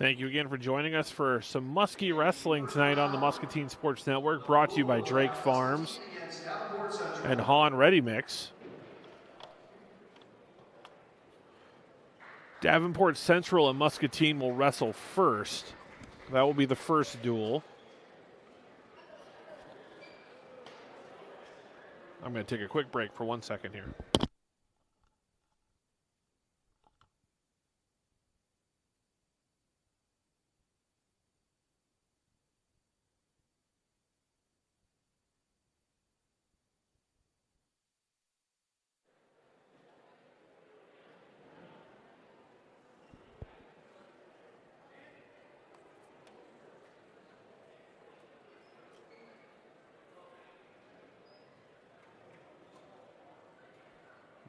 Thank you again for joining us for some Muskie wrestling tonight on the Muscatine Sports Network, brought to you by Drake Farms and Han Ready Mix. Davenport Central and Muscatine will wrestle first. That will be the first duel. I'm going to take a quick break for 1 second here.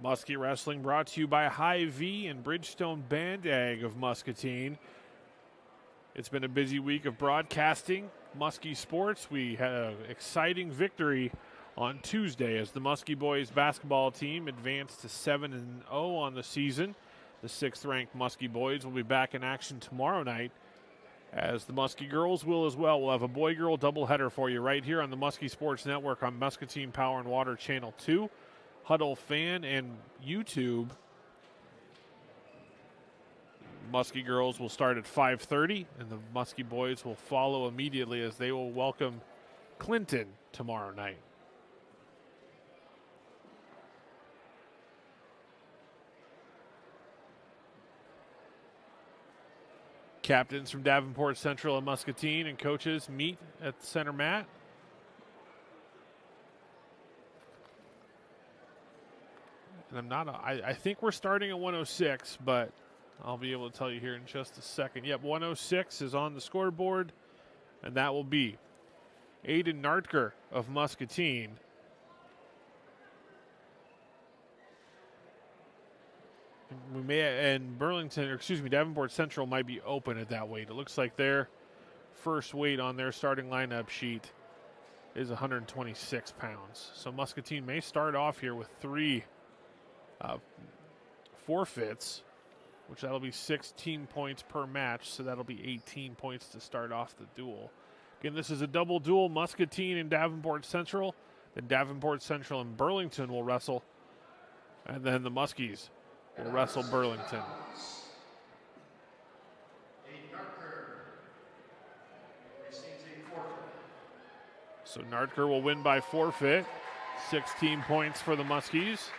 Muskie Wrestling brought to you by Hy-Vee and Bridgestone Bandag of Muscatine. It's been a busy week of broadcasting Muskie sports. We had an exciting victory on Tuesday as the Muskie boys basketball team advanced to 7-0 on the season. The 6th-ranked Muskie boys will be back in action tomorrow night, as the Muskie girls will as well. We'll have a boy-girl doubleheader for you right here on the Muskie Sports Network on Muscatine Power and Water Channel 2. Huddle Fan and YouTube. Muskie girls will start at 5:30, and the Muskie boys will follow immediately as they will welcome Clinton tomorrow night. Captains from Davenport Central and Muscatine and coaches meet at the center mat. And I think we're starting at 106, but I'll be able to tell you here in just a second. Yep, 106 is on the scoreboard, and that will be Aiden Nartker of Muscatine. And Davenport Central might be open at that weight. It looks like their first weight on their starting lineup sheet is 126 pounds. So Muscatine may start off here with 3 forfeits, which that'll be 16 points per match, so that'll be 18 points to start off the duel. Again, this is a double duel, Muscatine and Davenport Central. Then Davenport Central and Burlington will wrestle, and then the Muskies will wrestle Burlington. So Nartker will win by forfeit, 16 points for the Muskies.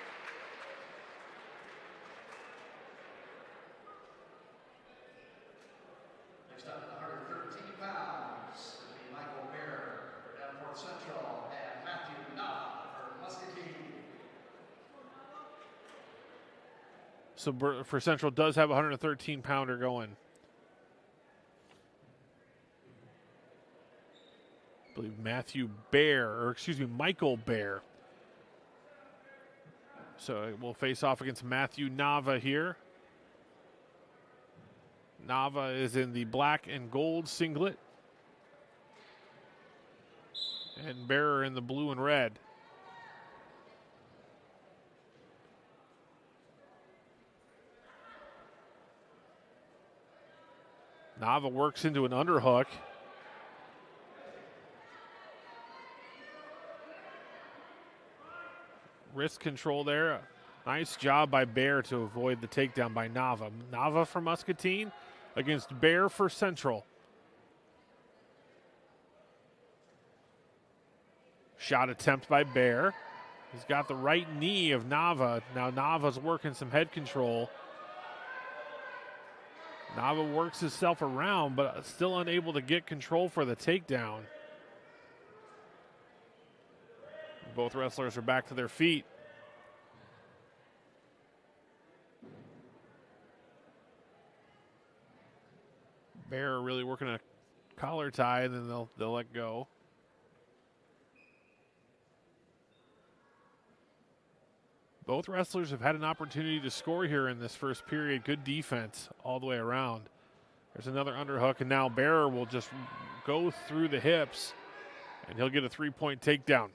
So for Central does have a 113-pounder going. I believe Michael Bear. So we'll face off against Matthew Nava here. Nava is in the black and gold singlet, and Bearer in the blue and red. Nava works into an underhook. Wrist control there. Nice job by Bear to avoid the takedown by Nava. Nava for Muscatine against Bear for Central. Shot attempt by Bear. He's got the right knee of Nava. Now Nava's working some head control. Nava works himself around, but still unable to get control for the takedown. Both wrestlers are back to their feet. Bear really working a collar tie, and then they'll let go. Both wrestlers have had an opportunity to score here in this first period. Good defense all the way around. There's another underhook, and now Bearer will just go through the hips, and he'll get a 3-point takedown.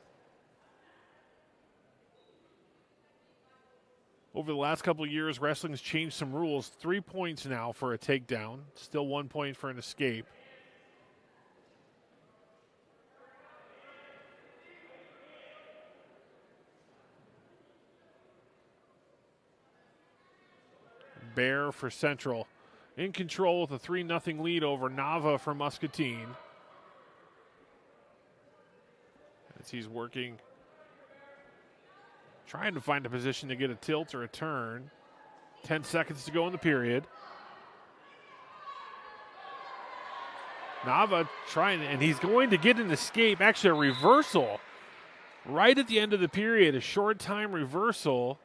over the last couple of years, wrestling's changed some rules. 3 points now for a takedown. Still 1 point for an escape. Bear for Central. In control with a 3-0 lead over Nava for Muscatine. As he's working, trying to find a position to get a tilt or a turn. 10 seconds to go in the period. Nava trying, and he's going to get an escape, actually a reversal. Right at the end of the period, a short time reversal.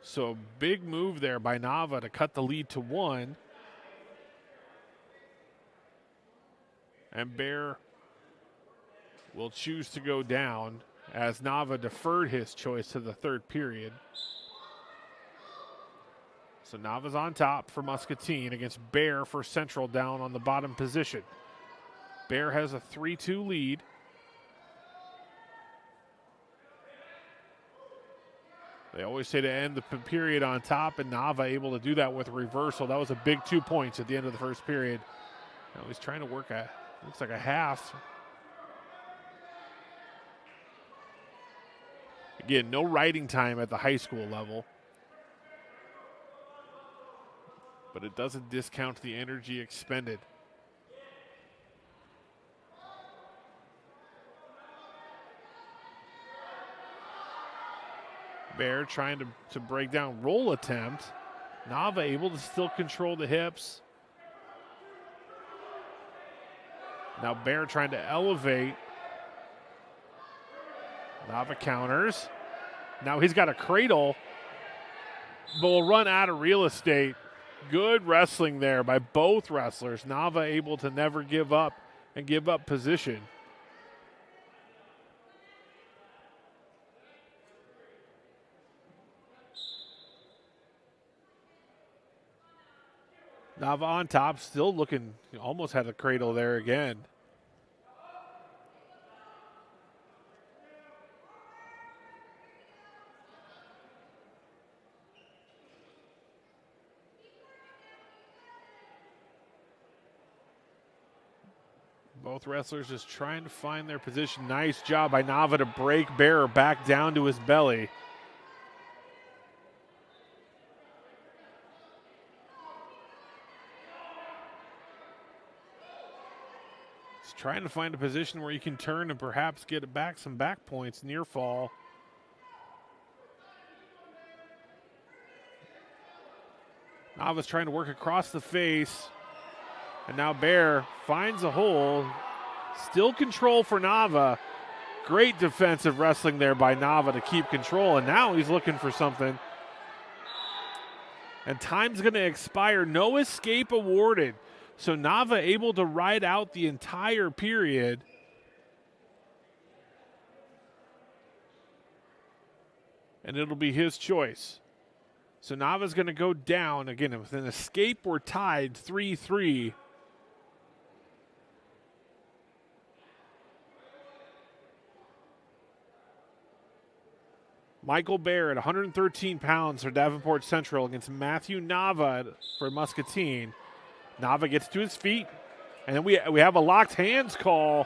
So big move there by Nava to cut the lead to 1. And Bear will choose to go down as Nava deferred his choice to the third period. So Nava's on top for Muscatine against Bear for Central down on the bottom position. Bear has a 3-2 lead. They always say to end the period on top, and Nava able to do that with a reversal. That was a big 2 points at the end of the first period. Now he's trying to work looks like a half. Again, no riding time at the high school level. But it doesn't discount the energy expended. Bear trying to break down, roll attempt. Nava able to still control the hips. Now Bear trying to elevate. Nava counters. Now he's got a cradle, but will run out of real estate. Good wrestling there by both wrestlers. Nava able to never give up and give up position. Nava on top, still looking, almost had a cradle there again. Both wrestlers just trying to find their position. Nice job by Nava to break Bear back down to his belly. Trying to find a position where you can turn and perhaps get it back some back points, near fall. Nava's trying to work across the face. And now Bear finds a hole. Still control for Nava. Great defensive wrestling there by Nava to keep control. And now he's looking for something. And time's going to expire. No escape awarded. So Nava able to ride out the entire period. And it'll be his choice. So Nava's going to go down. Again, with an escape, we're tied 3-3. Michael Bear at 113 pounds for Davenport Central against Matthew Nava for Muscatine. Nava gets to his feet, and then we have a locked hands call.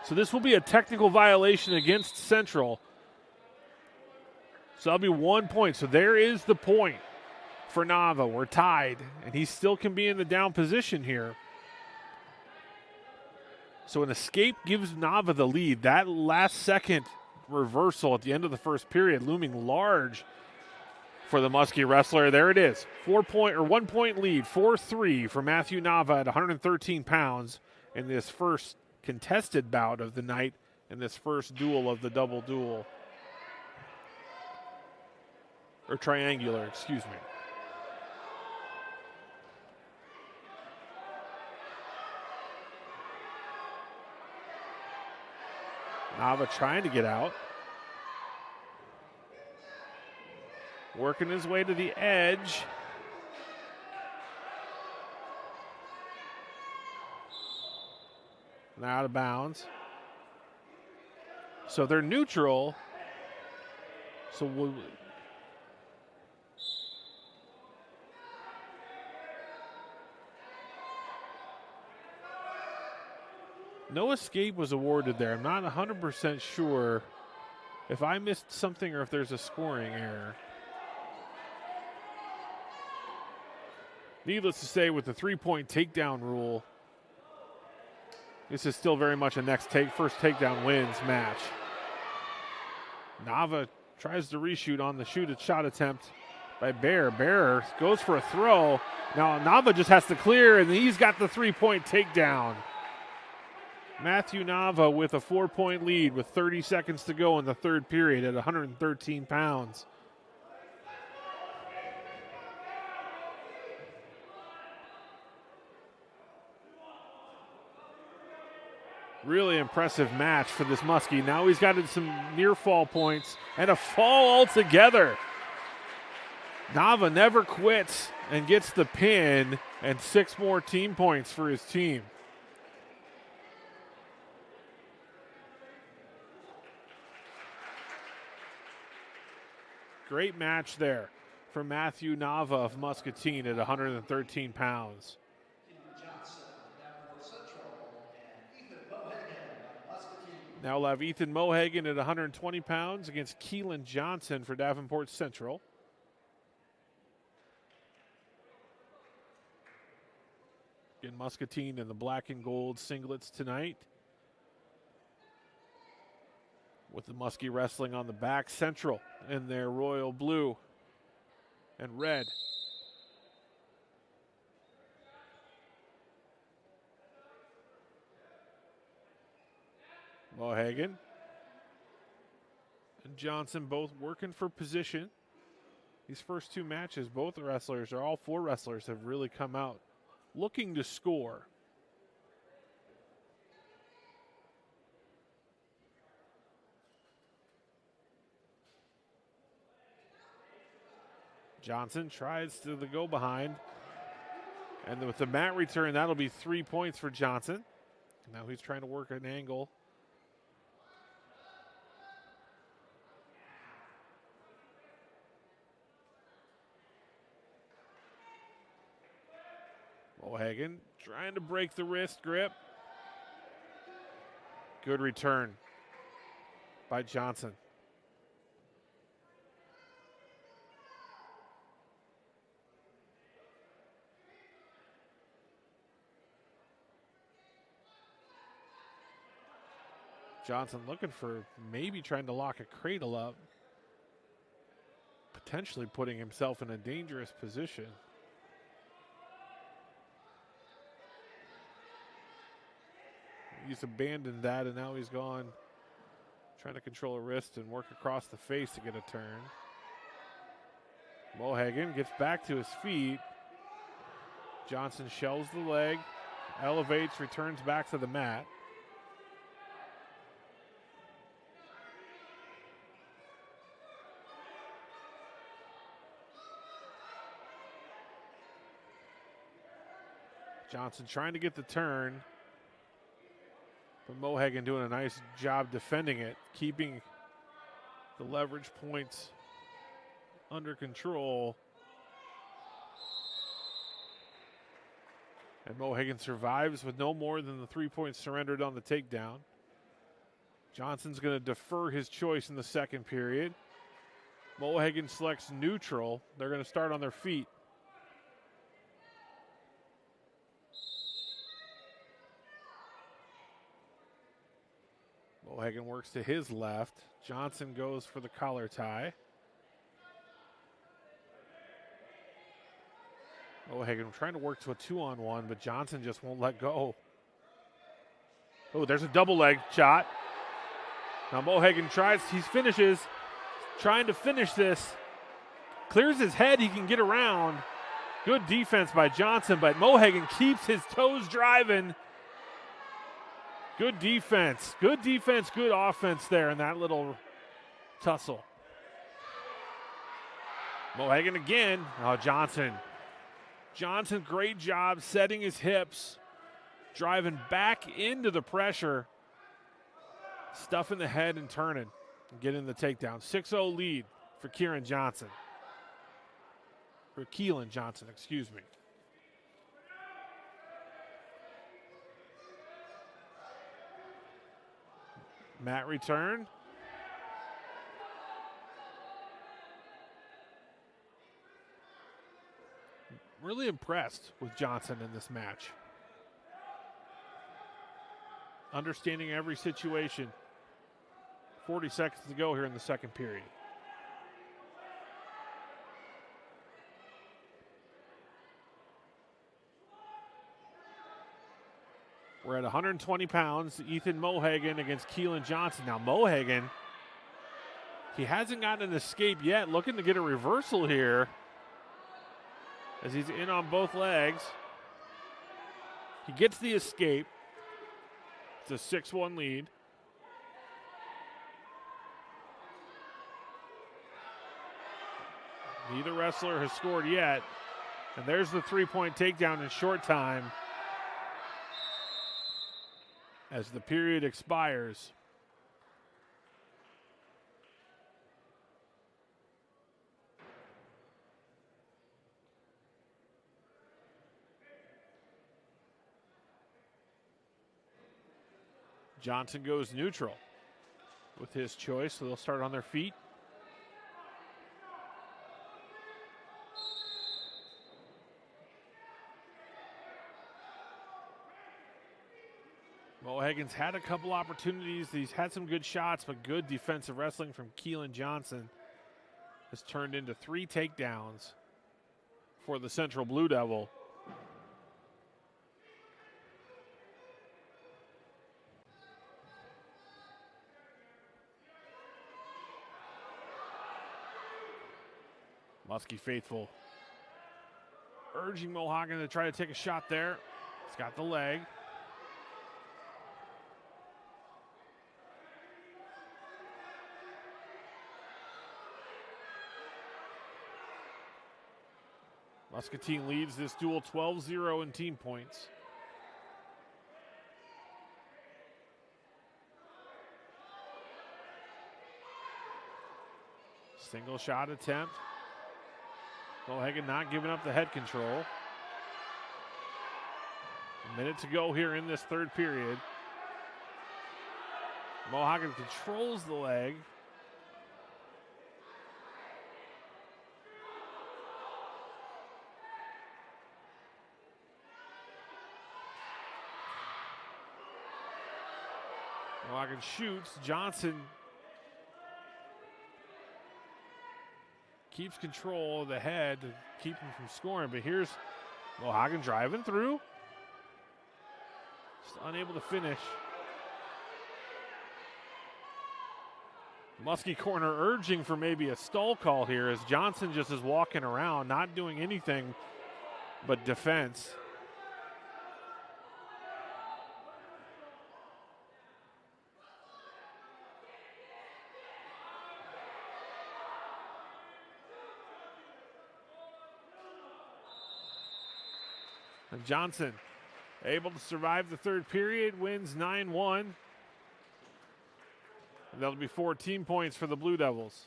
So this will be a technical violation against Central. So that'll be 1 point. So there is the point for Nava. We're tied, and he still can be in the down position here. So an escape gives Nava the lead. That last second reversal at the end of the first period looming large for the Muskie wrestler. There it is. 1 point lead, 4-3 for Matthew Nava at 113 pounds in this first contested bout of the night, in this first duel of the double duel. Or triangular, excuse me. Nava trying to get out. Working his way to the edge. Now out of bounds. So they're neutral. So no escape was awarded there. I'm not 100% sure if I missed something or if there's a scoring error. Needless to say, with the three-point takedown rule, this is still very much a first takedown wins match. Nava tries to reshoot on the shot attempt by Bear. Bear goes for a throw. Now Nava just has to clear, and he's got the three-point takedown. Matthew Nava with a 4-point lead with 30 seconds to go in the third period at 113 pounds. Really impressive match for this Muskie. Now he's got some near fall points and a fall altogether. Nava never quits and gets the pin and 6 more team points for his team. Great match there for Matthew Nava of Muscatine at 113 pounds. Now we'll have Ethan Mohagan at 120 pounds against Keelan Johnson for Davenport Central. Again, Muscatine in the black and gold singlets tonight, with the Muskie wrestling on the back. Central in their royal blue and red. Mohagan and Johnson both working for position. These first 2 matches, both wrestlers, or all 4 wrestlers, have really come out looking to score. Johnson tries to go behind. And with the mat return, that'll be 3 points for Johnson. Now he's trying to work an angle. Mohagan trying to break the wrist grip. Good return by Johnson. Johnson looking for maybe trying to lock a cradle up, potentially putting himself in a dangerous position. He's abandoned that, and now he's gone trying to control a wrist and work across the face to get a turn. Mohagan gets back to his feet. Johnson shells the leg, elevates, returns back to the mat. Johnson trying to get the turn, but Mohagan doing a nice job defending it, keeping the leverage points under control. And Mohagan survives with no more than the 3 points surrendered on the takedown. Johnson's going to defer his choice in the second period. Mohagan selects neutral. They're going to start on their feet. Mohagan works to his left. Johnson goes for the collar tie. Mohagan trying to work to a 2-on-1, but Johnson just won't let go. Oh, there's a double leg shot. Now Mohagan finishes, trying to finish this. Clears his head, he can get around. Good defense by Johnson, but Mohagan keeps his toes driving. Good defense, good offense there in that little tussle. Mohagan again. Oh, Johnson, great job setting his hips, driving back into the pressure, stuffing the head and turning, and getting the takedown. 6-0 lead for Keelan Johnson. For Keelan Johnson, excuse me. Mat return. Really impressed with Johnson in this match. Understanding every situation. 40 seconds to go here in the second period. We're at 120 pounds. Ethan Mohagan against Keelan Johnson. Now Mohagan, he hasn't gotten an escape yet. Looking to get a reversal here as he's in on both legs. He gets the escape. It's a 6-1 lead. Neither wrestler has scored yet. And there's the three-point takedown in short time as the period expires. Johnson goes neutral with his choice, so they'll start on their feet. Mohagan's had a couple opportunities. He's had some good shots, but good defensive wrestling from Keelan Johnson has turned into 3 takedowns for the Central Blue Devil. Muskie faithful urging Mohagan to try to take a shot there. He's got the leg. Muscatine leads this duel 12-0 in team points. Single shot attempt. Mohagan not giving up the head control. A minute to go here in this third period. Mohagan controls the leg. Mohagan shoots. Johnson keeps control of the head to keep him from scoring, but here's Mohagan driving through. Just unable to finish. Muskie corner urging for maybe a stall call here as Johnson just is walking around, not doing anything but defense. And Johnson able to survive the third period, wins 9-1. And that'll be 14 points for the Blue Devils.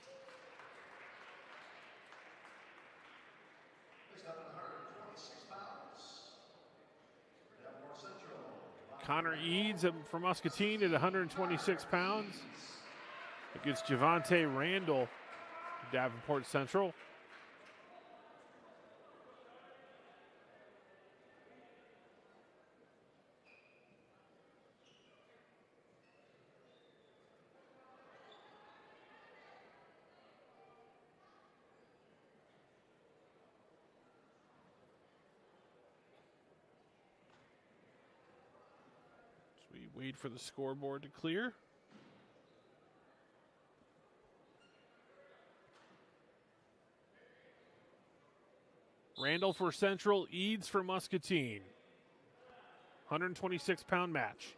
Connor Eads from Muscatine at 126 pounds against Javante Randall, Davenport Central. We wait for the scoreboard to clear. Randall for Central, Eads for Muscatine. 126-pound match.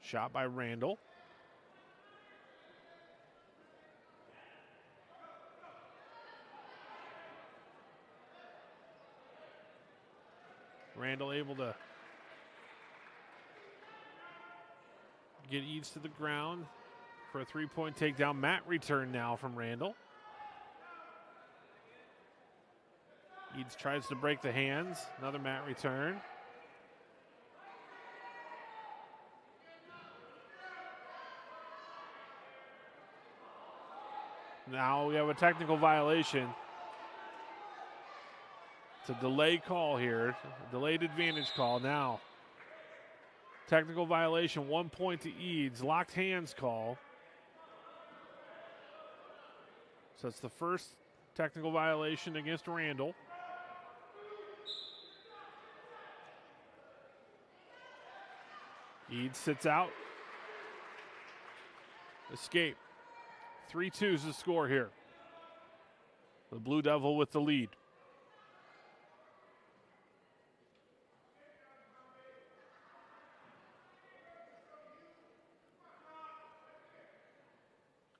Shot by Randall. Randall able to get Eads to the ground for a three-point takedown. Matt return now from Randall. Eads tries to break the hands. Another Matt return. Now we have a technical violation. It's a delay call here, a delayed advantage call now. Technical violation, 1 point to Eads. Locked hands call. So it's the first technical violation against Randall. Eads sits out. Escape. 3-2 is the score here. The Blue Devil with the lead.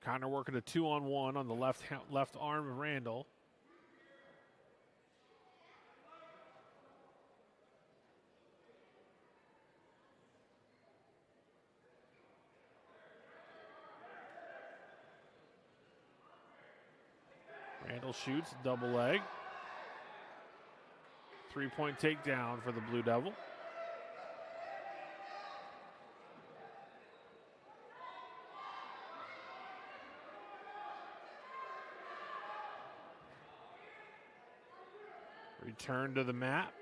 Connor working a 2-on-1 on the left arm of Randall. Randall shoots, double leg. 3-point takedown for the Blue Devil. Return to the mat.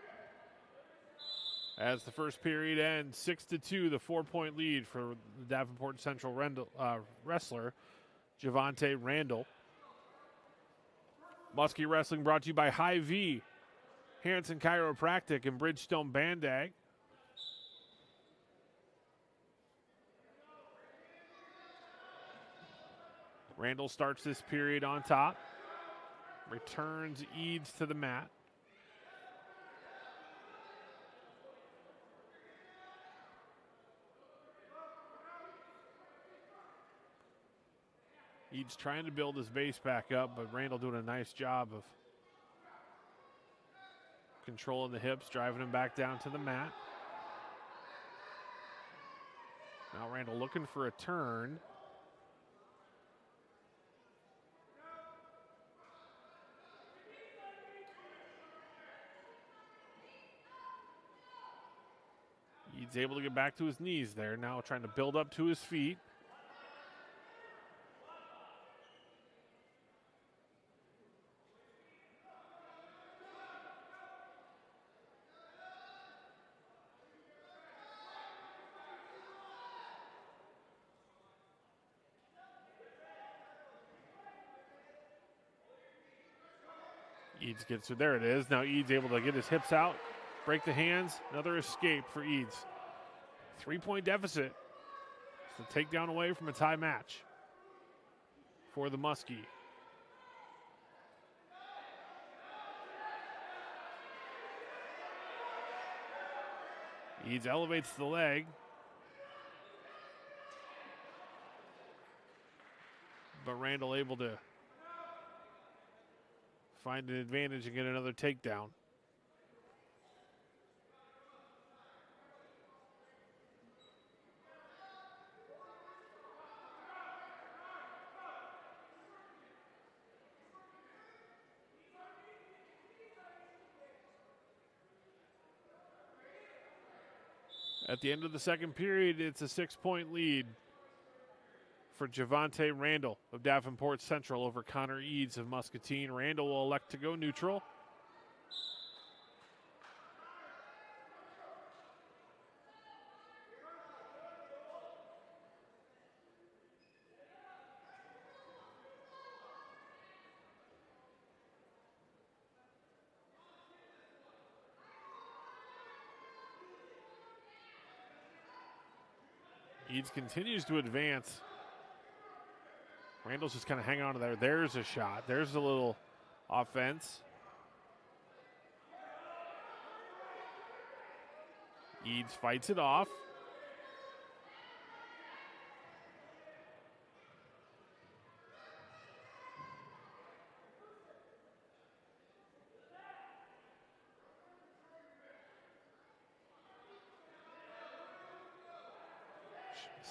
As the first period ends, 6-2, the 4-point lead for the Davenport Central wrestler, Javante Randall. Muskie Wrestling brought to you by Hy-Vee, Hanson Chiropractic, and Bridgestone Bandag. Randall starts this period on top. Returns Eads to the mat. Eads trying to build his base back up, but Randall doing a nice job of controlling the hips, driving him back down to the mat. Now Randall looking for a turn. Eads able to get back to his knees there, now trying to build up to his feet. Eads gets it. There it is. Now Eads able to get his hips out, break the hands. Another escape for Eads. 3-point deficit. It's a takedown away from a tie match for the Muskie. Eads elevates the leg. But Randall able to find an advantage and get another takedown. At the end of the second period, it's a 6-point lead for Javante Randall of Davenport Central over Connor Eads of Muscatine. Randall will elect to go neutral. Eads continues to advance. Randall's just kind of hanging on to there. There's a shot. There's a little offense. Eads fights it off.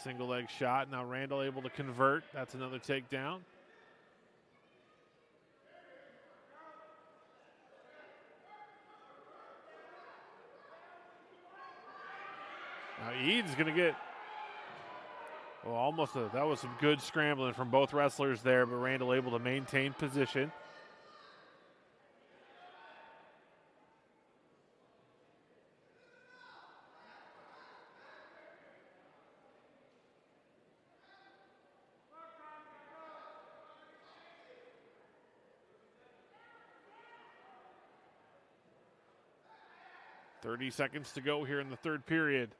Single leg shot. Now Randall able to convert. That's another takedown. Now Eads going to get, well, that was some good scrambling from both wrestlers there, but Randall able to maintain position. .30 seconds to go here in the third period.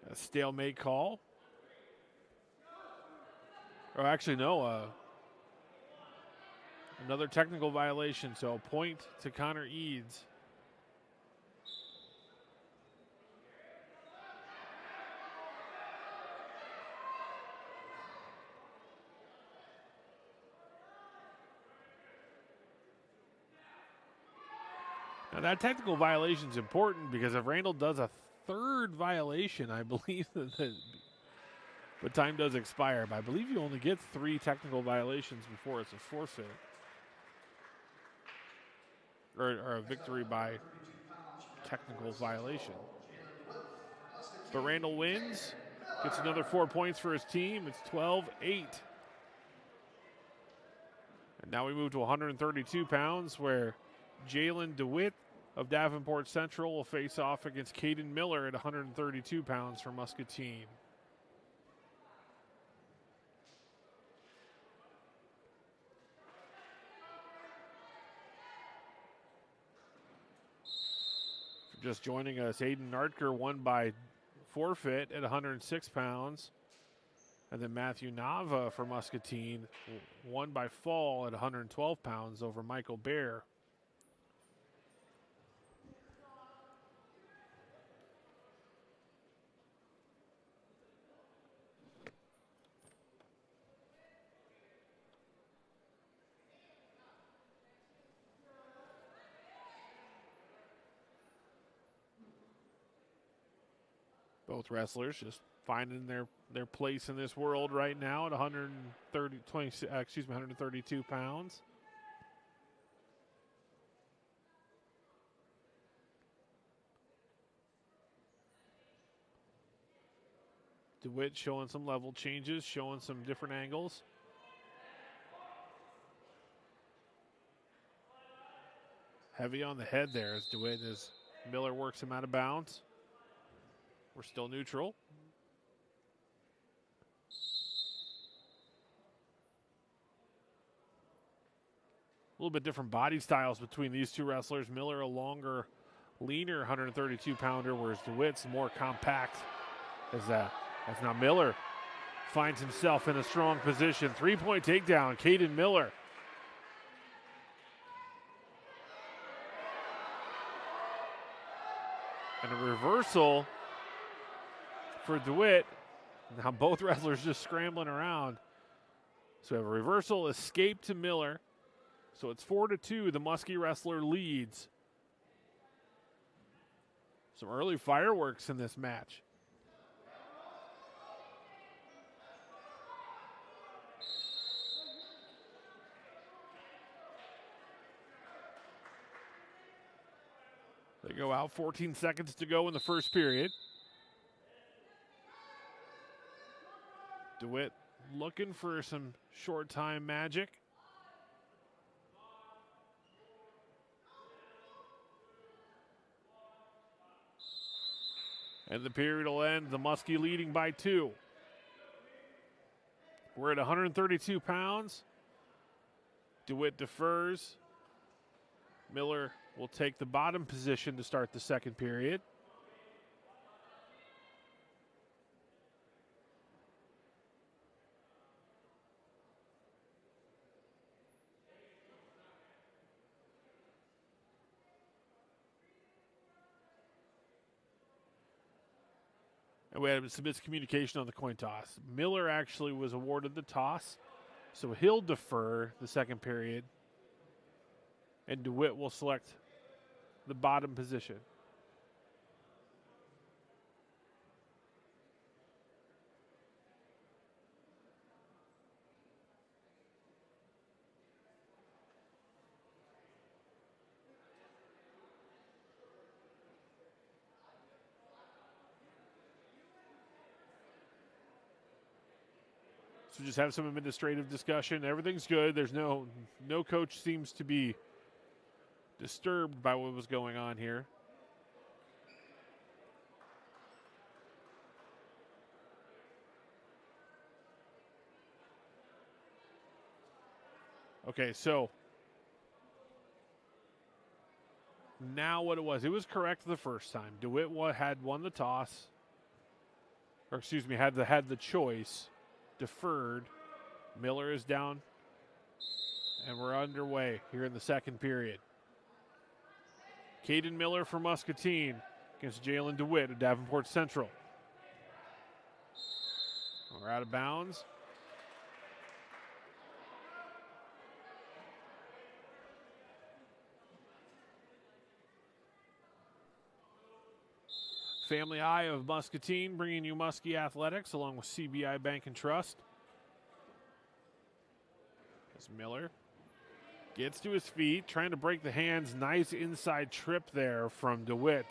A stalemate call. Or actually, no. Another technical violation, so a point to Connor Eads. Now that technical violation is important because if Randall does a third violation, I believe but time does expire. But I believe you only get 3 technical violations before it's a forfeit. Or a victory by technical violation. But Randall wins, gets another 4 points for his team. It's 12-8. And now we move to 132 pounds where Jalen DeWitt of Davenport Central will face off against Caden Miller at 132 pounds for Muscatine. For just joining us, Aiden Nartker won by forfeit at 106 pounds. And then Matthew Nava for Muscatine won by fall at 112 pounds over Michael Bear. Both wrestlers just finding their place in this world right now at 132 pounds. DeWitt showing some level changes, showing some different angles. Heavy on the head there as DeWitt as Miller works him out of bounds. We're still neutral. A little bit different body styles between these two wrestlers. Miller a longer, leaner 132-pounder, whereas DeWitt's more compact as now Miller finds himself in a strong position. 3-point takedown, Caden Miller. And a reversal for DeWitt. Now both wrestlers just scrambling around. So we have a reversal, escape to Miller. So it's 4-2, the Muskie wrestler leads. Some early fireworks in this match. They go out, 14 seconds to go in the first period. DeWitt looking for some short time magic. And the period will end, the Muskie leading by 2. We're at 132 pounds. DeWitt defers. Miller will take the bottom position to start the second period. And we had some miscommunication on the coin toss. Miller actually was awarded the toss, so he'll defer the second period. and DeWitt will select the bottom position. So just have some administrative discussion. Everything's good. There's no coach seems to be disturbed by what was going on here. Okay, so now what it was correct the first time. DeWitt had won the toss, or excuse me, had the choice. Deferred. Miller is down, and we're underway here in the second period. Caden Miller for Muscatine against Jalen DeWitt of Davenport Central. We're out of bounds. Family Eye of Muscatine bringing you Muskie Athletics along with CBI Bank and Trust. As Miller gets to his feet, trying to break the hands. Nice inside trip there from DeWitt.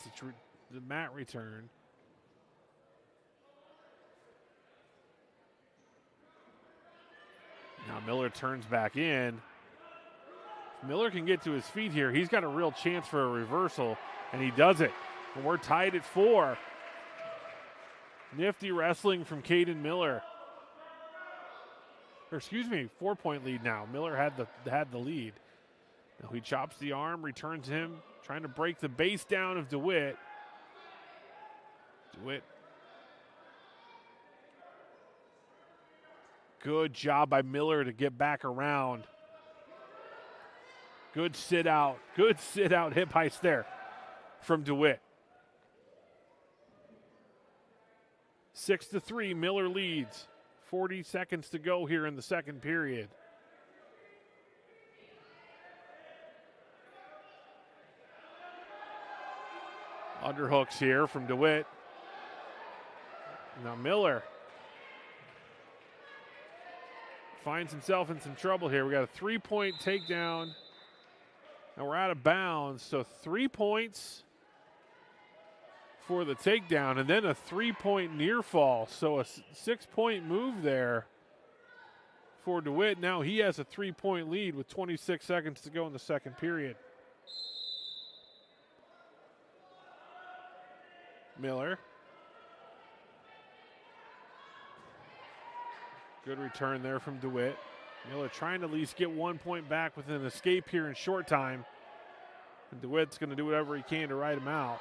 The mat return. Now Miller turns back in. If Miller can get to his feet here, he's got a real chance for a reversal, and he does it. And we're tied at 4. Nifty wrestling from Caden Miller. Or excuse me, 4-point lead now. Miller had the lead. Now he chops the arm, returns him, trying to break the base down of DeWitt. DeWitt. Good job by Miller to get back around. Good sit out hip heist there from DeWitt. 6-3, Miller leads. 40 seconds to go here in the second period. Underhooks here from DeWitt. Now Miller finds himself in some trouble here. We got a 3-point takedown. And we're out of bounds. So 3 points for the takedown, and then a 3-point near fall. So a 6-point move there for DeWitt. Now he has a 3-point lead with 26 seconds to go in the second period. Miller. Good return there from DeWitt. Miller trying to at least get 1 point back with an escape here in short time. And DeWitt's going to do whatever he can to ride him out.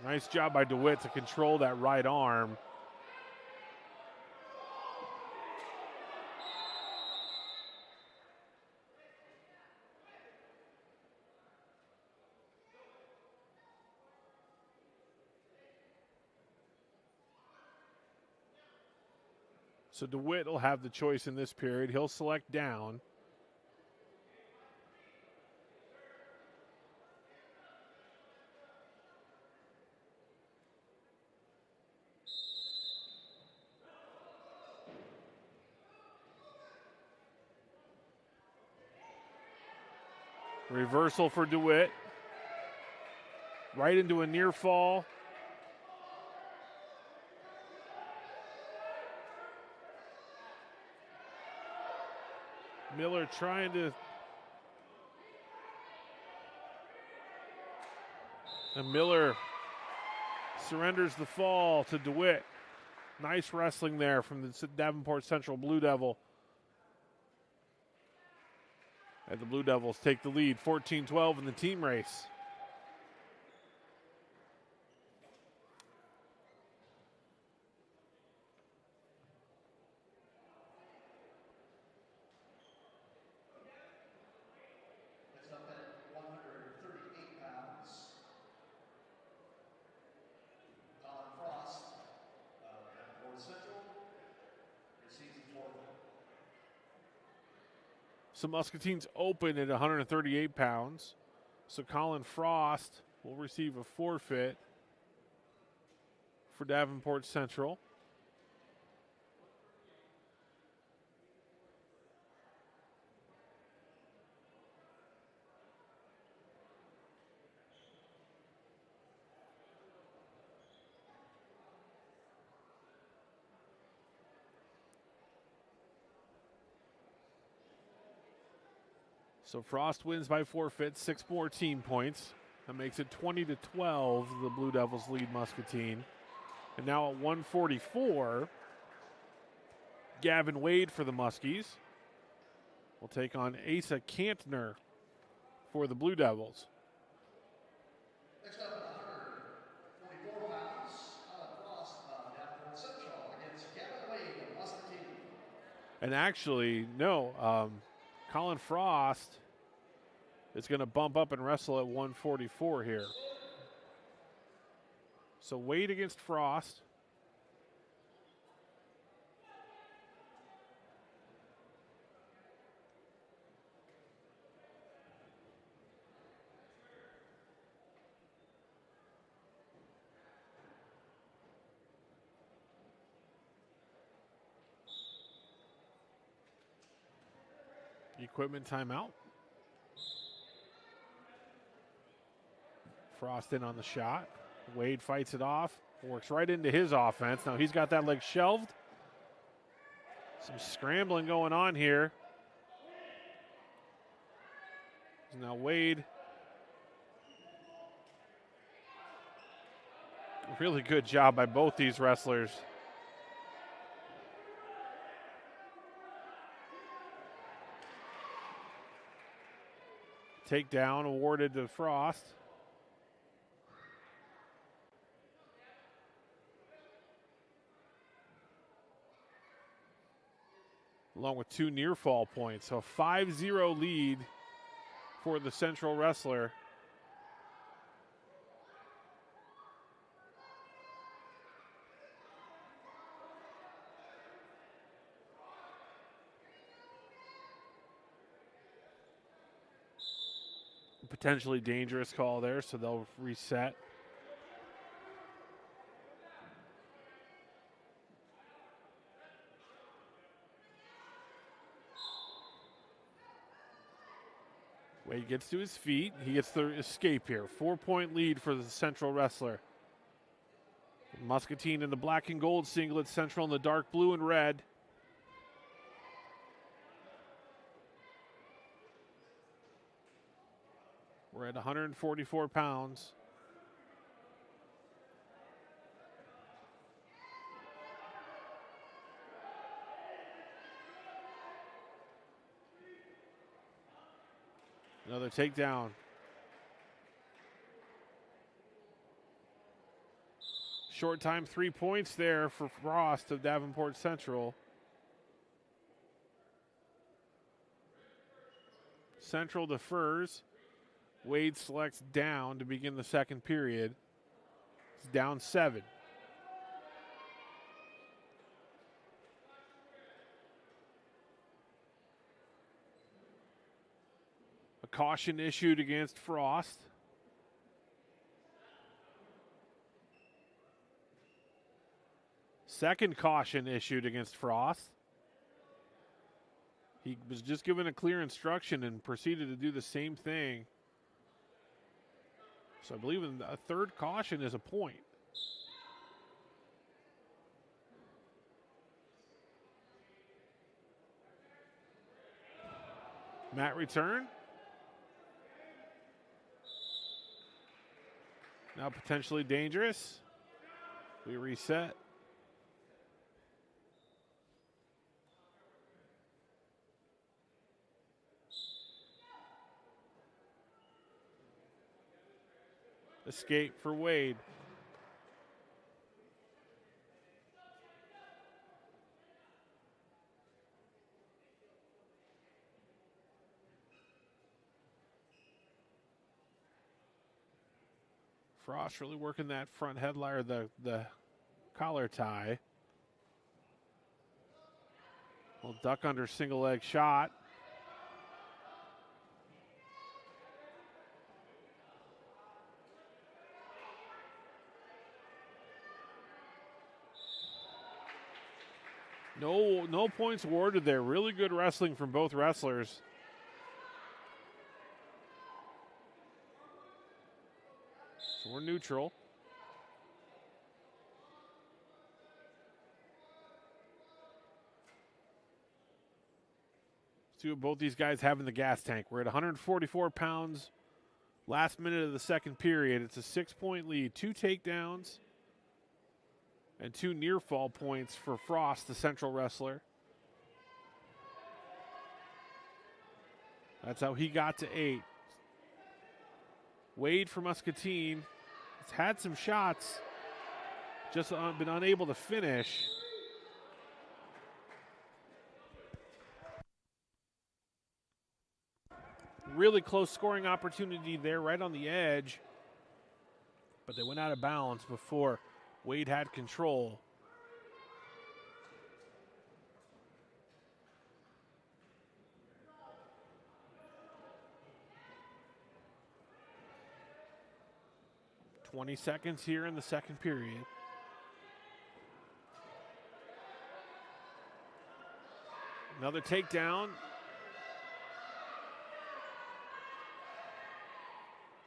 Nice job by DeWitt to control that right arm. So DeWitt will have the choice in this period. He'll select down. Reversal for DeWitt. Right into a near fall. Miller trying to. And Miller surrenders the fall to DeWitt. Nice wrestling there from the Davenport Central Blue Devil. And the Blue Devils take the lead, 14-12 in the team race. Next up at 138 pounds, Don Frost of Davenport Central receives the 4th. So Muscatine's open at 138 pounds. So Colin Frost will receive a forfeit for Davenport Central. So Frost wins by forfeit, 6 more team points. That makes it 20-12. The Blue Devils lead Muscatine. And now at 144, Gavin Wade for the Muskies will take on Asa Kantner for the Blue Devils. Next up at 144 pounds, Frost of Davenport Central against Gavin Wade of Muscatine. And actually, no, Colin Frost is going to bump up and wrestle at 144 here. So Wade against Frost. Equipment timeout. Frost in on the shot. Wade fights it off. Works right into his offense. Now he's got that leg shelved. Some scrambling going on here. Now Wade. Really good job by both these wrestlers. Takedown awarded to Frost. Along with 2 near fall points. So 5-0 lead for the Central wrestler. Potentially dangerous call there, so they'll reset. Wade gets to his feet. He gets the escape here. 4-point lead for the Central wrestler. Muscatine in the black and gold singlet, Central in the dark blue and red. We're at 144 pounds. Another takedown. Short time 3 points there for Frost of Davenport Central. Central defers. Wade selects down to begin the second period. It's down 7. A caution issued against Frost. Second caution issued against Frost. He was just given a clear instruction and proceeded to do the same thing. So I believe a third caution is a point. Mat return. Now potentially dangerous. We reset. Escape for Wade. Frost really working that front headliner, the collar tie. Well, duck under single leg shot. No points awarded there. Really good wrestling from both wrestlers. So we're neutral. See what both these guys have in the gas tank. We're at 144 pounds. Last minute of the second period. It's a 6-point lead. 2 takedowns and 2 near fall points for Frost, the Central wrestler. That's how he got to 8. Wade for Muscatine has had some shots, just been unable to finish. Really close scoring opportunity there, right on the edge. But they went out of bounds before Wade had control. "20 seconds here in the second period. Another takedown.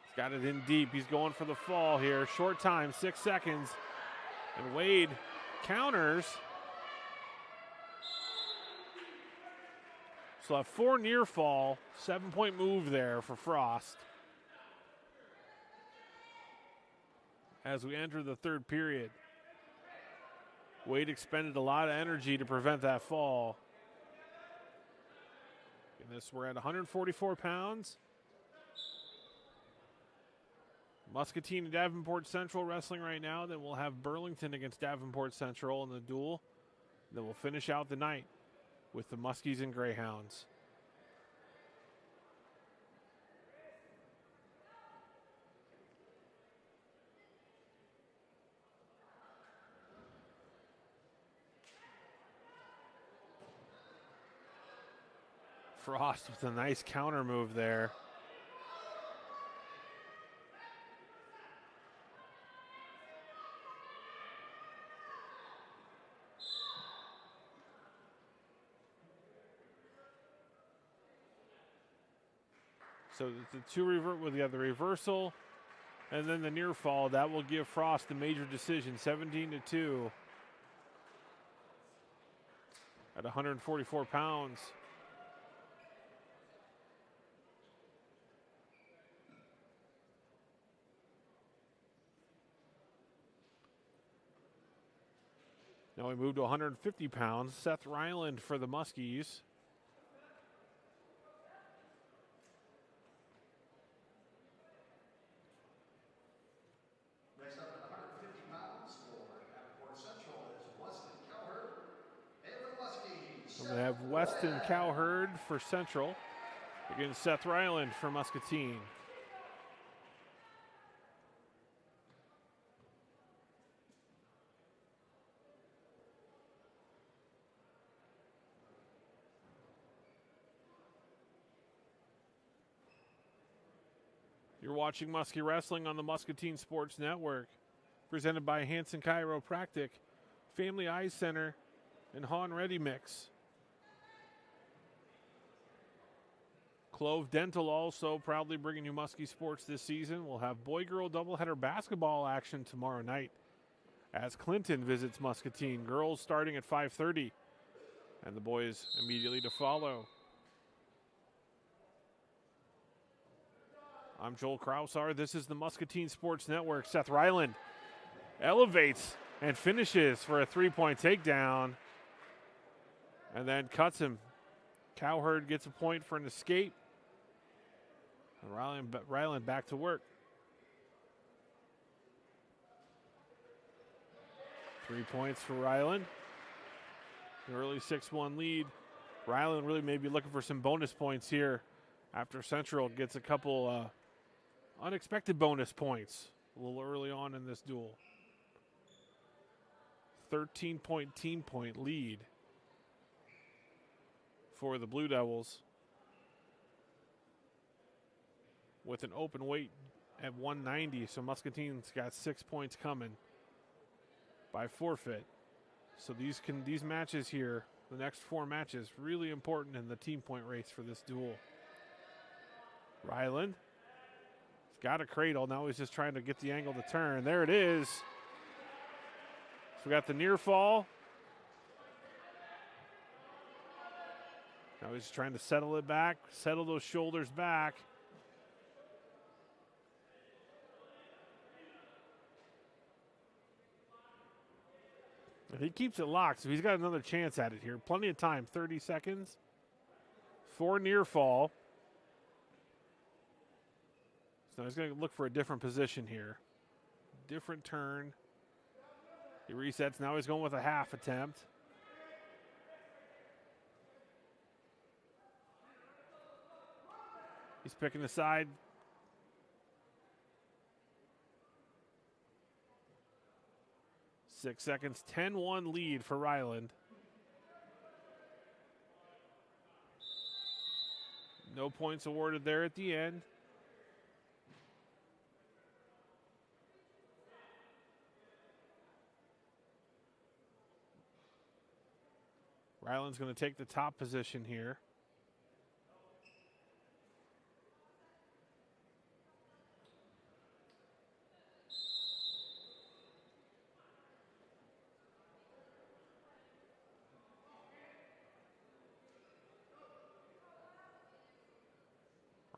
He's got it in deep. He's going for the fall here. Short time, 6 seconds. And Wade counters. So a 4 near fall, 7-point move there for Frost. As we enter the third period, Wade expended a lot of energy to prevent that fall. And we're at 144 pounds. Muscatine and Davenport Central wrestling right now. Then we'll have Burlington against Davenport Central in the duel. Then we'll finish out the night with the Muskies and Greyhounds. Frost with a nice counter move there. So the 2 revert with the reversal and then the near fall. That will give Frost the major decision, 17-2 at 144 pounds. Now we move to 150 pounds. Seth Ryland for the Muskies. Next up at 150 pounds for Davenport Central is Weston Cowherd. And for the Muskies, So we have Weston Cowherd for Central against Seth Ryland for Muscatine. You're watching Muskie Wrestling on the Muscatine Sports Network, presented by Hanson Chiropractic, Family Eye Center, and Han Ready Mix. Clove Dental also proudly bringing you Muskie Sports this season. We'll have boy-girl doubleheader basketball action tomorrow night as Clinton visits Muscatine. Girls starting at 5:30, and the boys immediately to follow. I'm Joel Krausar. This is the Muscatine Sports Network. Seth Ryland elevates and finishes for a 3-point takedown and then cuts him. Cowherd gets a point for an escape. And Ryland back to work. 3 points for Ryland. An early 6-1 lead. Ryland really may be looking for some bonus points here after Central gets a couple unexpected bonus points a little early on in this duel. 13-point team point lead for the Blue Devils with an open weight at 190. So Muscatine's got 6 points coming by forfeit. So these matches here, the next 4 matches, really important in the team point race for this duel. Ryland. He's got a cradle. Now he's just trying to get the angle to turn. There it is. So we got the near fall. Now he's trying to settle it back, settle those shoulders back. If he keeps it locked, so he's got another chance at it here. Plenty of time, 30 seconds. 4 near fall. So he's going to look for a different position here. Different turn. He resets. Now he's going with a half attempt. He's picking the side. Six seconds, 10-1 lead for Ryland. No points awarded there at the end. Ryland's going to take the top position here.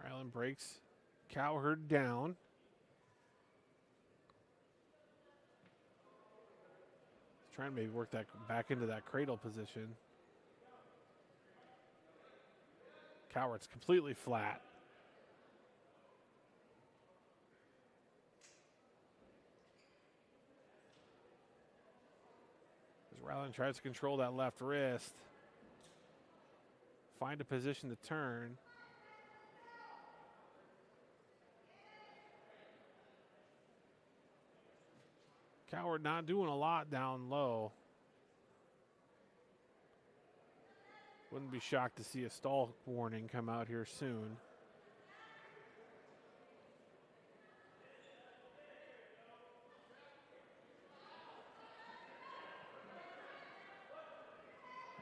Ryland breaks Cowherd down. He's trying to maybe work that back into that cradle position. Cowherd's completely flat. As Ryland tries to control that left wrist. Find a position to turn. Cowherd not doing a lot down low. Wouldn't be shocked to see a stall warning come out here soon.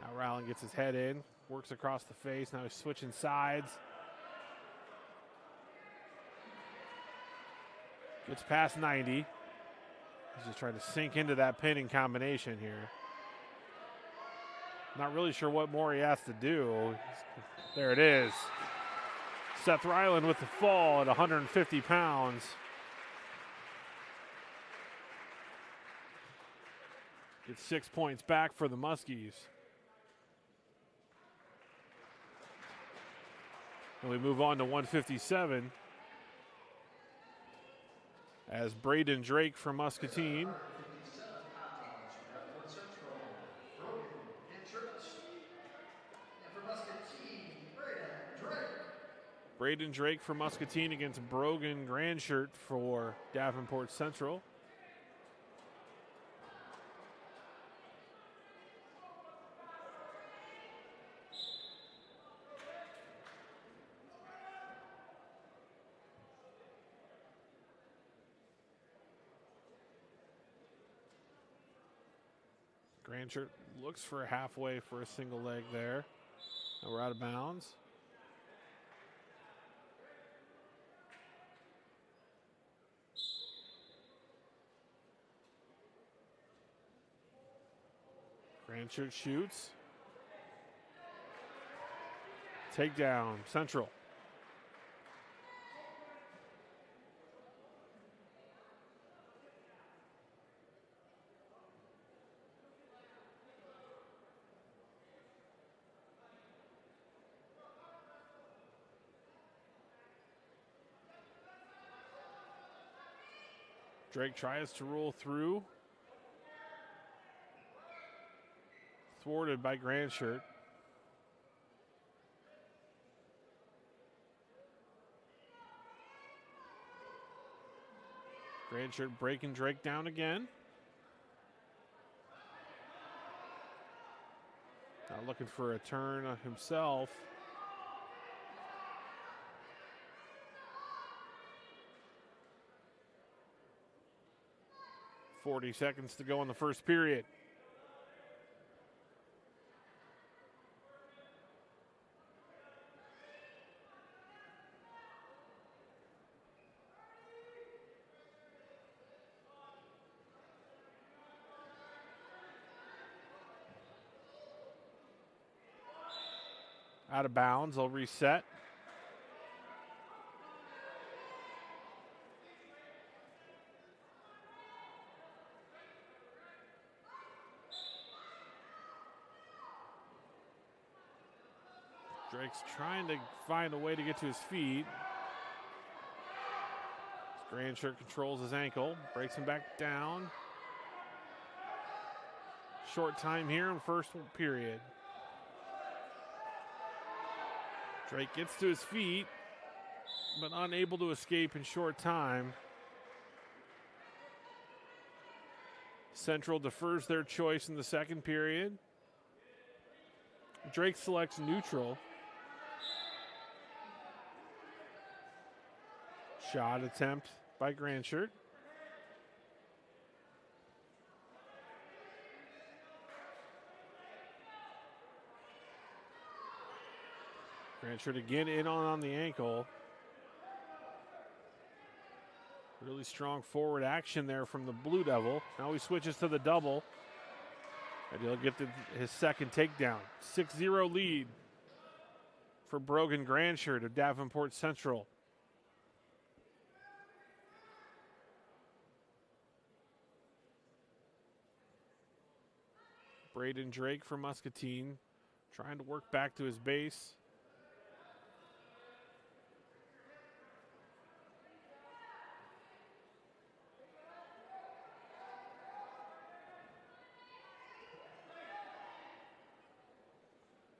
Now Ryland gets his head in, works across the face. Now he's switching sides. Gets past 90. He's just trying to sink into that pinning combination here. Not really sure what more he has to do. There it is. Seth Ryland with the fall at 150 pounds. Gets 6 points back for the Muskies. And we move on to 157. As Braden Drake from Muscatine Braden Drake for Muscatine against Brogan Grandshirt for Davenport Central. Grandshirt looks for a halfway for a single leg there. Now we're out of bounds. Grandshirt shoots. Takedown, Central. Drake tries to roll through. Thwarted by Grandshirt. Grandshirt breaking Drake down again. Now looking for a turn himself. .40 seconds to go in the first period. Out of bounds. They'll reset. Drake's trying to find a way to get to his feet. Grandshirt controls his ankle, breaks him back down. Short time here in first period. Drake gets to his feet, but unable to escape in short time. Central defers their choice in the second period. Drake selects neutral. Shot attempt by Grandshirt. Grandshirt again in on the ankle. Really strong forward action there from the Blue Devil. Now he switches to the double. And he'll get his second takedown. 6-0 lead for Brogan Grandshirt of Davenport Central. Braden Drake for Muscatine, trying to work back to his base.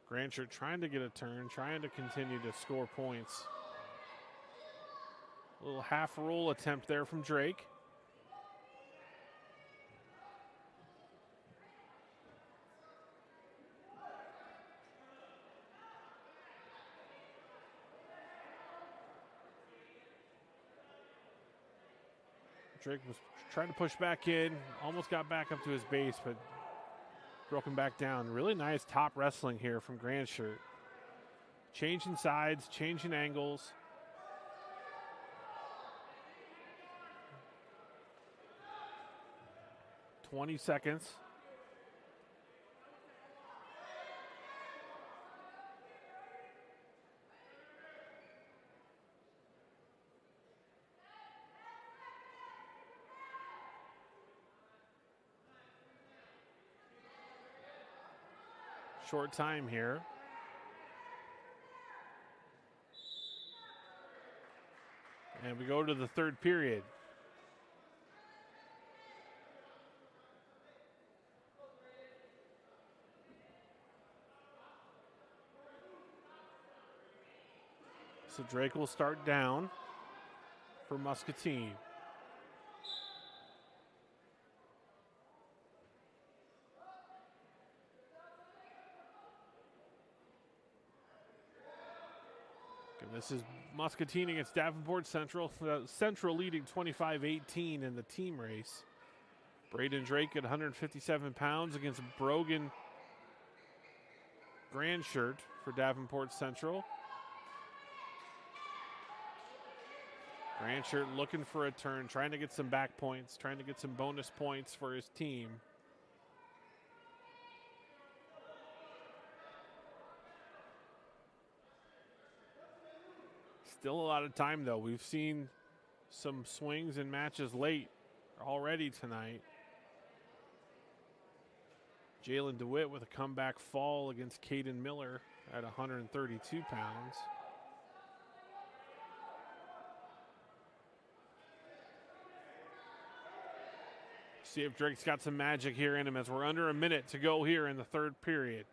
Grandshirt trying to get a turn, trying to continue to score points. A little half roll attempt there from Drake. Drake was trying to push back in, almost got back up to his base, but broken back down. Really nice top wrestling here from Grandshirt. Changing sides, changing angles. "20 seconds. Short time here. And we go to the third period. So Drake will start down for Muscatine. This is Muscatine against Davenport Central. Central leading 25-18 in the team race. Braden Drake at 157 pounds against Brogan Grandshirt for Davenport Central. Grandshirt looking for a turn, trying to get some back points, trying to get some bonus points for his team. Still a lot of time, though. We've seen some swings and matches late already tonight. Jalen DeWitt with a comeback fall against Caden Miller at 132 pounds. See if Drake's got some magic here in him as we're under a minute to go here in the third period.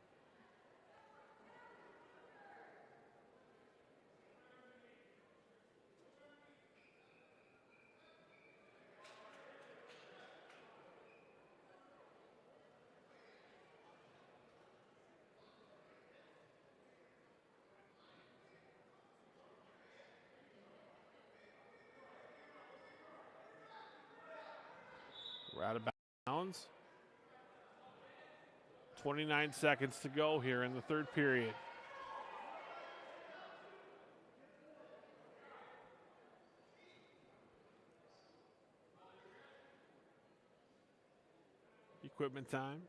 We're out of bounds. 29 seconds to go here in the third period. Equipment time.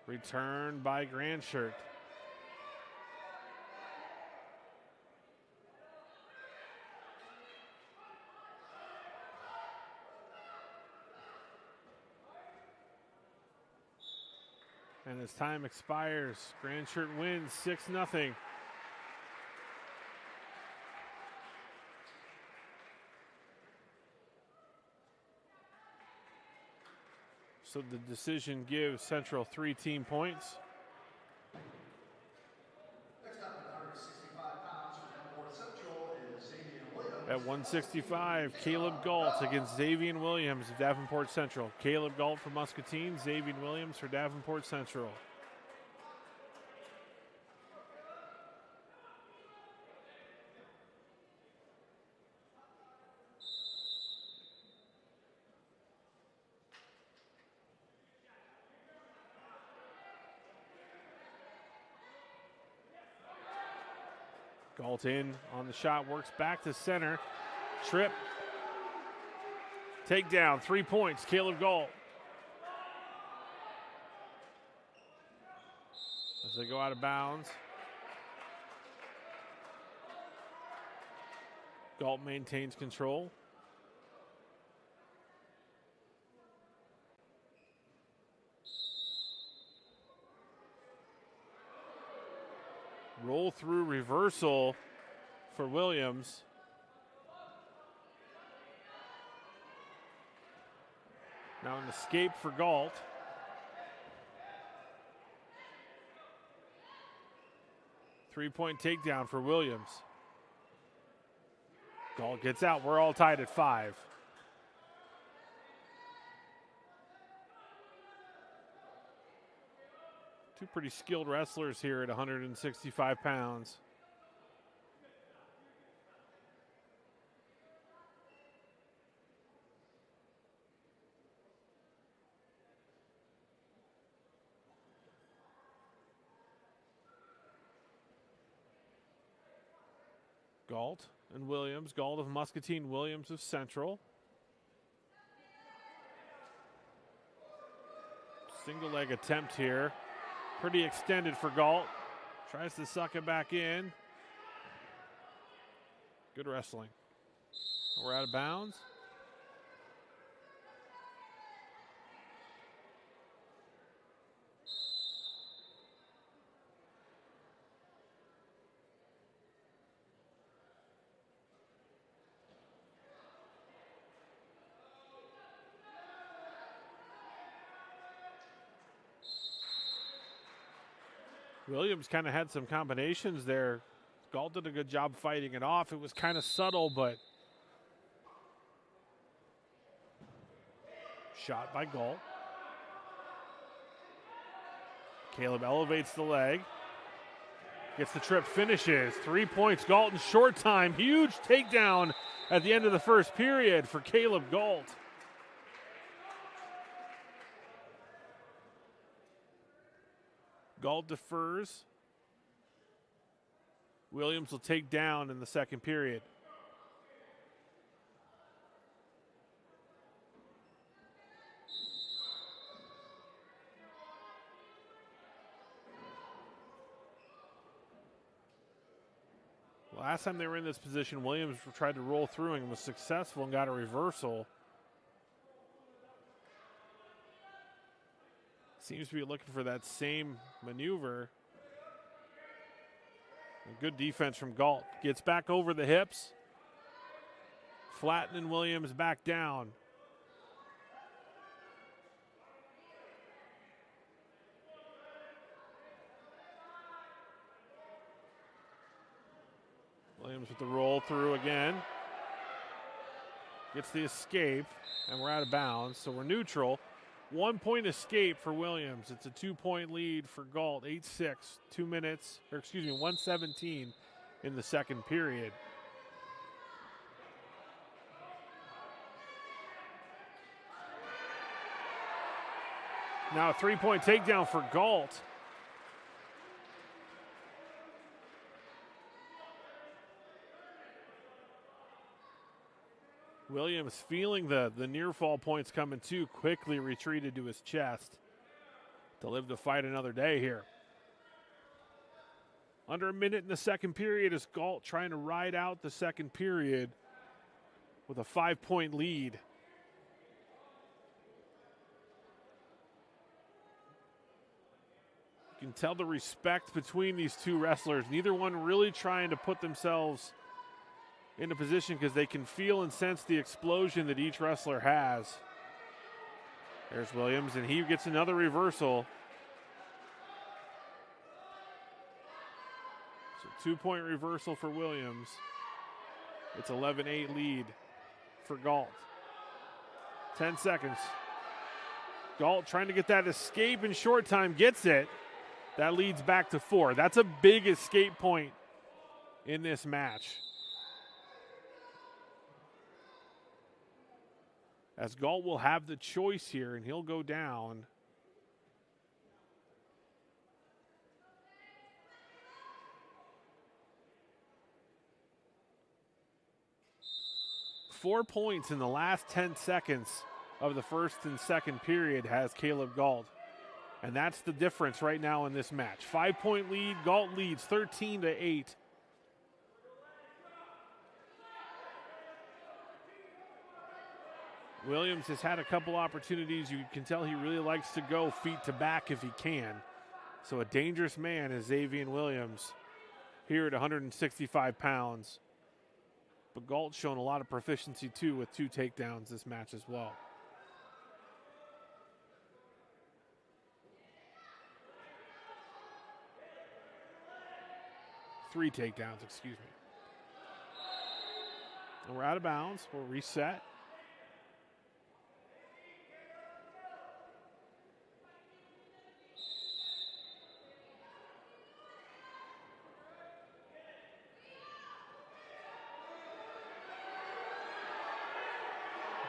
Return by Grandshirt. And as time expires, Grandshirt wins 6-0. So the decision gives Central 3 team points. Next up at 165 pounds for Davenport Central is Xavier Williams. At 165, Caleb Galt against Xavier Williams of Davenport Central. Caleb Galt for Muscatine, Xavier Williams for Davenport Central. Galt in on the shot, works back to center. Trip. Takedown, 3 points, Caleb Galt. As they go out of bounds. Galt maintains control. Roll through reversal for Williams. Now an escape for Galt. Three-point takedown for Williams. Galt gets out. We're all tied at 5. Two pretty skilled wrestlers here at 165 pounds. Galt and Williams. Galt of Muscatine, Williams of Central. Single leg attempt here. Pretty extended for Galt. Tries to suck it back in. Good wrestling. We're out of bounds. Williams kind of had some combinations there. Galt did a good job fighting it off. It was kind of subtle, but shot by Galt. Caleb elevates the leg. Gets the trip, finishes. 3 points, Galt in short time. Huge takedown at the end of the first period for Caleb Galt. Galt defers. Williams will take down in the second period. Last time they were in this position, Williams tried to roll through and was successful and got a reversal. Seems to be looking for that same maneuver. Good defense from Galt. Gets back over the hips. Flattening Williams back down. Williams with the roll through again. Gets the escape, and we're out of bounds, so we're neutral. 1 point escape for Williams. It's a 2-point lead for Galt. 8-6, 1:17 in the second period. Now a 3-point takedown for Galt. Williams feeling the near fall points coming too, quickly retreated to his chest. to live to fight another day here. Under a minute in the second period as Galt trying to ride out the second period with a 5-point lead. You can tell the respect between these two wrestlers. Neither one really trying to put themselves in a position because they can feel and sense the explosion that each wrestler has. There's Williams, and he gets another reversal. So 2-point reversal for Williams. It's 11-8 lead for Galt. 10 seconds. Galt trying to get that escape in short time, gets it. That leads back to 4. That's a big escape point in this match. As Galt will have the choice here, and he'll go down. Four points in the last 10 seconds of the first and second period has Caleb Galt. And that's the difference right now in this match. 5-point lead, Galt leads 13-8. Williams has had a couple opportunities. You can tell he really likes to go feet to back if he can. So a dangerous man is Xavier Williams here at 165 pounds. But Galt's shown a lot of proficiency too with 2 takedowns this match as well. 3 takedowns, excuse me. And we're out of bounds. We'll reset.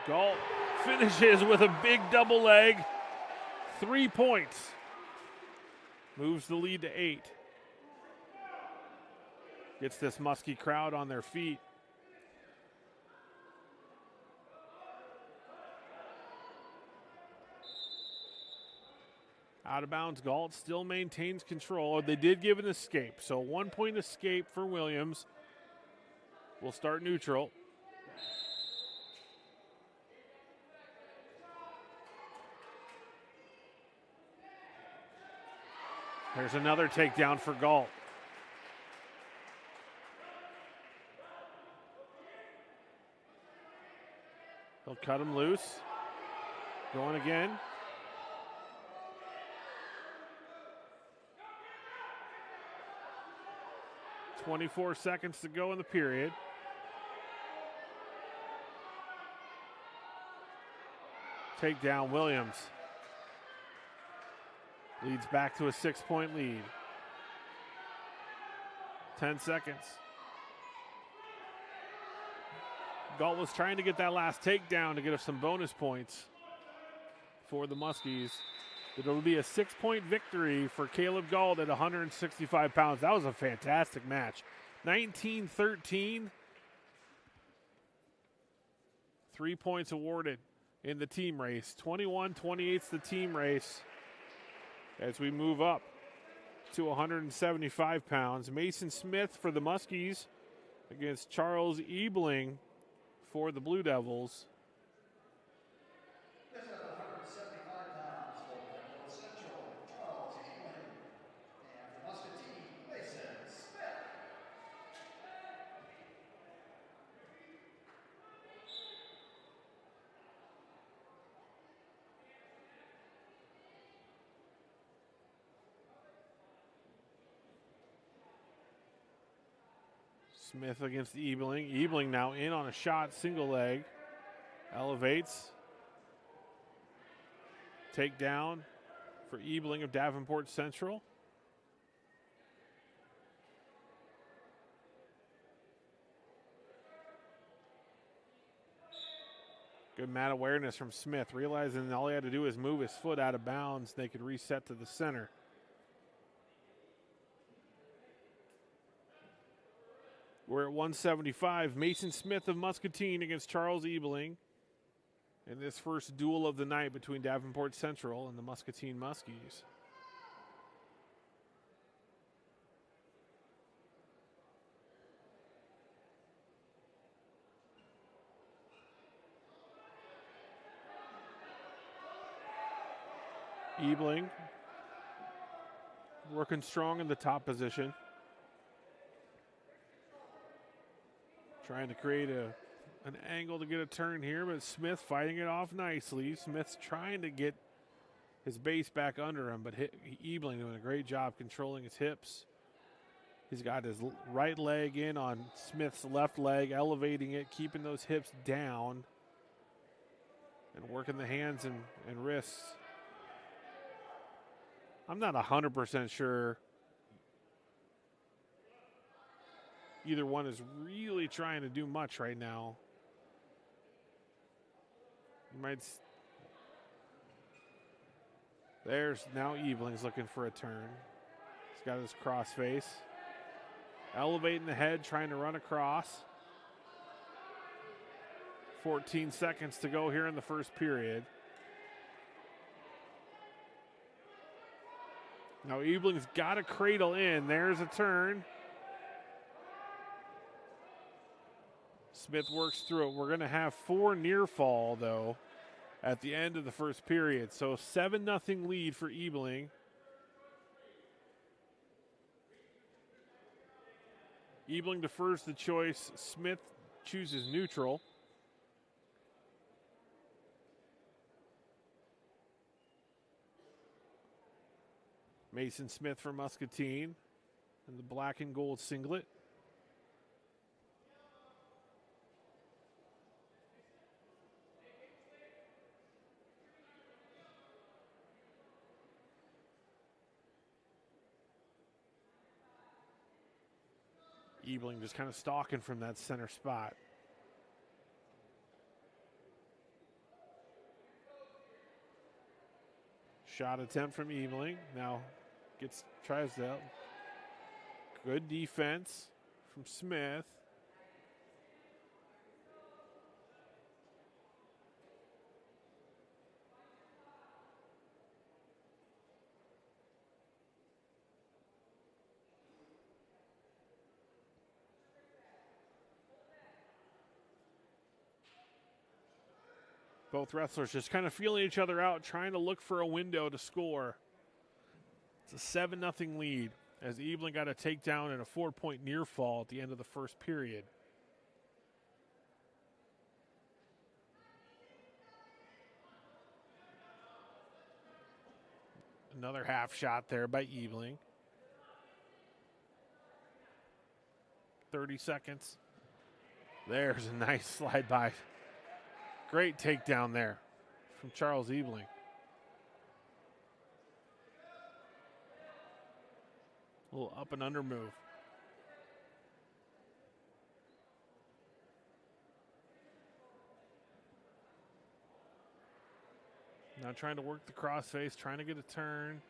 Galt finishes with a big double leg. 3 points. Moves the lead to 8. Gets this Muskie crowd on their feet. Out of bounds, Galt still maintains control. They did give an escape, so 1-point escape for Williams. We'll start neutral. There's another takedown for Galt. He'll cut him loose. Going again. .24 seconds to go in the period. Takedown Williams. Leads back to a 6-point lead. 10 seconds. Galt was trying to get that last takedown to get us some bonus points for the Muskies. It'll be a 6-point victory for Caleb Galt at 165 pounds. That was a fantastic match. 19-13. 3 points awarded in the team race. 21-28's the team race as we move up to 175 pounds. Mason Smith for the Muskies against Charles Ebling for the Blue Devils. This is 175 pounds for Davenport Central, Charles Ealing, and for Muscatine, Mason Smith. Smith against Ebling. Ebling now in on a shot, single leg. Elevates. Takedown for Ebling of Davenport Central. Good mat awareness from Smith, realizing all he had to do is move his foot out of bounds. They could reset to the center. We're at 175. Mason Smith of Muscatine against Charles Ebling in this first duel of the night between Davenport Central and the Muscatine Muskies. Ebling working strong in the top position. Trying to create an angle to get a turn here, but Smith fighting it off nicely. Smith's trying to get his base back under him, but Ebling doing a great job controlling his hips. He's got his right leg in on Smith's left leg, elevating it, keeping those hips down, and working the hands and wrists. I'm not 100% sure either one is really trying to do much right now. You might. There's now Ebling's looking for a turn. He's got his cross face. Elevating the head, trying to run across. 14 seconds to go here in the first period. Now Ebling's got a cradle in. There's a turn. Smith works through it. We're going to have 4 near fall, though, at the end of the first period. So 7-0 lead for Ebling. Ebling defers the choice. Smith chooses neutral. Mason Smith for Muscatine in the black and gold singlet. Ebling just kind of stalking from that center spot. Shot attempt from Ebling. Now tries that. Good defense from Smith. Both wrestlers just kind of feeling each other out, trying to look for a window to score. It's a 7-0 lead as Ebling got a takedown and a 4-point near fall at the end of the first period. Another half shot there by Ebling. 30 seconds. There's a nice slide by. Great takedown there from Charles Ebling. A little up and under move. Now trying to work the crossface, trying to get a turn.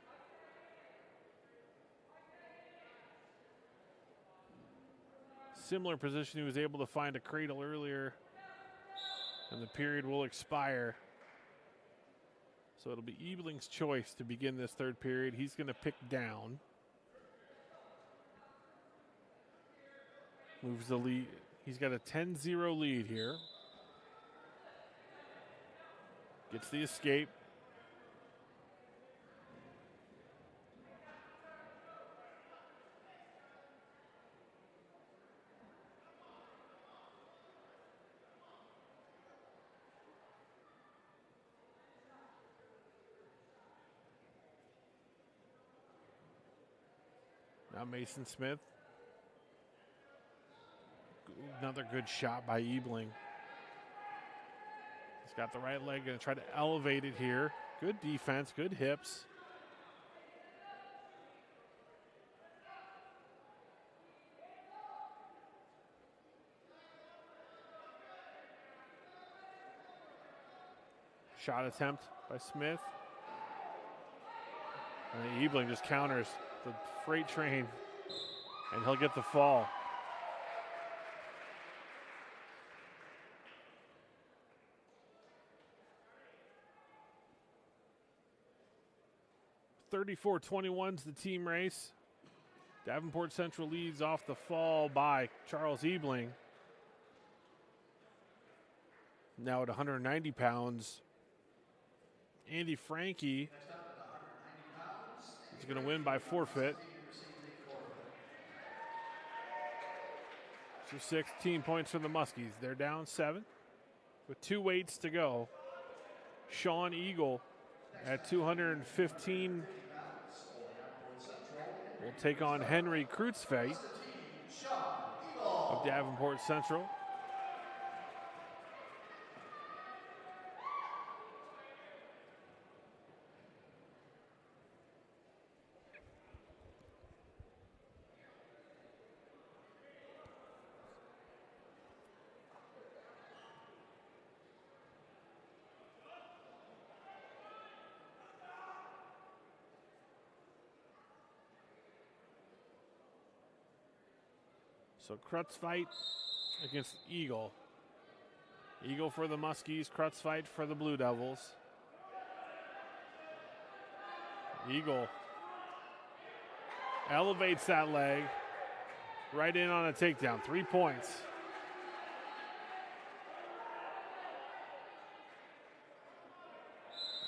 Similar position, he was able to find a cradle earlier. And the period will expire. So it'll be Ebling's choice to begin this third period. He's going to pick down. Moves the lead. He's got a 10-0 lead here. Gets the escape. Now Mason Smith. Another good shot by Ebling. He's got the right leg, going to try to elevate it here. Good defense, good hips. Shot attempt by Smith. And Ebling just counters the freight train, and he'll get the fall. (34-21's the team race. Davenport Central leads off the fall by Charles Ebling. Now at 190 pounds, Andy Frankie He's going to win by forfeit. So 16 points for the Muskies. They're down 7 with 2 weights to go. Sean Eagle at 215 will take on Henry Kreutzfeit of Davenport Central. So Kreutzfeit against Eagle. Eagle for the Muskies, Kreutzfeit for the Blue Devils. Eagle elevates that leg right in on a takedown. 3 points.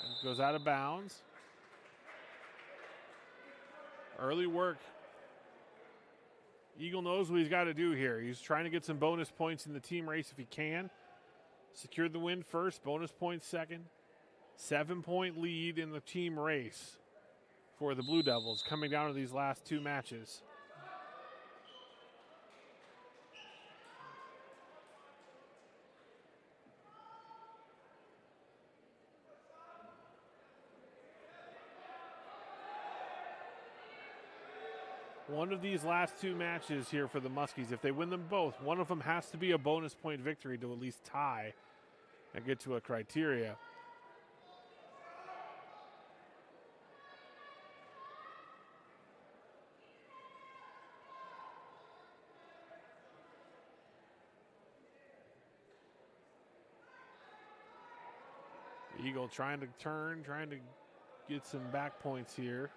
And goes out of bounds. Early work. Eagle knows what he's got to do here. He's trying to get some bonus points in the team race if he can. Secured the win first, bonus points second. 7-point lead in the team race for the Blue Devils coming down to these last 2 matches. One of these last 2 matches here for the Muskies, if they win them both, one of them has to be a bonus point victory to at least tie and get to a criteria. Eagle trying to turn, trying to get some back points here.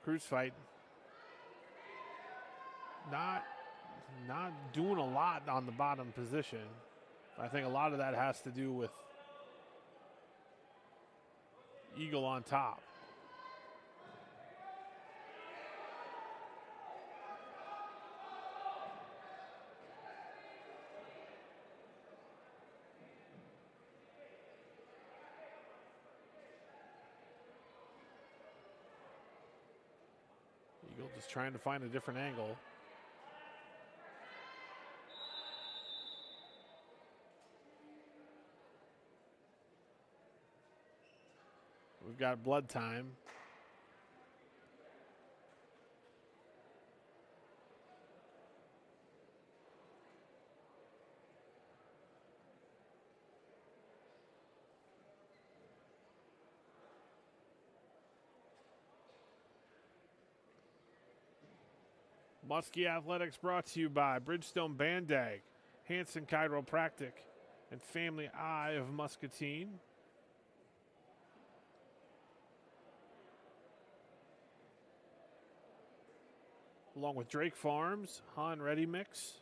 Kreutzfeit not doing a lot on the bottom position. I think a lot of that has to do with Eagle on top. Eagle just trying to find a different angle. We've got blood time. Muskie Athletics brought to you by Bridgestone Bandag, Hanson Chiropractic, and Family Eye of Muscatine. Along with Drake Farms, Han Ready Mix,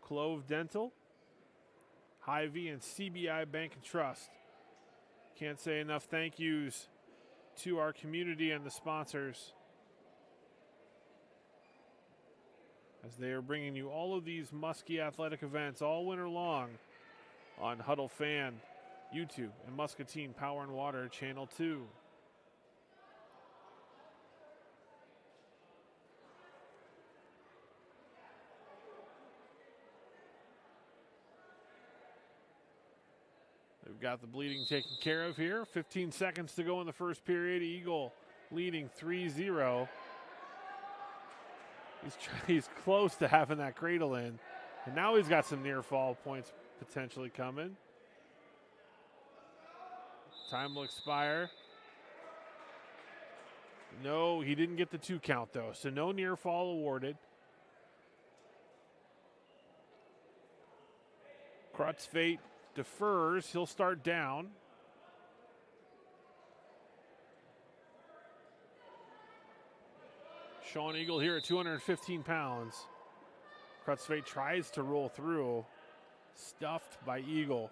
Clove Dental, Hy-Vee, and CBI Bank and Trust. Can't say enough thank yous to our community and the sponsors as they are bringing you all of these Muskie athletic events all winter long on Huddle Fan, YouTube, and Muscatine Power and Water Channel 2. We've got the bleeding taken care of here. 15 seconds to go in the first period. Eagle leading 3-0. He's close to having that cradle in. And now he's got some near fall points potentially coming. Time will expire. No, he didn't get the 2 count though. So no near fall awarded. Kreutzfeit defers. He'll start down. Sean Eagle here at 215 pounds. Kreutzfeit tries to roll through. Stuffed by Eagle.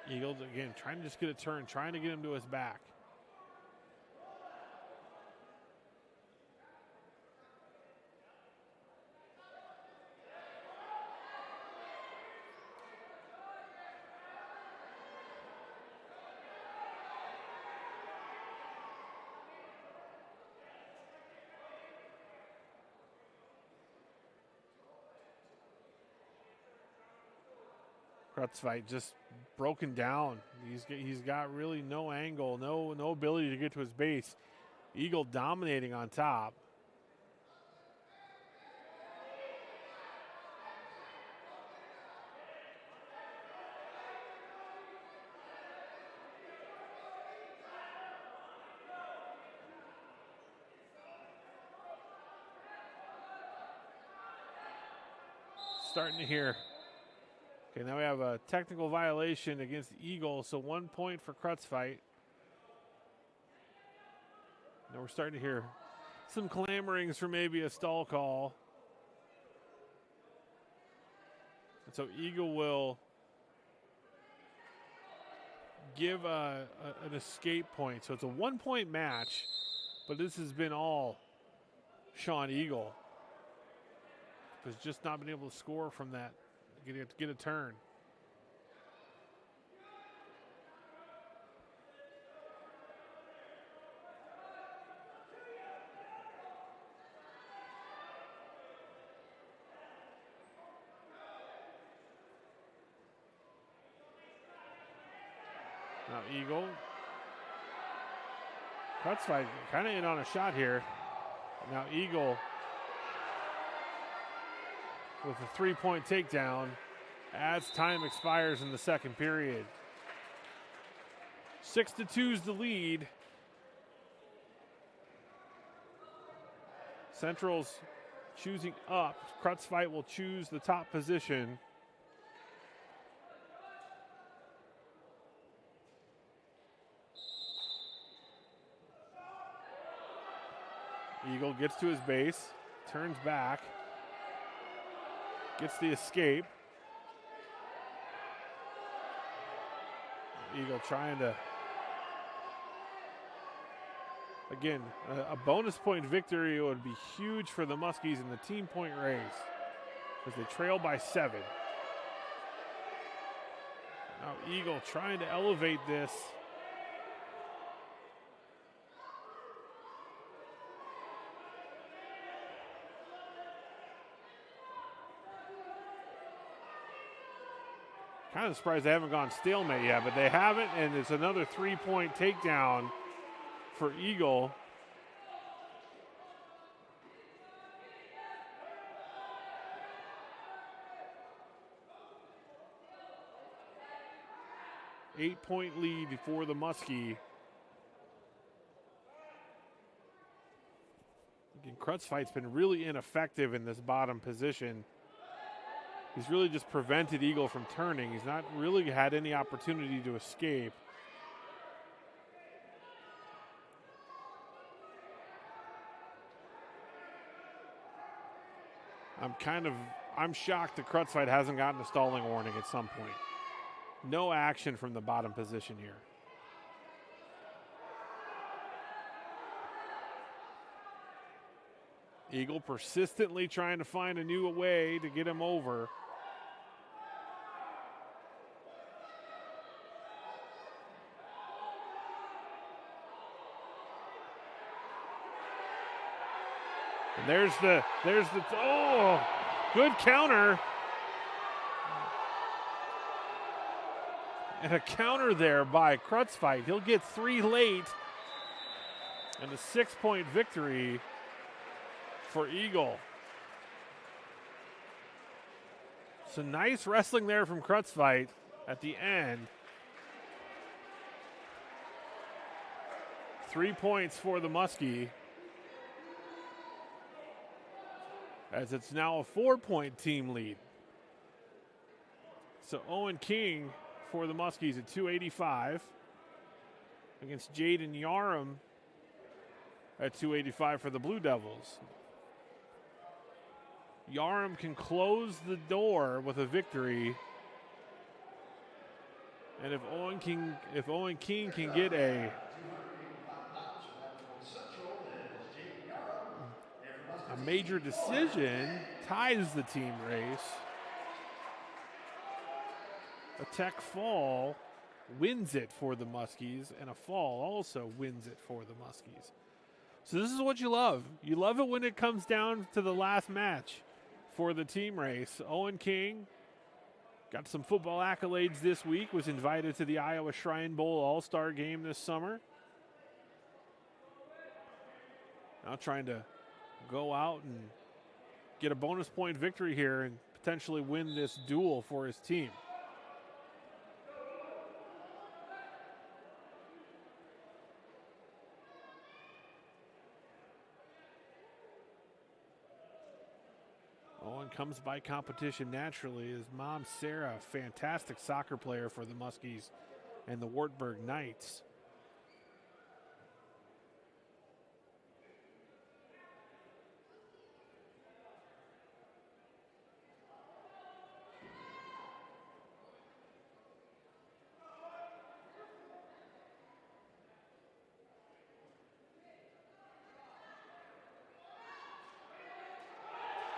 Eagles, again, trying to just get a turn, trying to get him to his back. Krutzweit just broken down. He's got really no angle, no ability to get to his base. Eagle dominating on top. Starting to hear. Okay, now we have a technical violation against the Eagle, so 1 point for Krutzweit. Now we're starting to hear some clamorings for maybe a stall call. And so Eagle will give an escape point. So it's a 1 point match, but this has been all Sean Eagle. Has just not been able to score from that. Get a turn. Now Eagle. Krutzweit kind of in on a shot here. Now Eagle with a 3-point takedown as time expires in the second period. 6-2 is the lead. Central's choosing up. Krutzweit will choose the top position. Eagle gets to his base, turns back. Gets the escape. Eagle trying to, again, a bonus point victory would be huge for the Muskies in the team point race as they trail by 7. Now Eagle trying to elevate this. Kind of surprised they haven't gone stalemate yet, but they haven't, and it's another 3-point takedown for Eagle. Eight-point lead for the Muskie. Again, Krutzweit's been really ineffective in this bottom position. He's really just prevented Eagle from turning. He's not really had any opportunity to escape. I'm shocked that Krutzweit hasn't gotten a stalling warning at some point. No action from the bottom position here. Eagle persistently trying to find a new way to get him over. And there's the good counter. And a counter there by Krutzweit. He'll get 3 late. And a 6-point victory for Eagle. So nice wrestling there from Krutzweit at the end. 3 points for the Muskie. As it's now a 4-point team lead. So Owen King for the Muskies at 285 against Jaden Yarum at 285 for the Blue Devils. Yarum can close the door with a victory And if Owen King can get a major decision, ties the team race, a tech fall wins it for the Muskies, and a fall also wins it for the Muskies. So this is what you love. You love it when it comes down to the last match for the team race. Owen King got some football accolades this week, was invited to the Iowa Shrine Bowl All-Star game this summer. Now trying to go out and get a bonus point victory here and potentially win this duel for his team. Owen comes by competition naturally. His mom, Sarah, a fantastic soccer player for the Muskies and the Wartburg Knights.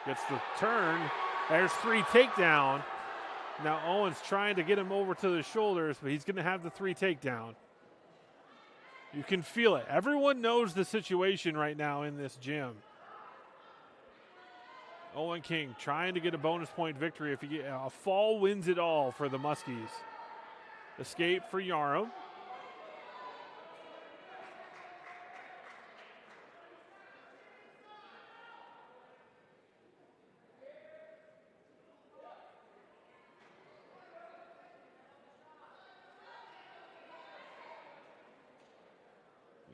Gets the turn. There's 3 takedown. Now Owen's trying to get him over to the shoulders, but he's going to have the 3 takedown. You can feel it. Everyone knows the situation right now in this gym. Owen King trying to get a bonus point victory. If you get a fall, wins it all for the Muskies. Escape for Yarham.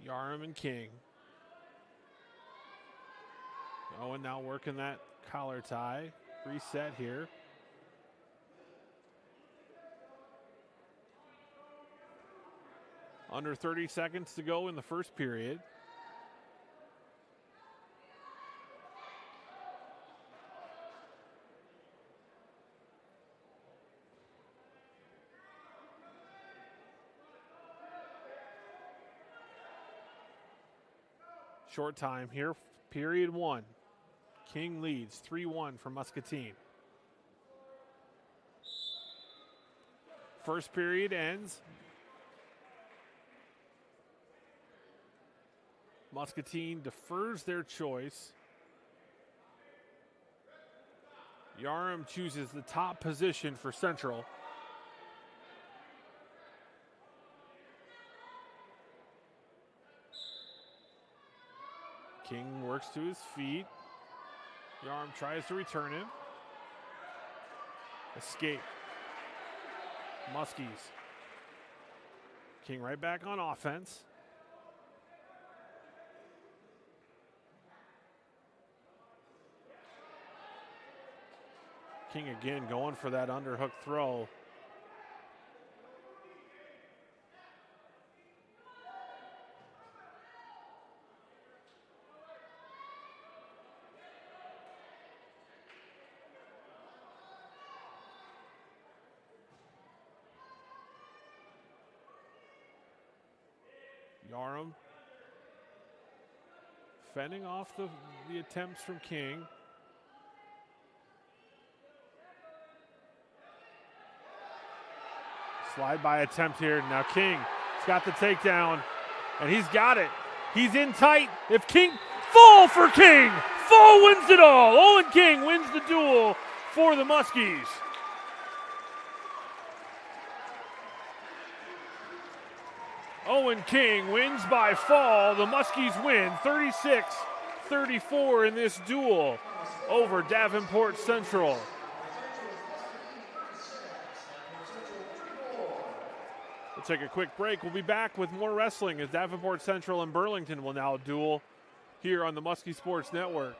Yarham and King. Owen now working that collar tie. Reset here. Under 30 seconds to go in the first period. Short time here, period 1. King leads 3-1 for Muscatine. First period ends. Muscatine defers their choice. Yarham chooses the top position for Central. King works to his feet. Yarham tries to return him. Escape. Muskies. King right back on offense. King again going for that underhook throw. Yarham fending off the attempts from King. Slide by attempt here. Now King has got the takedown, and he's got it. He's in tight. If King, fall for King. Fall wins it all. Owen King wins the duel for the Muskies. Owen King wins by fall. The Muskies win 36-34 in this duel over Davenport Central. We'll take a quick break. We'll be back with more wrestling as Davenport Central and Burlington will now duel here on the Muskie Sports Network.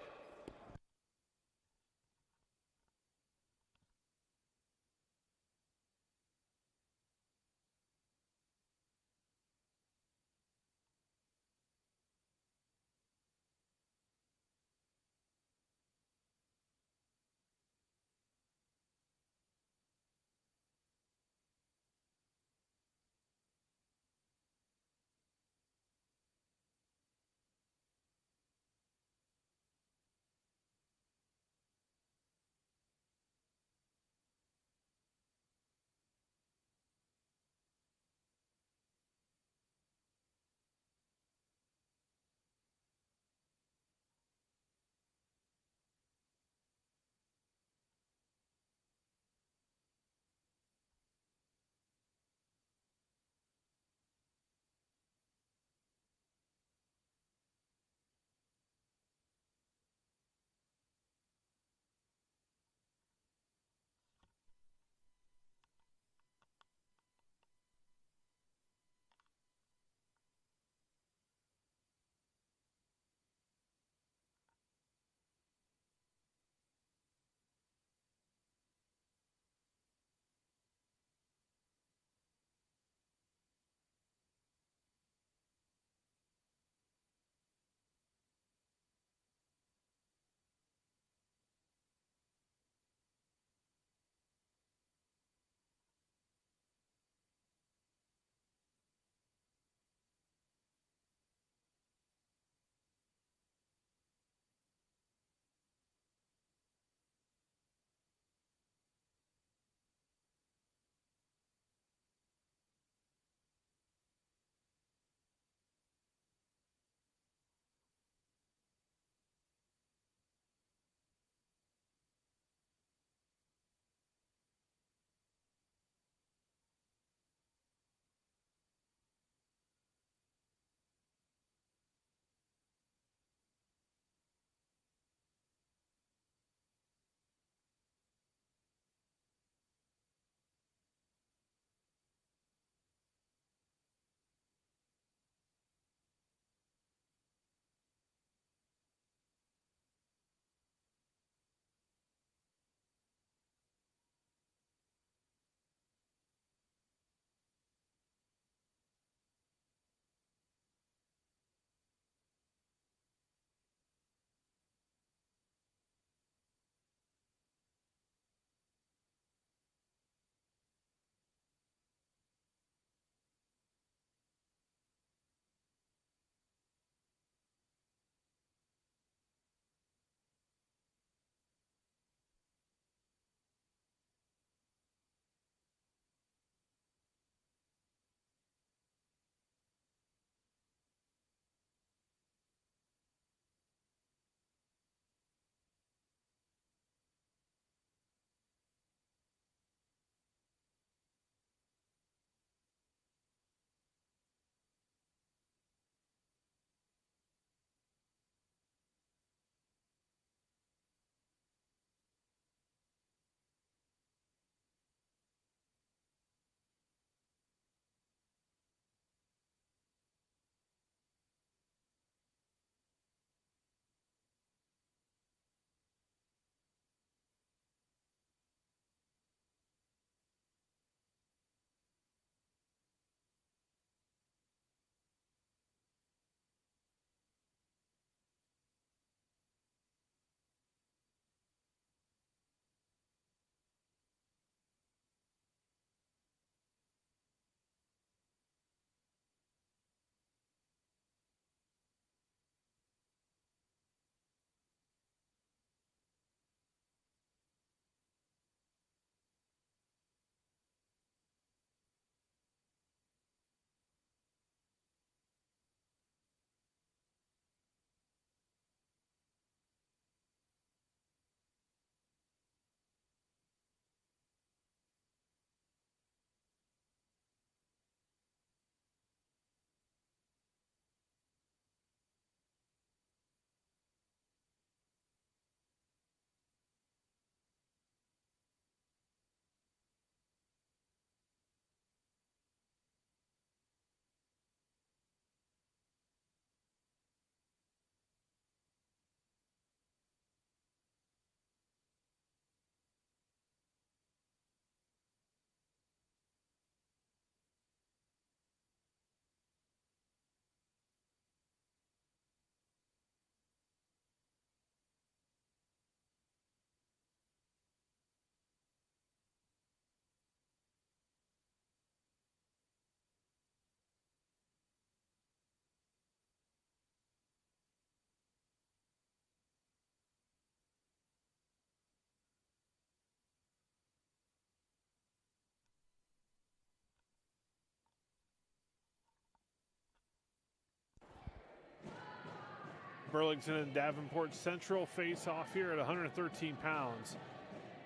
Burlington and Davenport Central face off here at 113 pounds.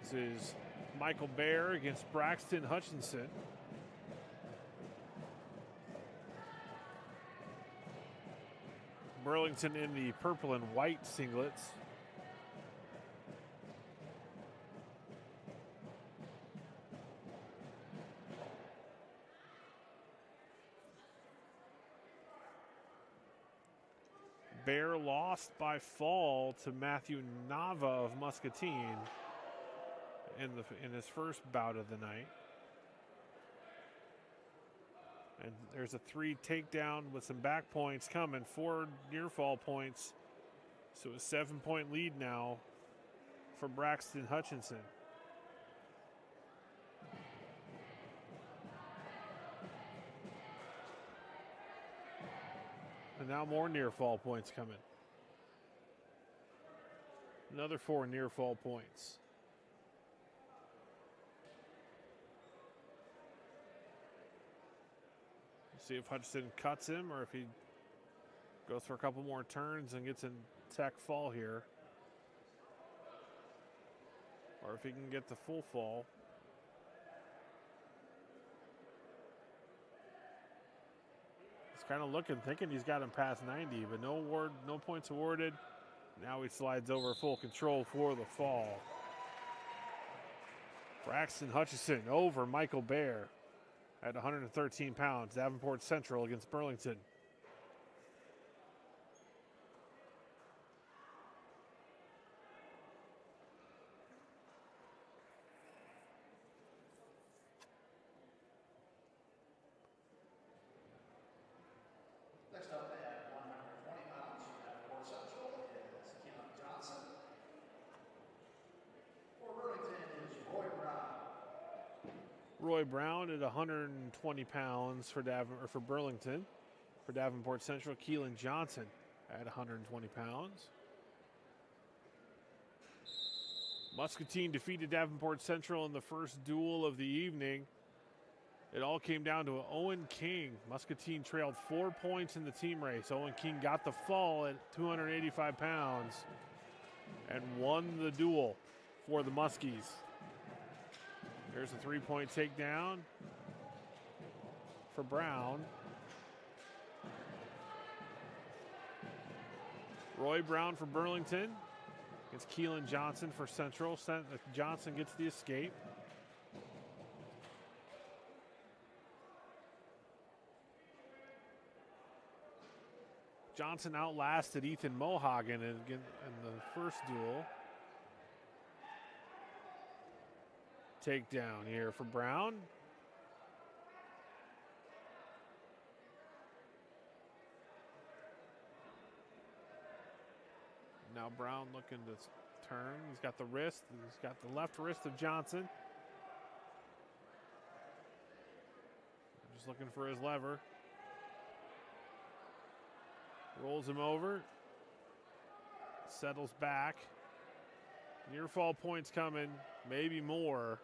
This is Michael Bear against Braxton Hutchinson. Burlington in the purple and white singlets. Bear lost by fall to Matthew Nava of Muscatine in his first bout of the night. And there's a 3 takedown with some back points coming, 4 near fall points. So a 7-point lead now for Braxton Hutchinson. And now more near fall points coming. Another 4 near fall points. See if Hutchinson cuts him or if he goes for a couple more turns and gets in tech fall here. Or if he can get the full fall. He's kind of looking, thinking he's got him past 90, but no points awarded. Now he slides over full control for the fall. Braxton Hutchinson over Michael Bear at 113 pounds. Davenport Central against Burlington. Next up at 120 pounds from Davenport Central is Keelan Johnson. For Burlington is Roy Brown. Roy Brown at 120 pounds for Burlington. For Davenport Central, Keelan Johnson at 120 pounds. Muscatine defeated Davenport Central in the first duel of the evening. It all came down to Owen King. Muscatine trailed 4 points in the team race. Owen King got the fall at 285 pounds and won the duel for the Muskies. Here's a 3-point takedown for Brown. Roy Brown for Burlington against Keelan Johnson for Central. Johnson gets the escape. Johnson outlasted Ethan Mohagan in the first duel. Takedown here for Brown. Now Brown looking to turn. He's got the wrist. He's got the left wrist of Johnson. Just looking for his lever. Rolls him over. Settles back. Near fall points coming. Maybe more.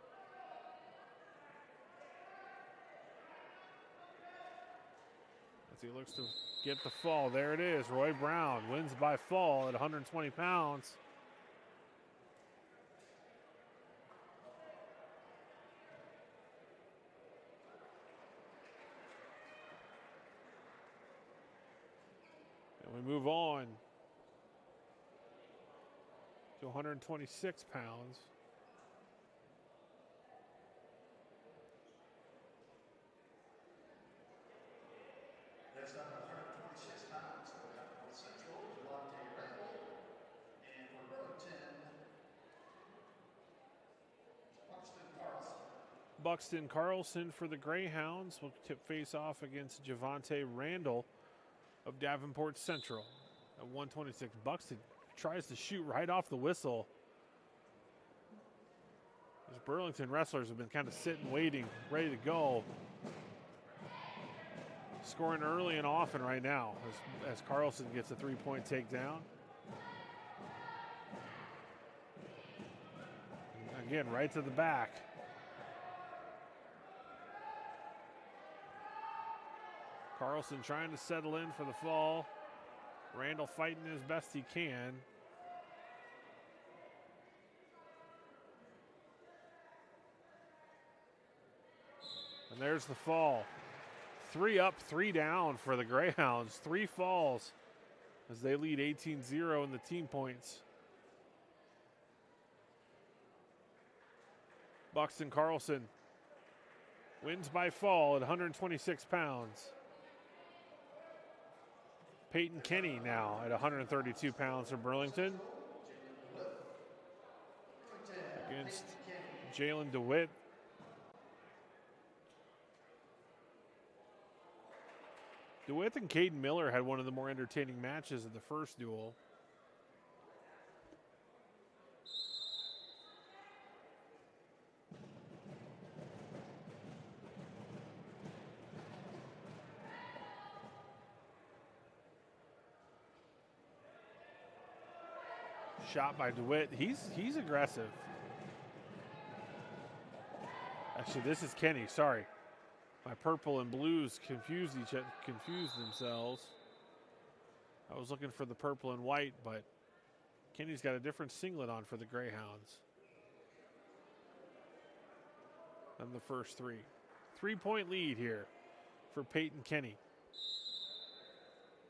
As he looks to get the fall. There it is. Roy Brown wins by fall at 120 pounds. And we move on to 126 pounds. Next up, 126 pounds for Davenport Central, Javante Randall. And for Burlington, Buxton Carlson. Buxton Carlson for the Greyhounds will face off against Javante Randall of Davenport Central at 126. Buxton tries to shoot right off the whistle. These Burlington wrestlers have been kind of sitting, waiting, ready to go. Scoring early and often right now as Carlson gets a 3-point takedown. And again, right to the back. Carlson trying to settle in for the fall. Randall fighting as best he can. And there's the fall. 3 up, 3 down for the Greyhounds. 3 falls as they lead 18-0 in the team points. Buxton Carlson wins by fall at 126 pounds. Peyton Kenny now at 132 pounds for Burlington against Jalen DeWitt. DeWitt and Caden Miller had one of the more entertaining matches of the first duel. Shot by DeWitt. He's aggressive. Actually, this is Kenny. Sorry. My purple and blues confused themselves. I was looking for the purple and white, but Kenny's got a different singlet on for the Greyhounds than the first 3. 3-point lead here for Peyton Kenny.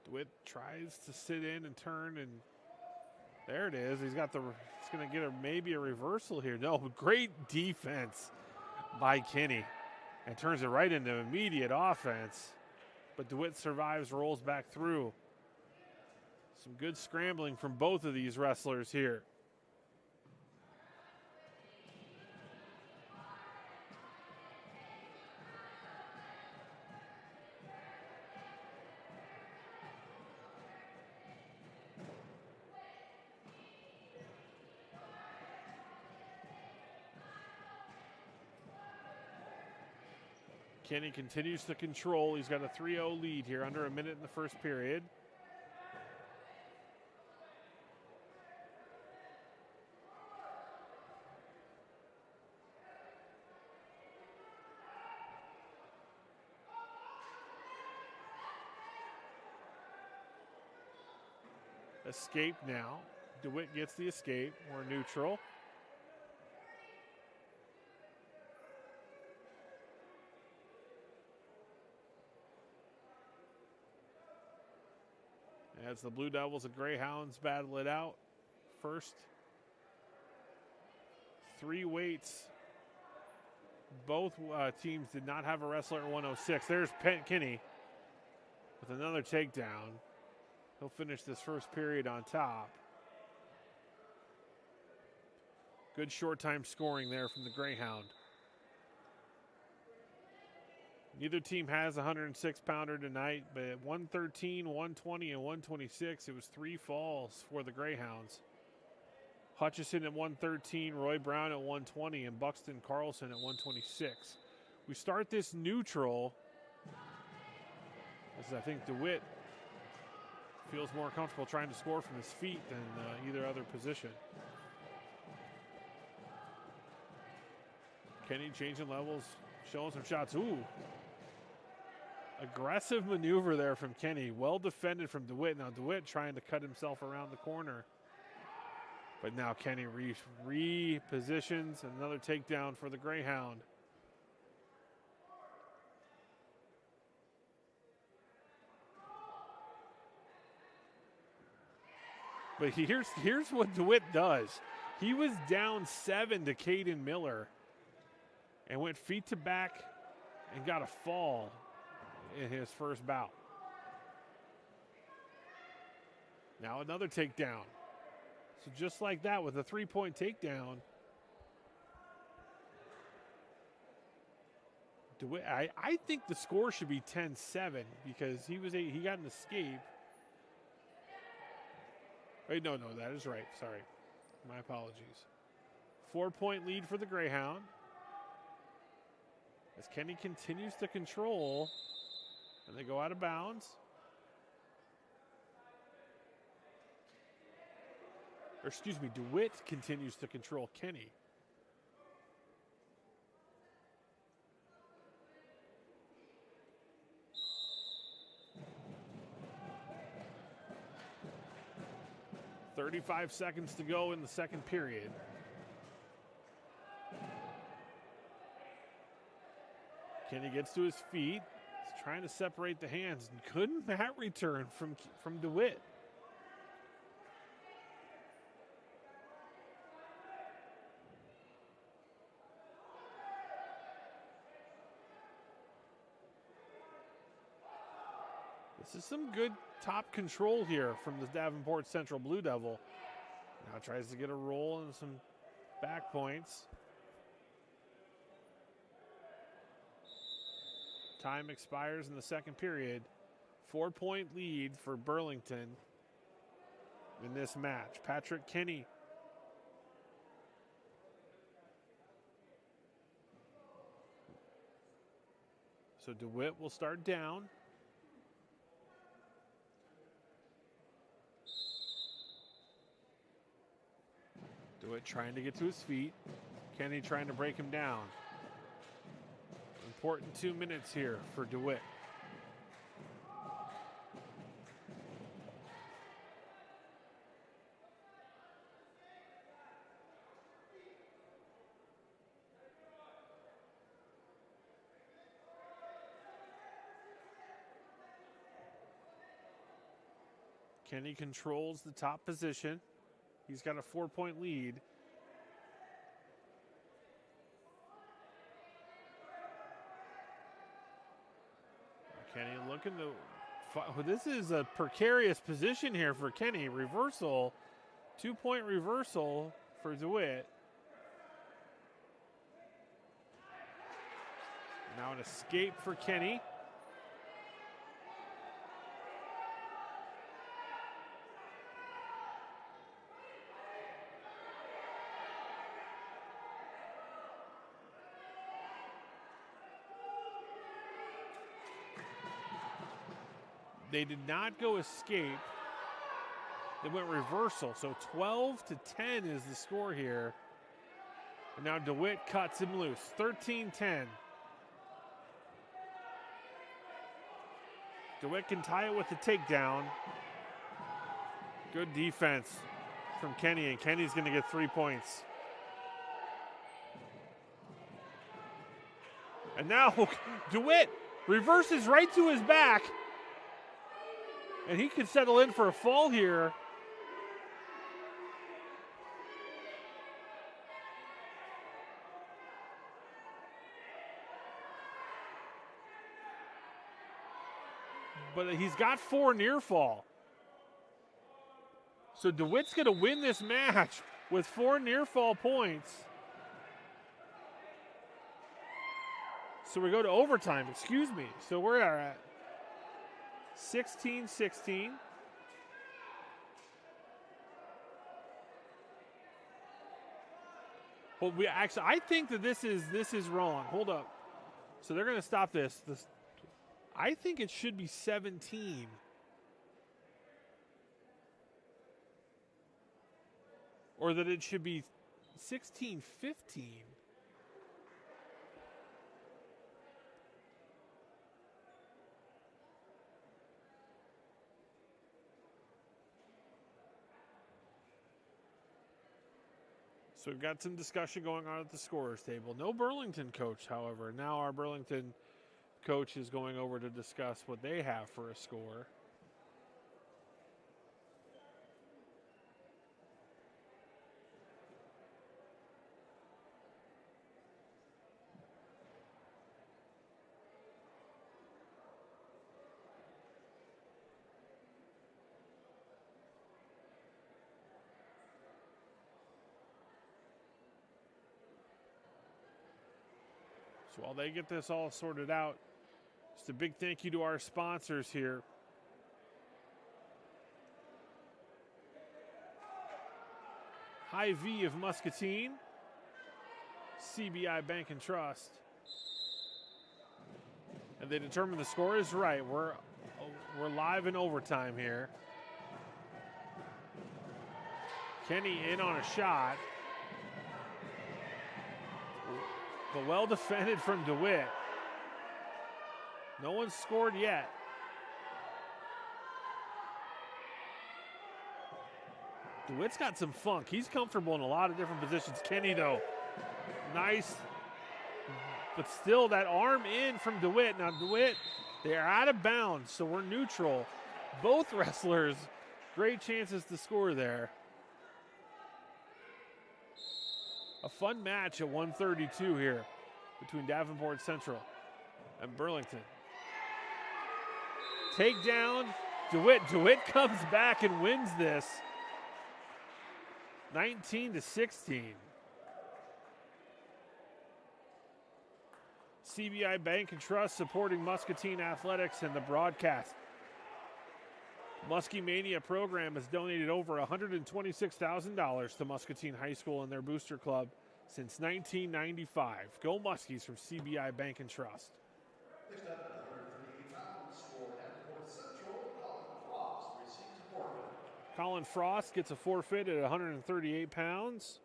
DeWitt tries to sit in and turn, and there it is. He's going to get maybe a reversal here. No, great defense by Kenny. And turns it right into immediate offense. But DeWitt survives, rolls back through. Some good scrambling from both of these wrestlers here. Kenny continues to control. He's got a 3-0 lead here, under a minute in the first period. Escape now. DeWitt gets the escape. We're neutral. As the Blue Devils and Greyhounds battle it out. First 3 weights. Both teams did not have a wrestler at 106. There's Kenny with another takedown. He'll finish this first period on top. Good short time scoring there from the Greyhound. Neither team has a 106-pounder tonight, but at 113, 120, and 126, it was 3 falls for the Greyhounds. Hutchison at 113, Roy Brown at 120, and Buxton Carlson at 126. We start this neutral as I think DeWitt feels more comfortable trying to score from his feet than either other position. Kenny changing levels, showing some shots. Ooh. Aggressive maneuver there from Kenny. Well defended from DeWitt. Now DeWitt trying to cut himself around the corner. But now Kenny repositions. Another takedown for the Greyhound. But here's what DeWitt does. He was down 7 to Caden Miller and went feet to back and got a fall in his first bout. Now another takedown. So just like that, with a 3-point takedown, DeWitt, I think the score should be 10-7 because he got an escape. Wait, no, that is right. Sorry. My apologies. 4-point lead for the Greyhound as Kenny continues to control, and they go out of bounds. Or excuse me, DeWitt continues to control Kenny. 35 seconds to go in the second period. Kenny gets to his feet. He's trying to separate the hands. Good mat return from DeWitt. This is some good top control here from the Davenport Central Blue Devil. Now tries to get a roll and some back points. Time expires in the second period. 4-point lead for Burlington in this match. Patrick Kenny. So DeWitt will start down. DeWitt trying to get to his feet. Kenny trying to break him down. Important 2 minutes here for DeWitt. Kenny controls the top position. He's got a 4-point lead. Kenny looking to... This is a precarious position here for Kenny. Reversal. 2-point reversal for DeWitt. Now an escape for Kenny. They did not go escape. They went reversal. So 12-10 is the score here. And now DeWitt cuts him loose. 13-10. DeWitt can tie it with the takedown. Good defense from Kenny, and Kenny's going to get 3 points. And now DeWitt reverses right to his back. And he could settle in for a fall here. But he's got 4 near fall. So DeWitt's going to win this match with 4 near fall points. So we go to overtime, excuse me. So we're at 16-16. Well, I think that this is wrong. Hold up. So they're going to stop this. I think it should be 17. Or that it should be 16-15. So we've got some discussion going on at the scorer's table. No Burlington coach, however. Now our Burlington coach is going over to discuss what they have for a score. So while they get this all sorted out, just a big thank you to our sponsors here. Hy-Vee of Muscatine, CBI Bank and Trust. And they determine the score is right. We're live in overtime here. Kenny in on a shot. But well defended from DeWitt. No one's scored yet. DeWitt's got some funk. He's comfortable in a lot of different positions. Kenny, though, nice. But still, that arm in from DeWitt. Now, DeWitt, they're out of bounds, so we're neutral. Both wrestlers, great chances to score there. A fun match at 132 here between Davenport Central and Burlington. Takedown, DeWitt. DeWitt comes back and wins this. 19-16. CBI Bank and Trust supporting Muscatine Athletics and the broadcast. Muskie Mania program has donated over $126,000 to Muscatine High School and their booster club since 1995. Go Muskies from CBI Bank and Trust. Next up, 138 pounds for Davenport Central, Colin Frost receives a forfeit. Colin Frost gets a forfeit at 138 pounds.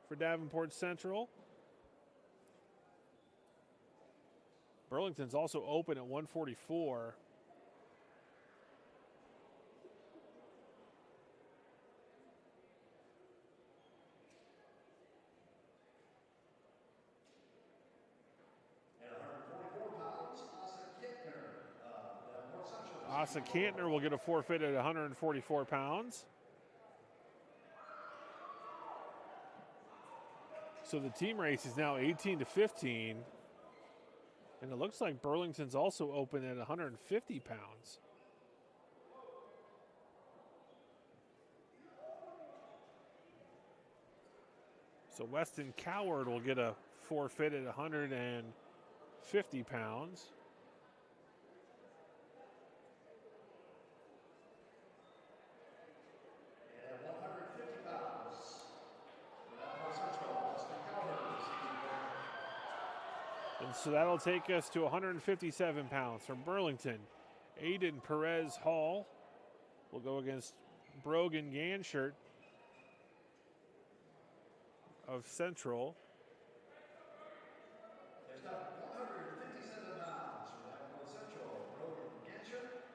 For Davenport Central. Burlington's also open at 144. At 144 pounds, Asa Kantner will get a forfeit at 144 pounds. So the team race is now 18-15. And it looks like Burlington's also open at 150 pounds. So Weston Coward will get a forfeit at 150 pounds. At 150 pounds, Davenport Central, Weston Coward receives a forfeit. And so that'll take us to 157 pounds from Burlington. Aiden Perez Hall will go against Brogan Ganshert of Central. Next up, 157 pounds for Davenport Central, Brogan Ganshert.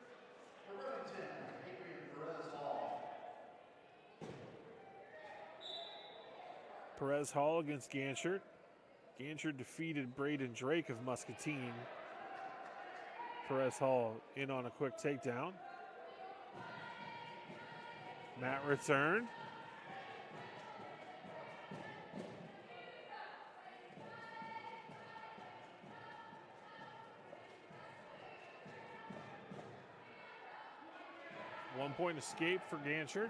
For Burlington, Adrian Perez Hall. Perez Hall against Ganshert. Ganshert defeated Braden Drake of Muscatine. Perez Hall in on a quick takedown. Matt return. One-point escape for Ganshert.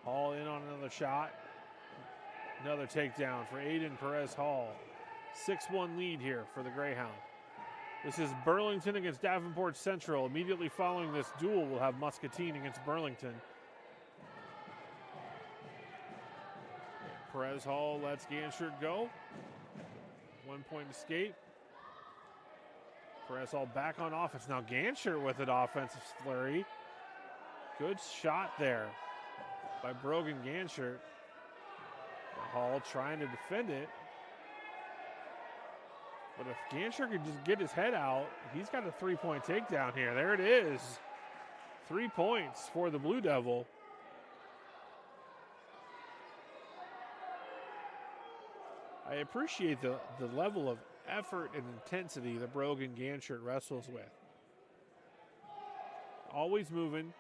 Hall in on another shot. Another takedown for Aiden Perez Hall. 6-1 lead here for the Greyhound. This is Burlington against Davenport Central. Immediately following this duel, we'll have Muscatine against Burlington. Perez Hall lets Ganshert go. 1-point escape. Perez Hall back on offense. Now Ganshert with an offensive flurry. Good shot there by Brogan Ganshert. Hall trying to defend it. But if Ganshert could just get his head out, he's got a 3-point takedown here. There it is. 3 points for the Blue Devil. I appreciate the level of effort and intensity that Brogan Ganshert wrestles with. Always moving,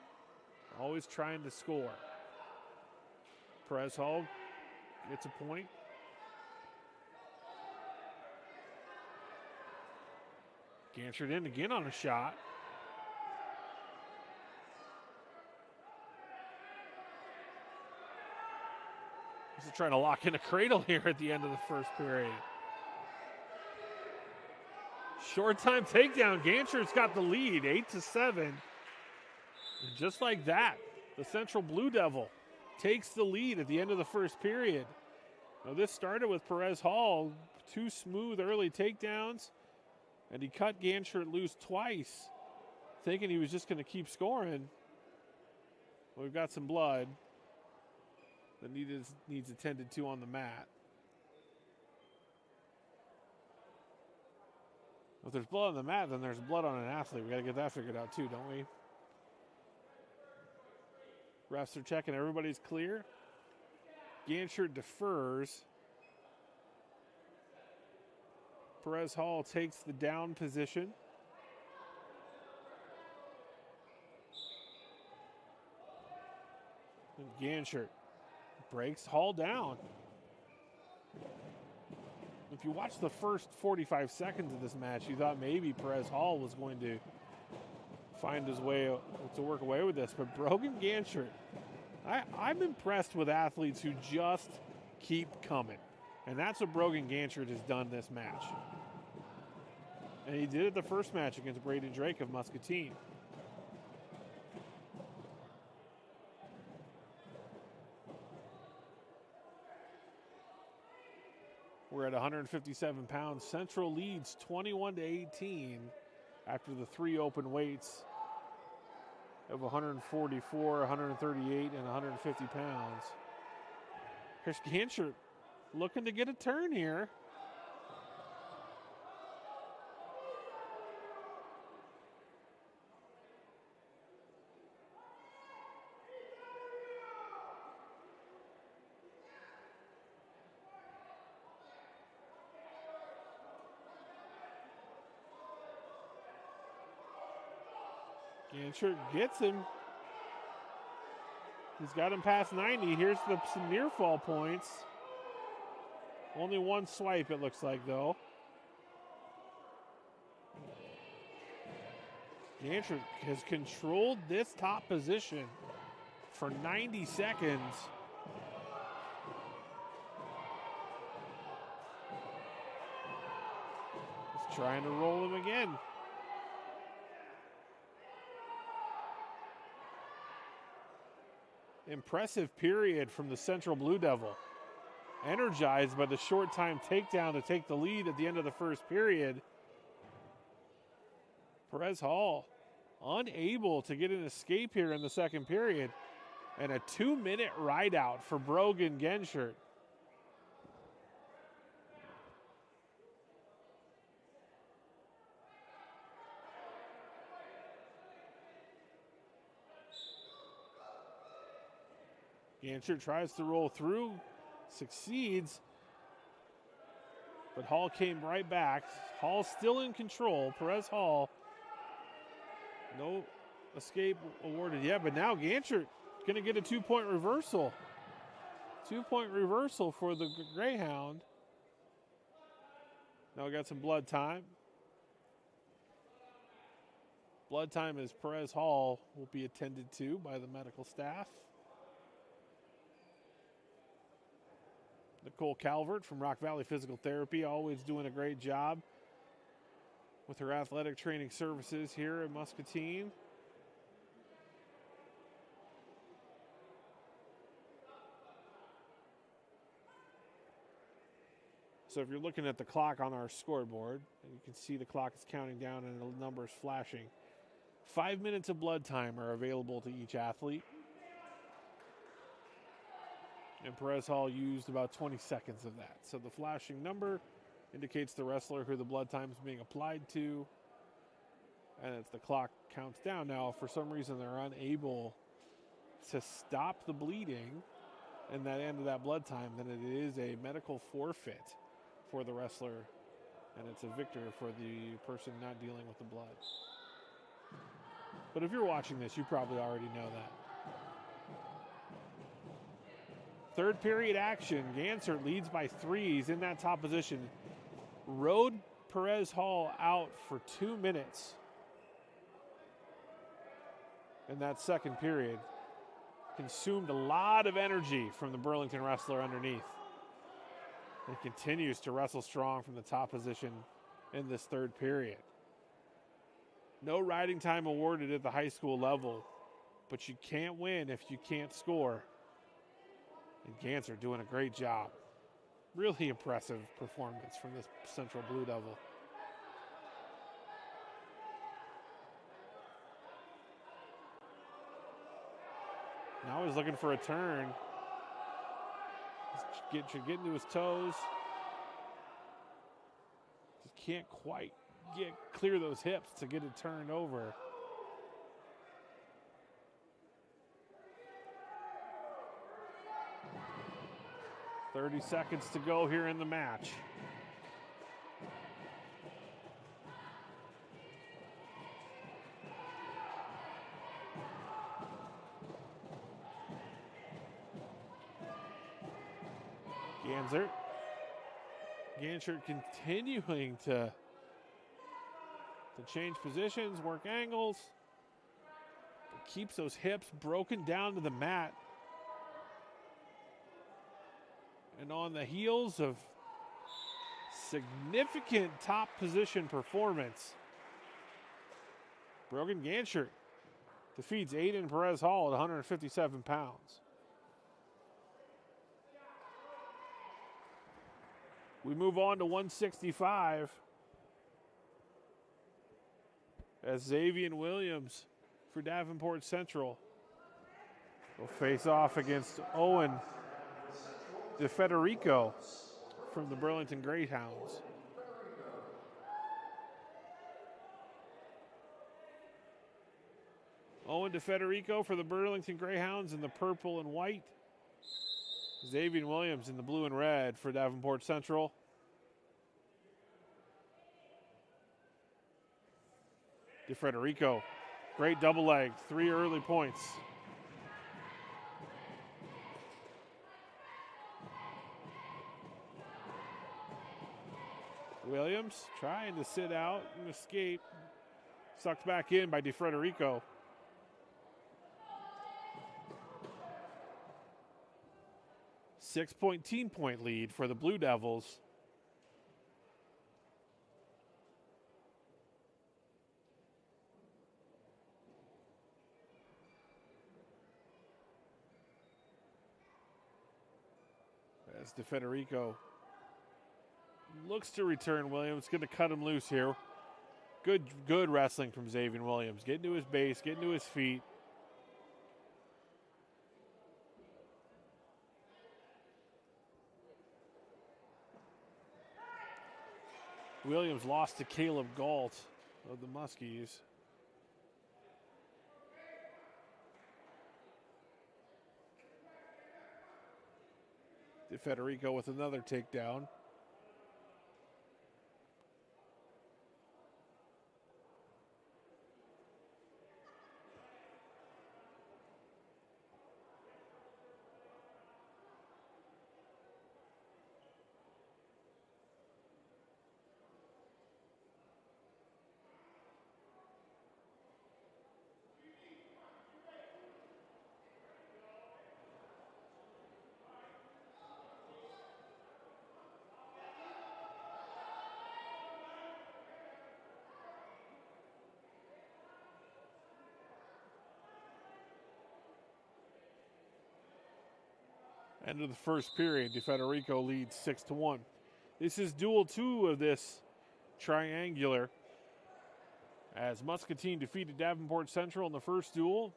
always trying to score. Perez Hall gets a point. Ganshert in again on a shot. He's trying to lock in a cradle here at the end of the first period. Short time takedown. Ganshert's got the lead, 8-7. And just like that, the Central Blue Devil takes the lead at the end of the first period. Now this started with Perez Hall, 2 smooth early takedowns, and he cut Ganshert loose twice, thinking he was just going to keep scoring. Well, we've got some blood that needs attended to on the mat. If there's blood on the mat, then there's blood on an athlete. We got to get that figured out too, don't we? Refs are checking. Everybody's clear. Ganchert defers. Perez Hall takes the down position. And Ganchert breaks Hall down. If you watch the first 45 seconds of this match, you thought maybe Perez Hall was going to find his way to work away with this. But Brogan Ganchert, I'm impressed with athletes who just keep coming. And that's what Brogan Ganchert has done this match. And he did it the first match against Braden Drake of Muscatine. We're at 157 pounds. Central leads 21-18 after the three open weights of 144, 138, and 150 pounds. Here's Ganchert looking to get a turn here. Ganchert gets him. He's got him past 90. Here's some near fall points. Only one swipe, it looks like, though. Ganchert has controlled this top position for 90 seconds. He's trying to roll him again. Impressive period from the Central Blue Devil. Energized by the short time takedown to take the lead at the end of the first period. Perez Hall unable to get an escape here in the second period. And a 2-minute ride out for Brogan Ganchert. Ganchert tries to roll through, succeeds, but Hall came right back. Hall still in control. Perez Hall, no escape awarded yet, but now Ganchert going to get a 2-point reversal. 2-point reversal for the Greyhound. Now we got some blood time. Blood time as Perez Hall will be attended to by the medical staff. Nicole Calvert from Rock Valley Physical Therapy, always doing a great job with her athletic training services here in Muscatine. So if you're looking at the clock on our scoreboard, and you can see the clock is counting down and the numbers flashing, 5 minutes of blood time are available to each athlete. And Perez Hall used about 20 seconds of that. So the flashing number indicates the wrestler who the blood time is being applied to. And as the clock counts down now, if for some reason they're unable to stop the bleeding and that end of that blood time, then it is a medical forfeit for the wrestler. And it's a victory for the person not dealing with the blood. But if you're watching this, you probably already know that. Third period action. Ganchert leads by 3. He's in that top position. Rode Perez Hall out for 2 minutes in that second period. Consumed a lot of energy from the Burlington wrestler underneath. And continues to wrestle strong from the top position in this third period. No riding time awarded at the high school level, but you can't win if you can't score. And Ganchert doing a great job. Really impressive performance from this Central Blue Devil. Now he's looking for a turn. He's getting to his toes. Just can't quite clear those hips to get it turned over. "30 seconds to go here in the match. Ganshert continuing to change positions, work angles, but keeps those hips broken down to the mat. And on the heels of significant top position performance, Brogan Ganshert defeats Aiden Perez Hall at 157 pounds. We move on to 165 as Xavier Williams for Davenport Central will face off against Owen DeFederico from the Burlington Greyhounds. Owen DeFederico for the Burlington Greyhounds in the purple and white. Xavier Williams in the blue and red for Davenport Central. DeFederico, great double leg, 3 early points. Williams trying to sit out and escape. Sucked back in by DeFederico. Team-point lead for the Blue Devils. As DeFederico looks to return Williams, going to cut him loose here. Good wrestling from Xavier Williams. Getting to his base, getting to his feet. Williams lost to Caleb Galt of the Muskies. DeFederico with another takedown. End of the first period, DeFederico leads 6-1. This is duel 2 of this triangular, as Muscatine defeated Davenport Central in the first duel.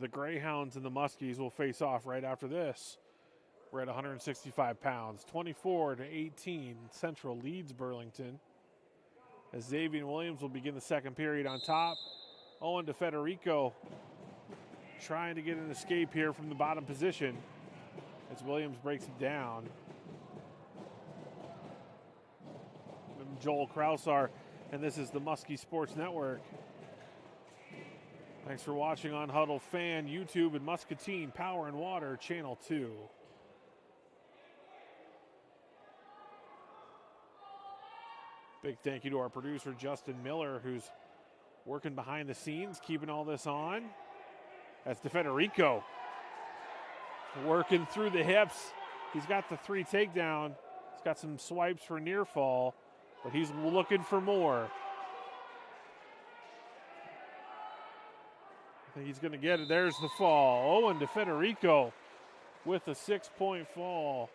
The Greyhounds and the Muskies will face off right after this. We're at 165 pounds, 24-18. Central leads Burlington, as Xavier Williams will begin the second period on top. Owen DeFederico trying to get an escape here from the bottom position, as Williams breaks it down. I'm Joel Krausar, and this is the Muskie Sports Network. Thanks for watching on Huddle Fan, YouTube, and Muscatine Power and Water, Channel 2. Big thank you to our producer, Justin Miller, who's working behind the scenes, keeping all this on. That's DeFederico working through the hips. He's got the 3 takedown. He's got some swipes for near fall, but he's looking for more. I think he's going to get it. There's the fall. Owen DeFederico with a 6-point fall.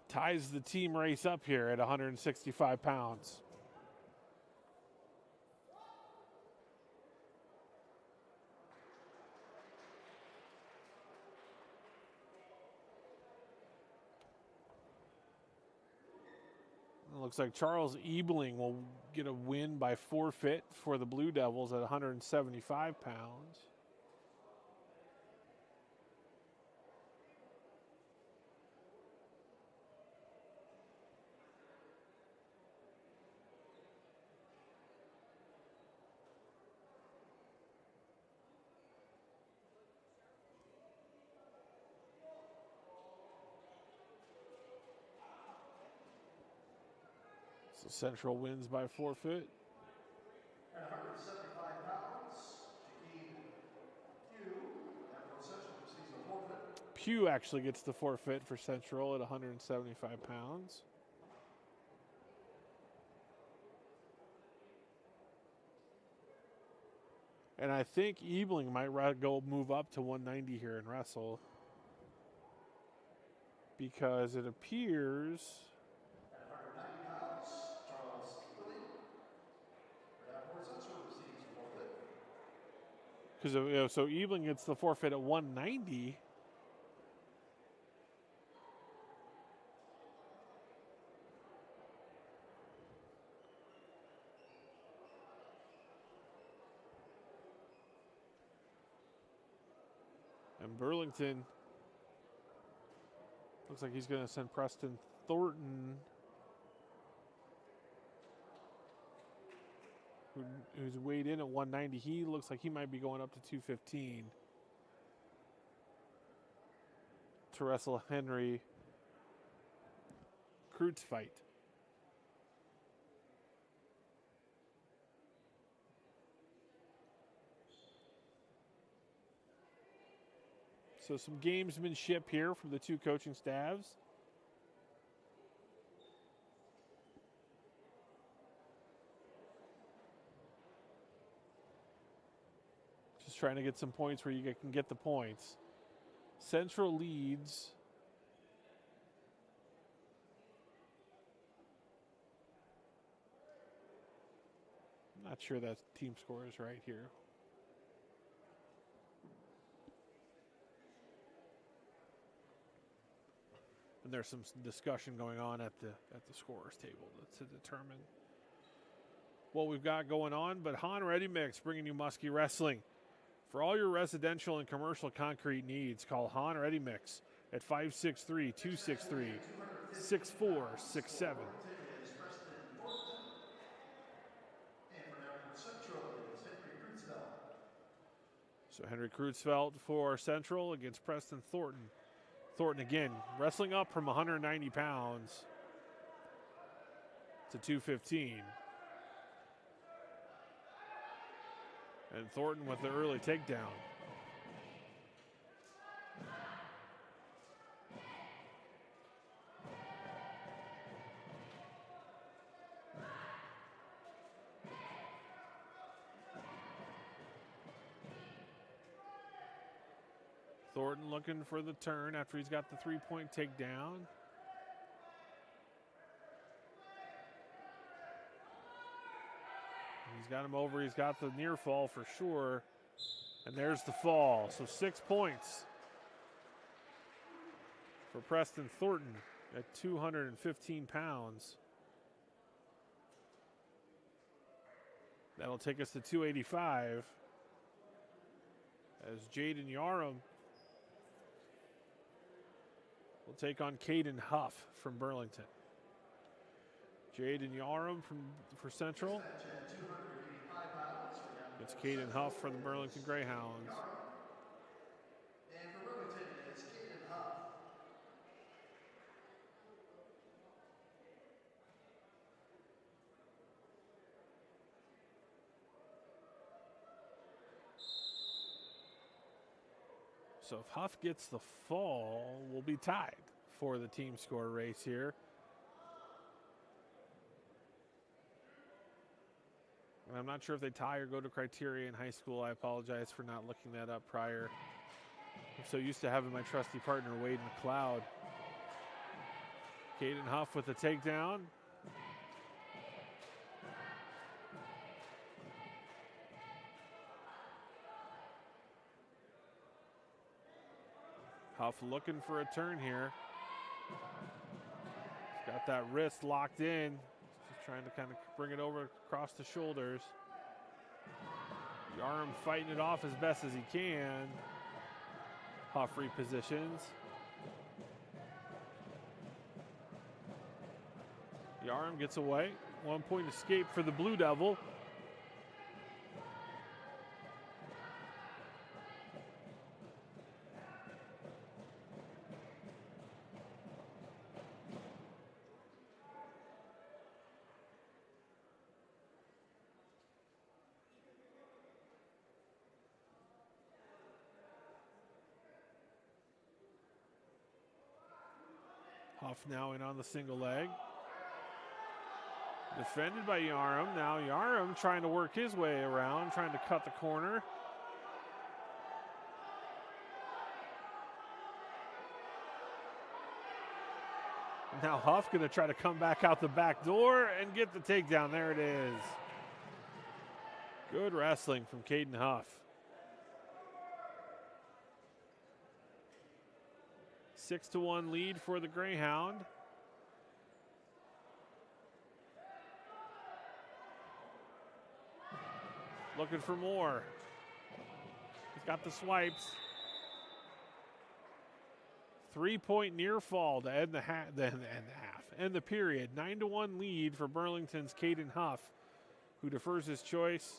Ties the team race up here at 165 pounds. It looks like Charles Ebling will get a win by forfeit for the Blue Devils at 175 pounds. So Central wins by forfeit. At 175 pounds, Pugh, Davenport Central receives a forfeit. Pugh actually gets the forfeit for Central at 175 pounds. And I think Ebling might go move up to 190 here and wrestle. Because it appears... At 190 pounds, Charles Ebling, Davenport Central receives a forfeit. Because so Ebling gets the forfeit at 190. And Burlington looks like he's going to send Preston Thornton, who's weighed in at 190. He looks like he might be going up to 215 to wrestle Henry Kreutzfeld. So some gamesmanship here from the two coaching staffs. Just trying to get some points where you can get the points. Central leads. I'm not sure that team score is right here. And there's some discussion going on at the scorers table to determine what we've got going on. But Han Ready Mix bringing you Muskie Wrestling. For all your residential and commercial concrete needs, call Han Ready Mix at 563-263-6467. So Henry Kreutzfeld for Central against Preston Thornton. Thornton again, wrestling up from 190 pounds to 215. And Thornton with the early takedown. Thornton looking for the turn after he's got the three-point takedown. He's got him over. He's got the near fall for sure. And there's the fall. So 6 points for Preston Thornton at 215 pounds. That'll take us to 285 as Jaden Yarum will take on Caden Huff from Burlington. Jaden Yarum for Central. It's Caden Huff for the Burlington Greyhounds. And for Burlington, it's Caden Huff. So if Huff gets the fall, we'll be tied for the team score race here. And I'm not sure if they tie or go to criteria in high school. I apologize for not looking that up prior. I'm so used to having my trusty partner, Wade McLeod. Caden Huff with the takedown. Huff looking for a turn here. He's got that wrist locked in. Just trying to kind of bring it over across the shoulders. Yarm fighting it off as best as he can. Huff repositions. Yarm gets away. 1 point escape for the Blue Devil. Huff now in on the single leg. Defended by Yarm. Now Yarm trying to work his way around, trying to cut the corner. Now Huff going to try to come back out the back door and get the takedown. There it is. Good wrestling from Caden Huff. 6-1 lead for the Greyhound. Looking for more. He's got the swipes. 3-point near fall to end the period. 9-1 lead for Burlington's Caden Huff, who defers his choice.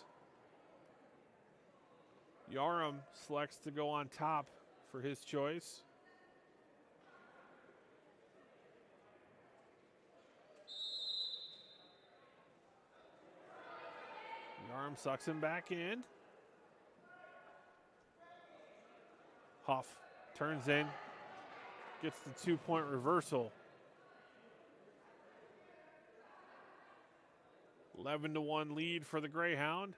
Yarm selects to go on top for his choice. Yarm sucks him back in. Huff turns in, gets the 2-point reversal. 11-1 lead for the Greyhound.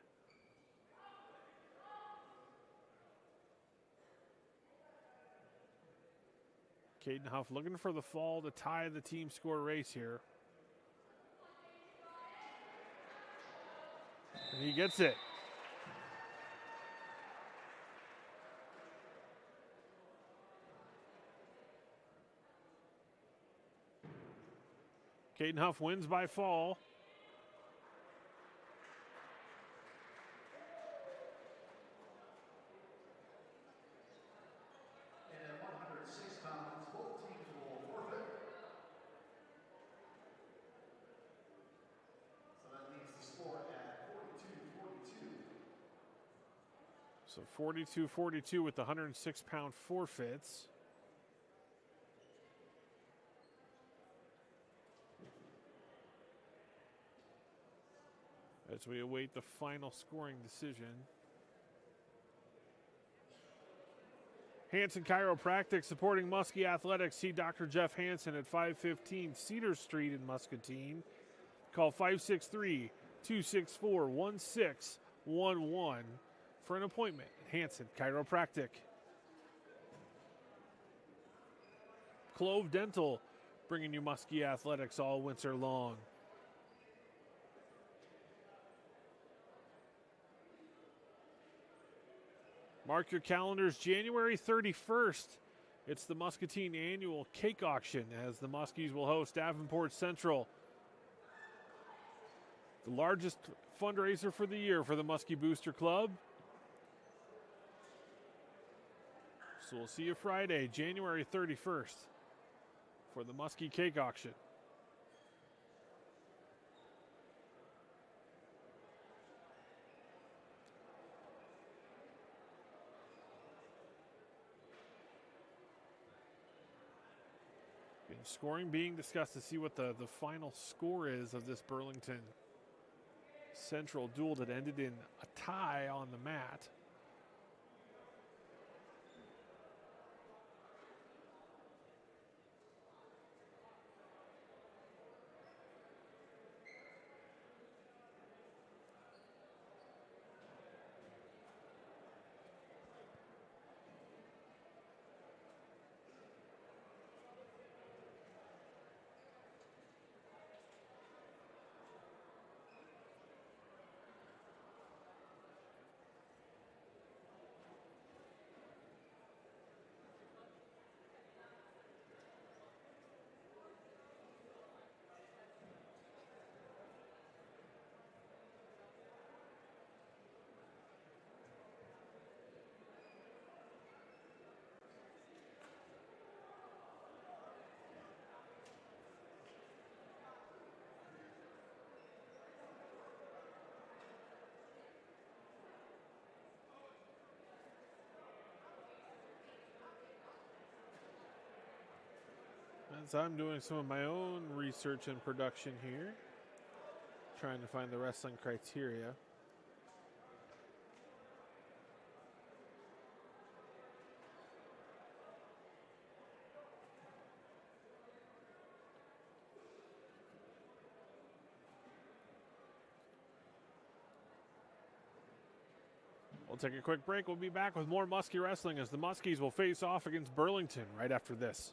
Caden Huff looking for the fall to tie the team score race here. And he gets it. Caden Huff wins by fall. And at 106 pounds, both teams will forfeit. So that leaves the score at 42-42. So 42-42 with the 106-pound forfeits. As we await the final scoring decision. Hanson Chiropractic supporting Muskie Athletics. See Dr. Jeff Hanson at 515 Cedar Street in Muscatine. Call 563-264-1611 for an appointment at Hanson Chiropractic. Clove Dental bringing you Muskie Athletics all winter long. Mark your calendars, January 31st. It's the Muscatine annual cake auction as the Muskies will host Davenport Central. The largest fundraiser for the year for the Muskie Booster Club. So we'll see you Friday, January 31st for the Muskie cake auction. Scoring being discussed to see what the final score is of this Burlington Central duel that ended in a tie on the mat. As I'm doing some of my own research and production here, trying to find the wrestling criteria. We'll take a quick break. We'll be back with more Muskie wrestling as the Muskies will face off against Burlington right after this.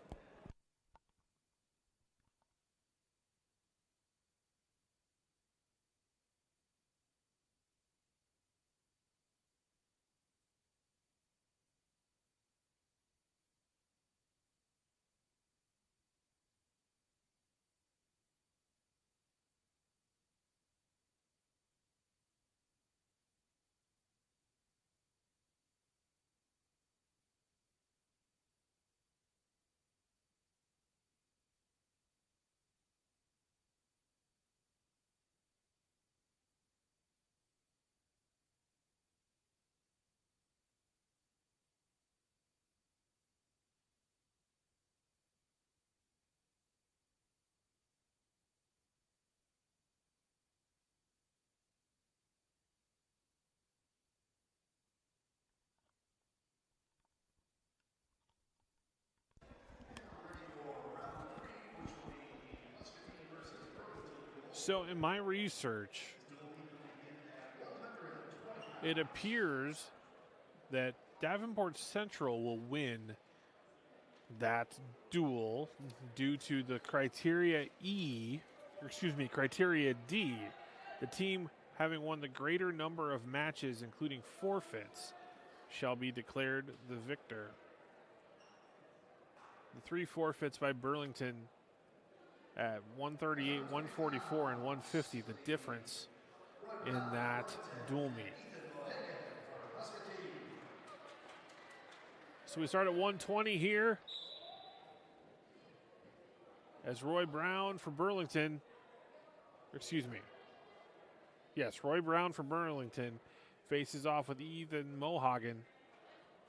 So in my research, it appears that Davenport Central will win that duel due to the criteria criteria D. The team having won the greater number of matches, including forfeits, shall be declared the victor. The 3 forfeits by Burlington at 138, 144, and 150, the difference in that dual meet. So we start at 120 here as Roy Brown for Burlington, Roy Brown from Burlington faces off with Ethan Mohagan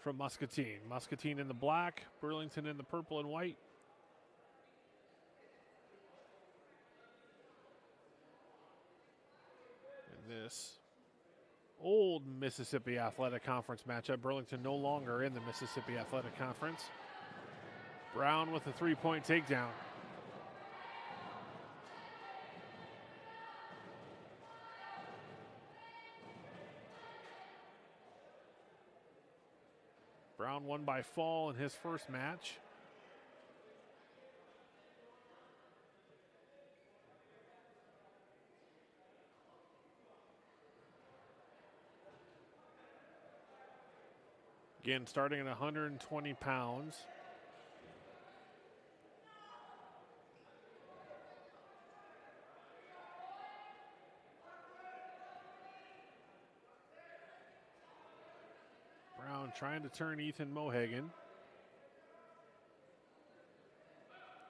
from Muscatine. Muscatine in the black, Burlington in the purple and white. And this old Mississippi Athletic Conference matchup. Burlington no longer in the Mississippi Athletic Conference. Brown with a 3-point takedown. Brown won by fall in his first match. Again, starting at 120 pounds. Brown trying to turn Ethan Mohagan.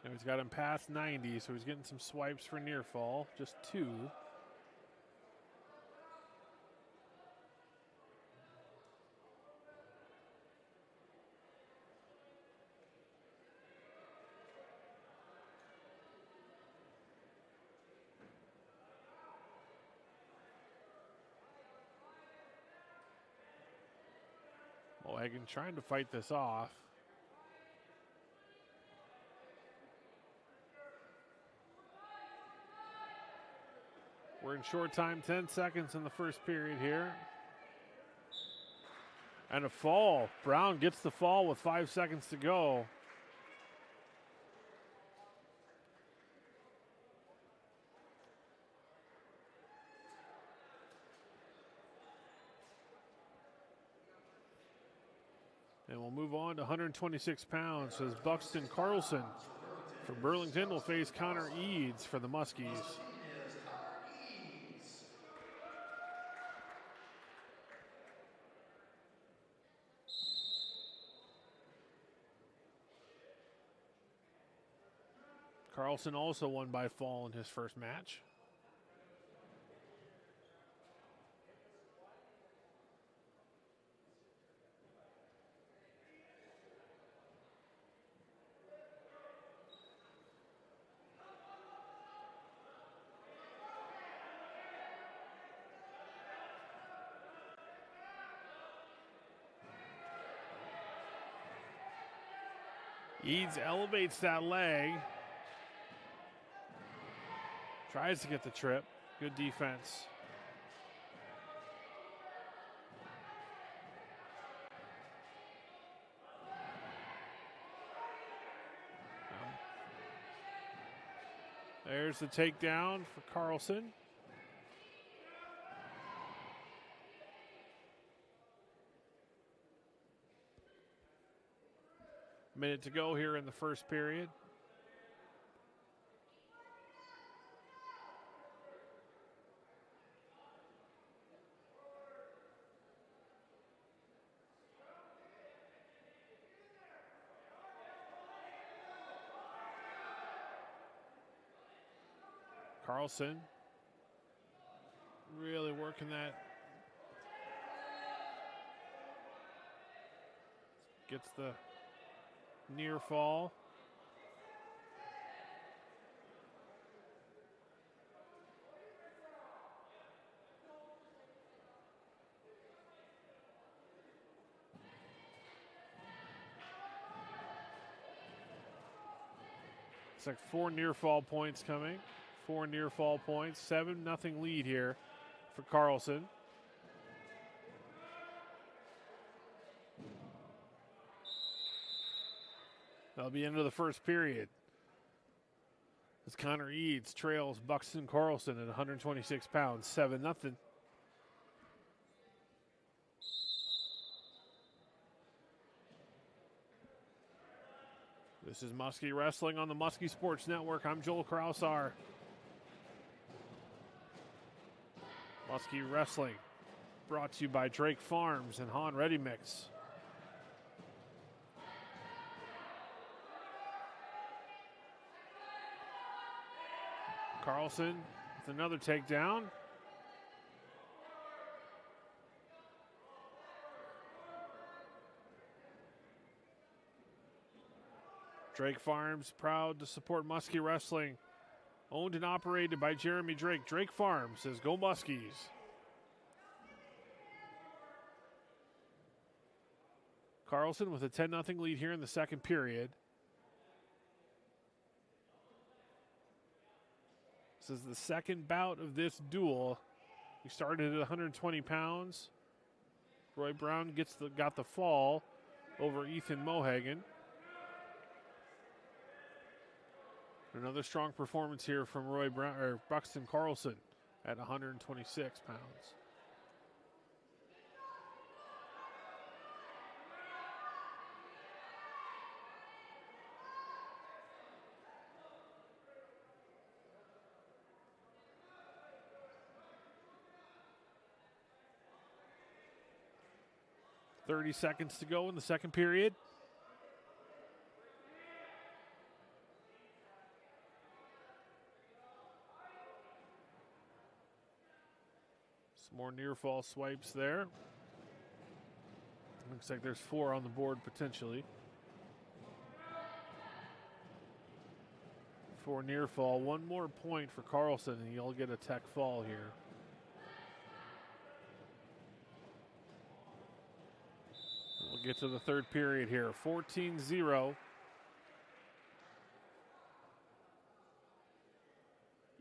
Now he's got him past 90, so he's getting some swipes for near fall, just 2. Mohagan trying to fight this off. We're in short time, 10 seconds in the first period here. And a fall. Brown gets the fall with 5 seconds to go. And we'll move on to 126 pounds as Buxton Carlson for Burlington will face Connor Eads for the Muskies. Carlson also won by fall in his first match. Eads elevates that leg. Tries to get the trip. Good defense. There's the takedown for Carlson. Minute to go here in the first period. Carlson really working that. Gets the near fall. It's like 4 near fall points coming. 4 near fall points. 7-0 lead here for Carlson. That'll be into the first period. As Connor Eads trails Buxton Carlson at 126 pounds, 7-0. This is Muskie Wrestling on the Muskie Sports Network. I'm Joel Krausar. Muskie Wrestling brought to you by Drake Farms and Han Ready Mix. Carlson with another takedown. Drake Farms, proud to support Muskie Wrestling. Owned and operated by Jeremy Drake. Drake Farms says, go Muskies. Carlson with a 10-0 lead here in the second period. This is the second bout of this duel. We started at 120 pounds. Roy Brown got the fall over Ethan Mohagan. Another strong performance here from Roy Brown or Buxton Carlson at 126 pounds. .30 seconds to go in the second period. Some more near fall swipes there. Looks like there's 4 on the board potentially. 4 near fall. 1 more point for Carlson and he'll get a tech fall here. We'll get to the third period here. 14-0.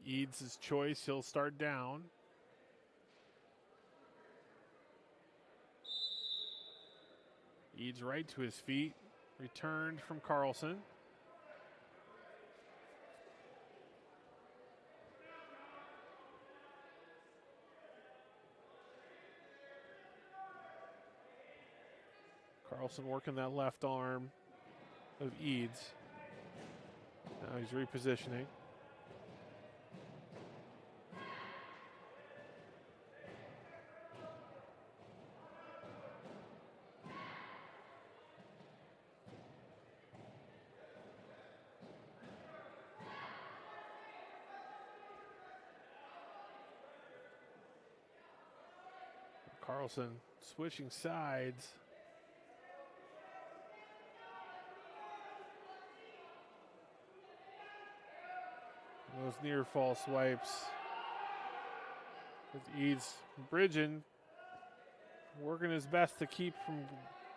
Eads' choice. He'll start down. Eads right to his feet. Returned from Carlson. Carlson working that left arm of Eads. Now he's repositioning. Carlson switching sides. Those near fall swipes. With Eads bridging, working his best to keep from,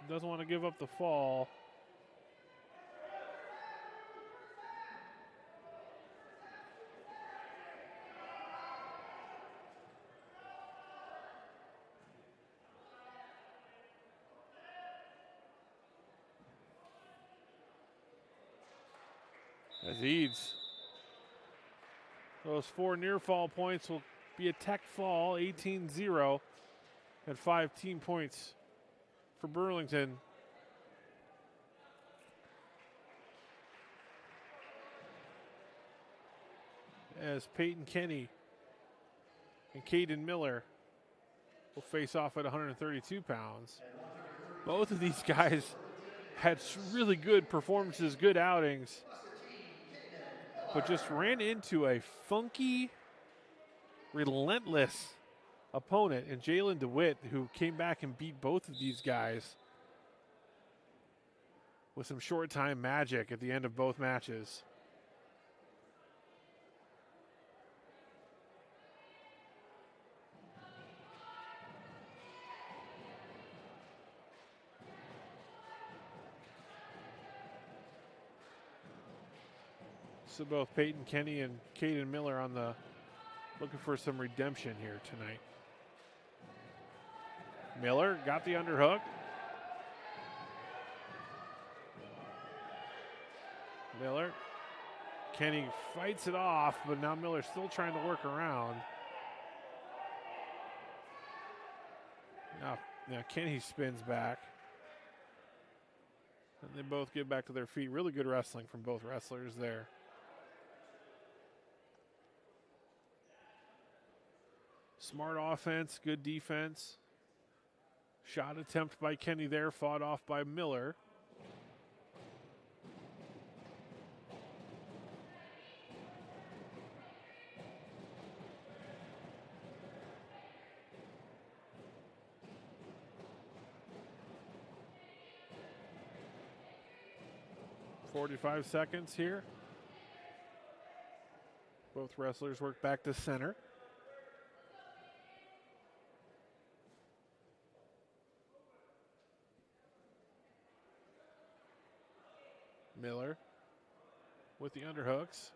doesn't want to give up the fall. Leads. Those 4 near fall points will be a tech fall, 18-0 at 5 team points for Burlington. As Peyton Kenny and Caden Miller will face off at 132 pounds. Both of these guys had really good performances, good outings, but just ran into a funky, relentless opponent in Jalen DeWitt, who came back and beat both of these guys with some short time magic at the end of both matches. So both Peyton Kenny and Caden Miller on the looking for some redemption here tonight. Miller got the underhook. Miller. Kenny fights it off, but now Miller's still trying to work around. Now Kenny spins back. And they both get back to their feet. Really good wrestling from both wrestlers there. Smart offense, good defense. Shot attempt by Kenny there, fought off by Miller. .45 seconds here. Both wrestlers work back to center. Miller with the underhooks.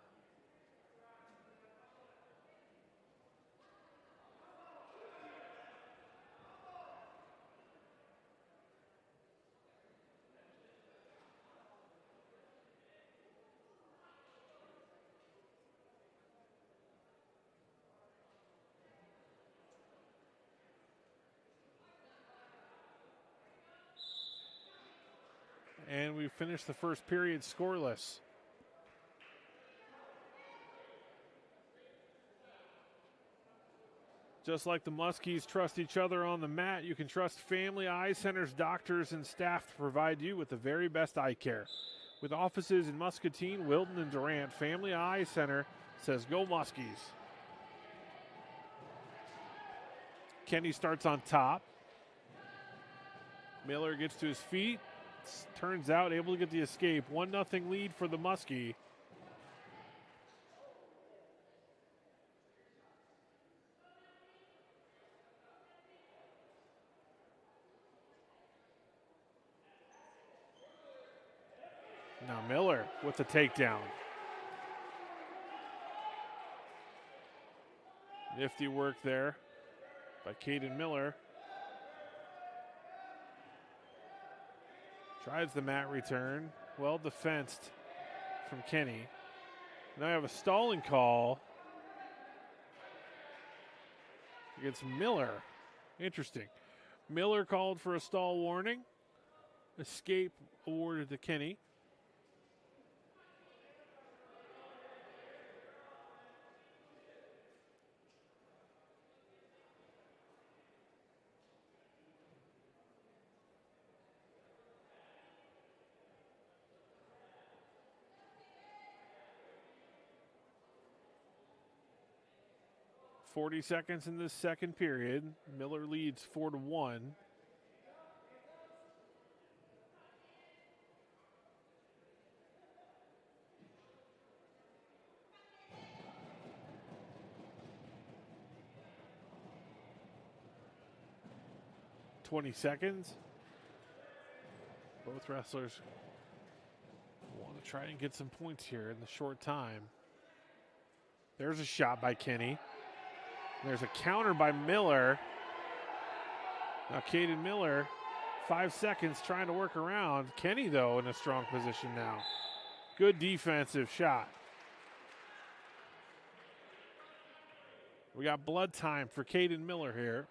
And we finished the first period scoreless. Just like the Muskies trust each other on the mat, you can trust Family Eye Center's doctors and staff to provide you with the very best eye care. With offices in Muscatine, Wilton, and Durant, Family Eye Center says go Muskies. Kenny starts on top. Miller gets to his feet. Turns out able to get the escape. 1-0 lead for the Muskie. Now Miller with the takedown. Nifty work there by Caden Miller. Tries the mat return. Well defensed from Kenny. Now I have a stalling call against Miller. Interesting. Miller called for a stall warning. Escape awarded to Kenny. .40 seconds in this second period. Miller leads 4-1. .20 seconds. Both wrestlers want to try and get some points here in the short time. There's a shot by Kenny. There's a counter by Miller. Now Caden Miller, 5 seconds trying to work around. Kenny, though, in a strong position now. Good defensive shot. We got blood time for Caden Miller here.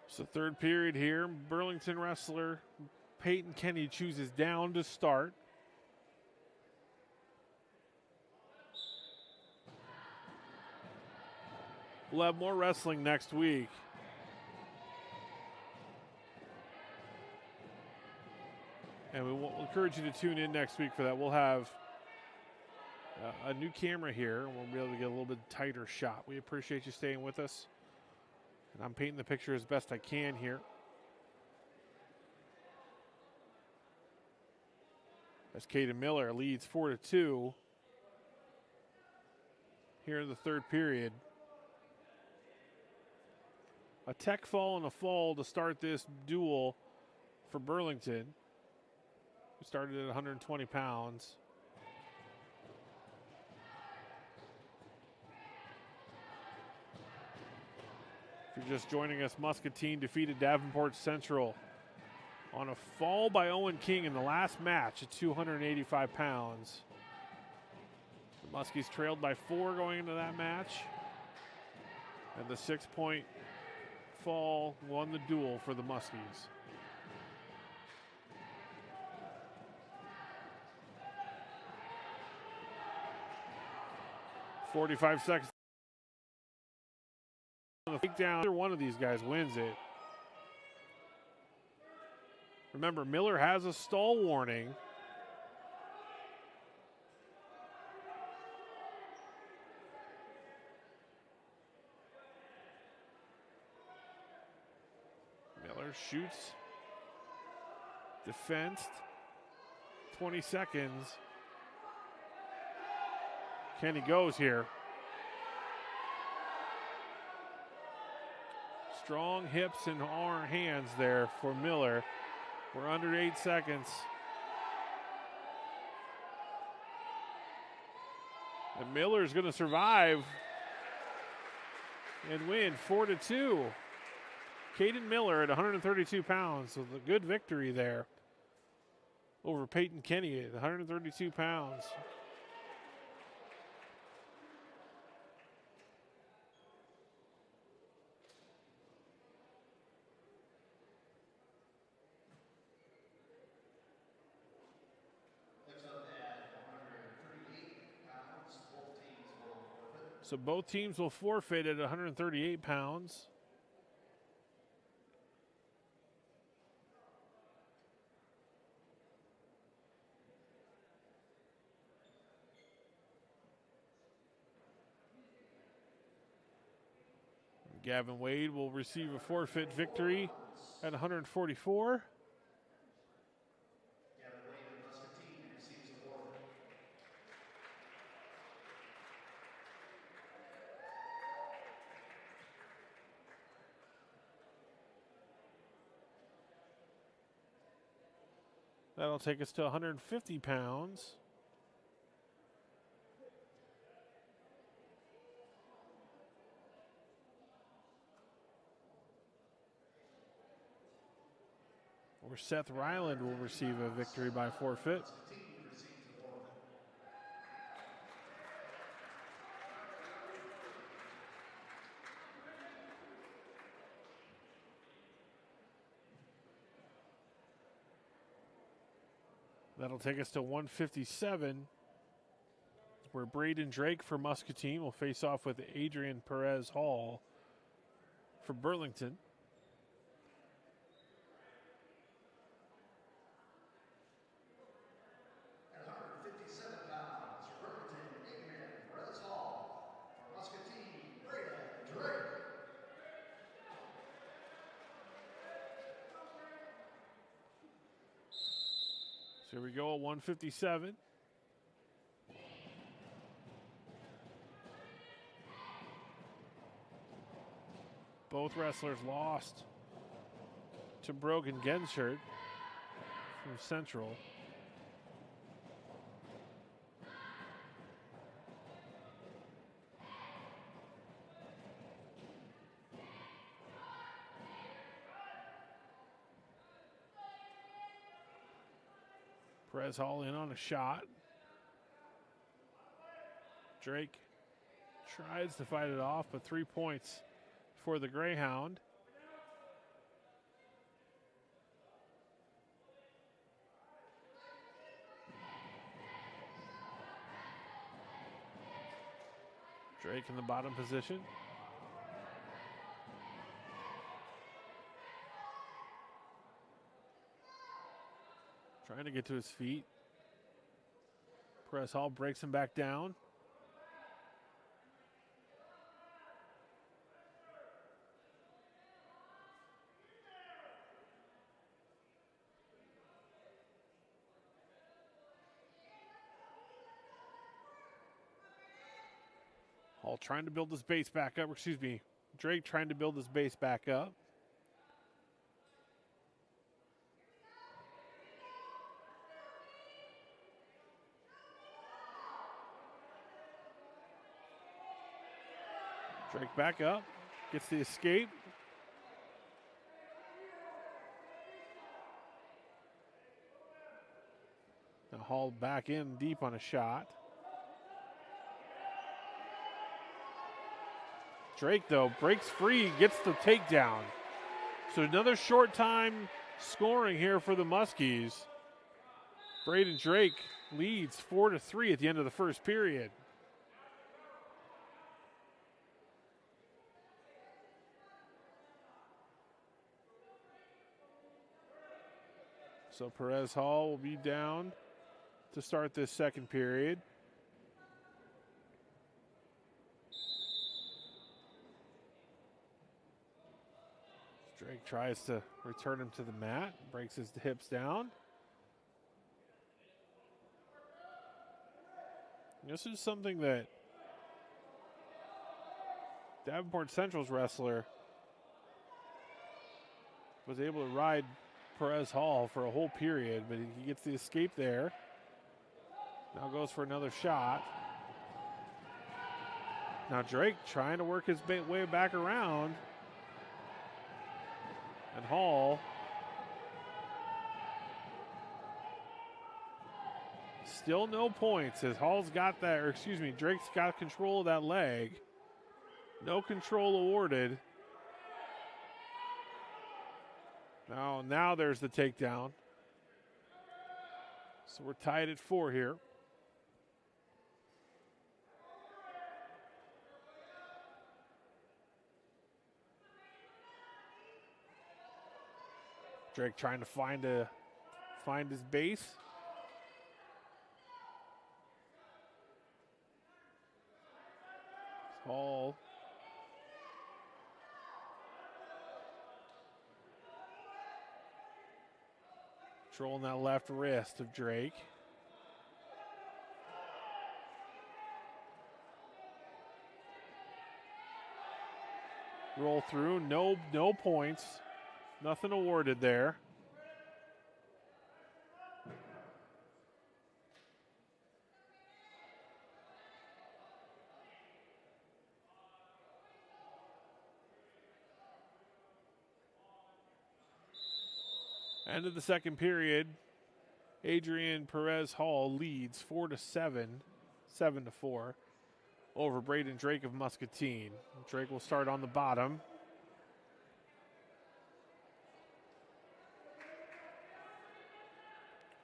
It's the third period here. Burlington wrestler Peyton Kenny chooses down to start. We'll have more wrestling next week. And we will encourage you to tune in next week for that. We'll have a new camera here, and we'll be able to get a little bit tighter shot. We appreciate you staying with us. And I'm painting the picture as best I can here. As Caden Miller leads 4-2 here in the third period. A tech fall and a fall to start this duel for Burlington. We started at 120 pounds. If you're just joining us, Muscatine defeated Davenport Central on a fall by Owen King in the last match at 285 pounds. The Muskies trailed by 4 going into that match. And the 6-point fall won the duel for the Muskies. .45 seconds. The takedown, either one of these guys wins it. Remember, Miller has a stall warning. Miller shoots. Defense. 20 seconds. Kenny goes here. Strong hips and arm hands there for Miller. We're under 8 seconds. And Miller's going to survive and win 4-2. Caden Miller at 132 pounds with a good victory there over Peyton Kenny at 132 pounds. So both teams will forfeit at 138 pounds. Gavin Wade will receive a forfeit victory at 144. That'll take us to 150 pounds. Where Seth Ryland will receive a victory by forfeit. That'll take us to 157, where Braden Drake for Muscatine will face off with Adrian Perez Hall for Burlington. At 157 pounds, for Burlington, Adrian Perez Hall. For Muscatine, Braden Drake. So here we go at 157. Both wrestlers lost to Brogan Genshert from Central. Perez Hall in on a shot. Drake tries to fight it off, but 3 points for the Greyhound. Drake in the bottom position. Trying to get to his feet. Perez Hall breaks him back down. Hall trying to build his base back up. Excuse me. Drake trying to build his base back up. Drake back up. Gets the escape. Now Hall back in deep on a shot. Drake, though, breaks free, gets the takedown. So another short time scoring here for the Muskies. Braden Drake leads 4-3 at the end of the first period. So Perez Hall will be down to start this second period. Drake tries to return him to the mat, breaks his hips down. This is something that Davenport Central's wrestler was able to ride Perez Hall for a whole period, but he gets the escape there. Now goes for another shot. Now Drake trying to work his way back around. And Hall still no points as Hall's got that, or excuse me, Drake's got control of that leg. No control awarded. Now there's the takedown. So we're tied at 4 here. Drake trying to find his base. Hall. Controlling that left wrist of Drake. Roll through, no points. Nothing awarded there. End of the second period. Adrian Perez Hall leads 4-7, 7-4 over Braden Drake of Muscatine. Drake will start on the bottom.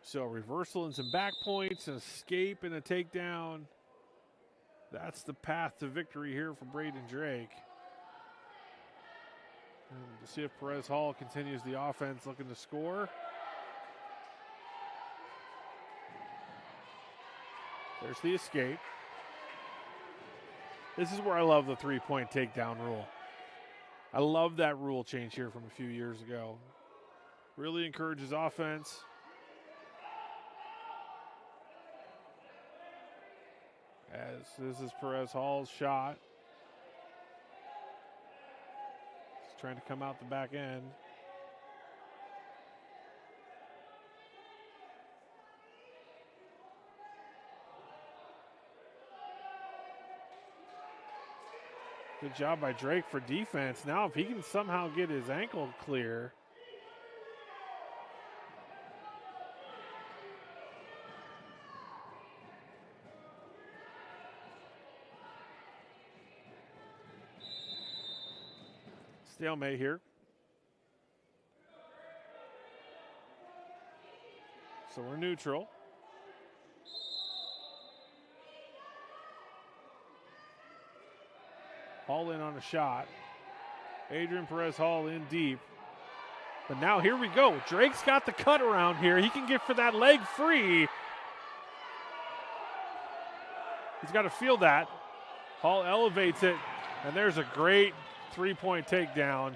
So reversal and some back points, an escape and a takedown. That's the path to victory here for Braden Drake. And to see if Perez Hall continues the offense, looking to score. There's the escape. This is where I love the three-point takedown rule. I love that rule change here from a few years ago. Really encourages offense. As this is Perez Hall's shot. trying to come out the back end. Good job by Drake for defense. Now if he can somehow get his ankle clear. Stalemate here. So we're neutral. Hall in on a shot. Adrian Perez Hall in deep. But now here we go. Drake's got the cut around here. He can get for that leg free. He's got to feel that. Hall elevates it, and there's a great three-point takedown.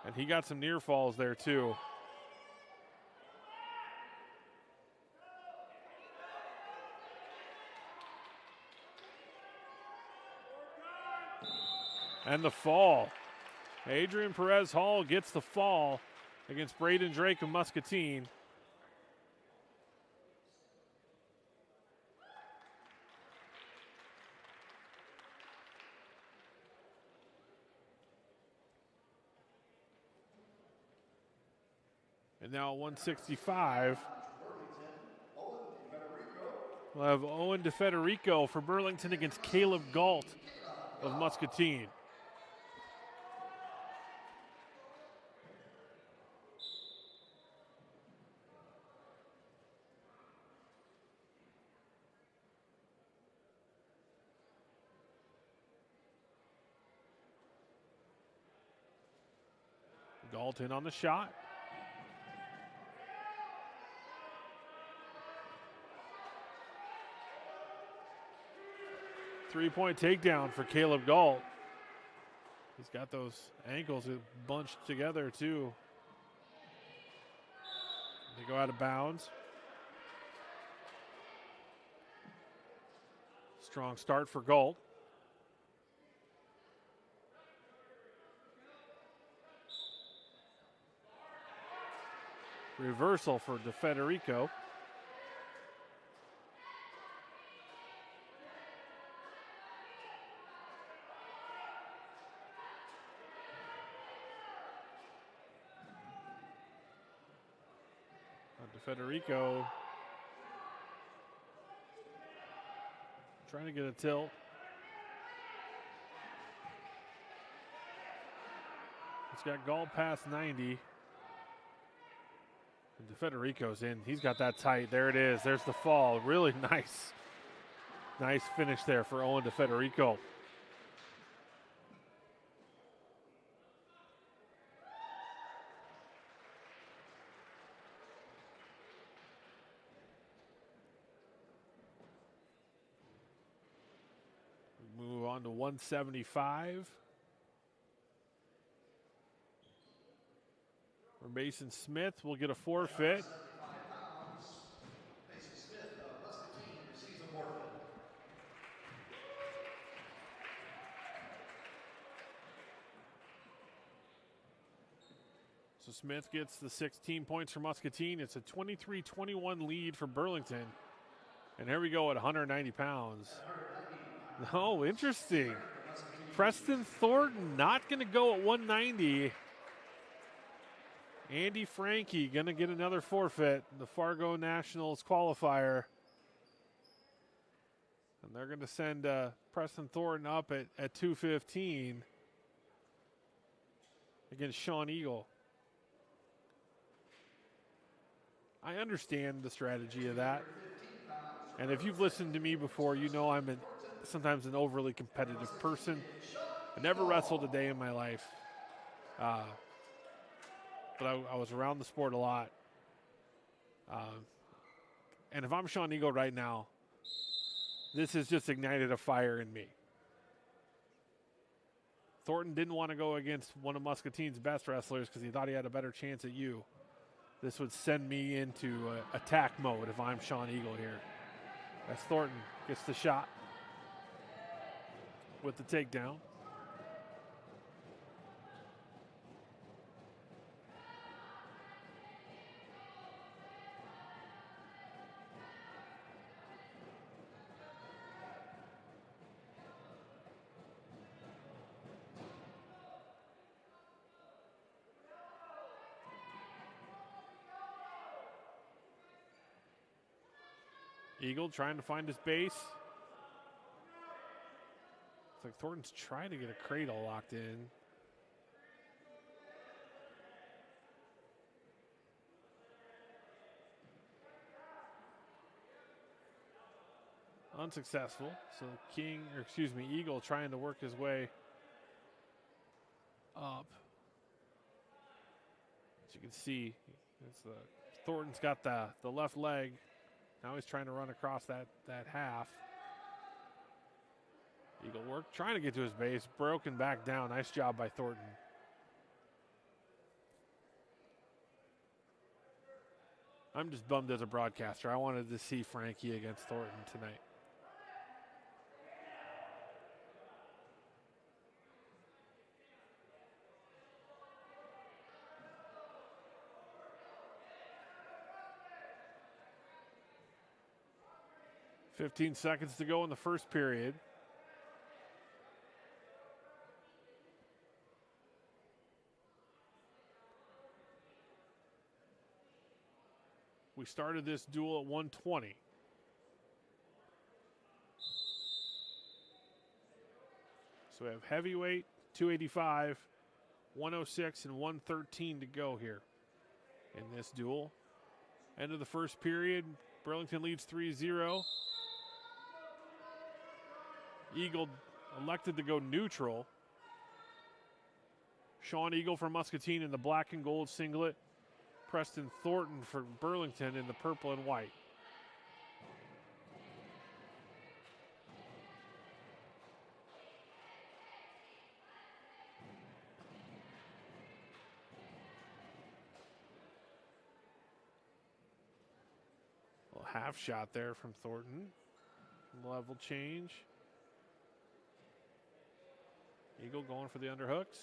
And he got some near falls there too. And the fall. Adrian Perez Hall gets the fall against Braden Drake of Muscatine. And now 165. We'll have Owen DeFederico for Burlington against Caleb Galt of Muscatine. Galt in on the shot. Three-point takedown for Caleb Galt. He's got those ankles bunched together too. They go out of bounds. Strong start for Galt. Reversal for DeFederico. DeFederico trying to get a tilt. It's got Galt past 90. And DeFederico's in. He's got that tight. There it is. There's the fall. Really nice. Nice finish there for Owen DeFederico. Move on to 175. Mason Smith will get a forfeit. Mason Smith of Muscatine receives a forfeit. So Smith gets the 16 points for Muscatine. It's a 23-21 lead for Burlington. And here we go at 190 pounds. Oh, interesting. Preston Thornton not going to go at 190. Andy Frankie going to get another forfeit, the Fargo Nationals qualifier. And they're going to send Preston Thornton up at 215 against Sean Eagle. I understand the strategy of that. And if you've listened to me before, you know I'm sometimes an overly competitive person. I never wrestled a day in my life. But I was around the sport a lot. And if I'm Sean Eagle right now, this has just ignited a fire in me. Thornton didn't want to go against one of Muscatine's best wrestlers because he thought he had a better chance at you. This would send me into attack mode if I'm Sean Eagle here. As Thornton gets the shot. with the takedown. Eagle trying to find his base. It's like Thornton's trying to get a cradle locked in. Unsuccessful. So Eagle trying to work his way up. As you can see, Thornton's got the left leg. Now he's trying to run across that half. Eagle work, trying to get to his base, broken back down. Nice job by Thornton. I'm just bummed as a broadcaster. I wanted to see Frankie against Thornton tonight. $15 seconds to go in the first period. We started this duel at 120. So we have heavyweight, 285, 106, and 113 to go here in this duel. End of the first period, Burlington leads 3-0. Eagle elected to go neutral. Sean Eagle for Muscatine in the black and gold singlet. Preston Thornton for Burlington in the purple and white. A little half shot there from Thornton. Level change. Eagle going for the underhooks.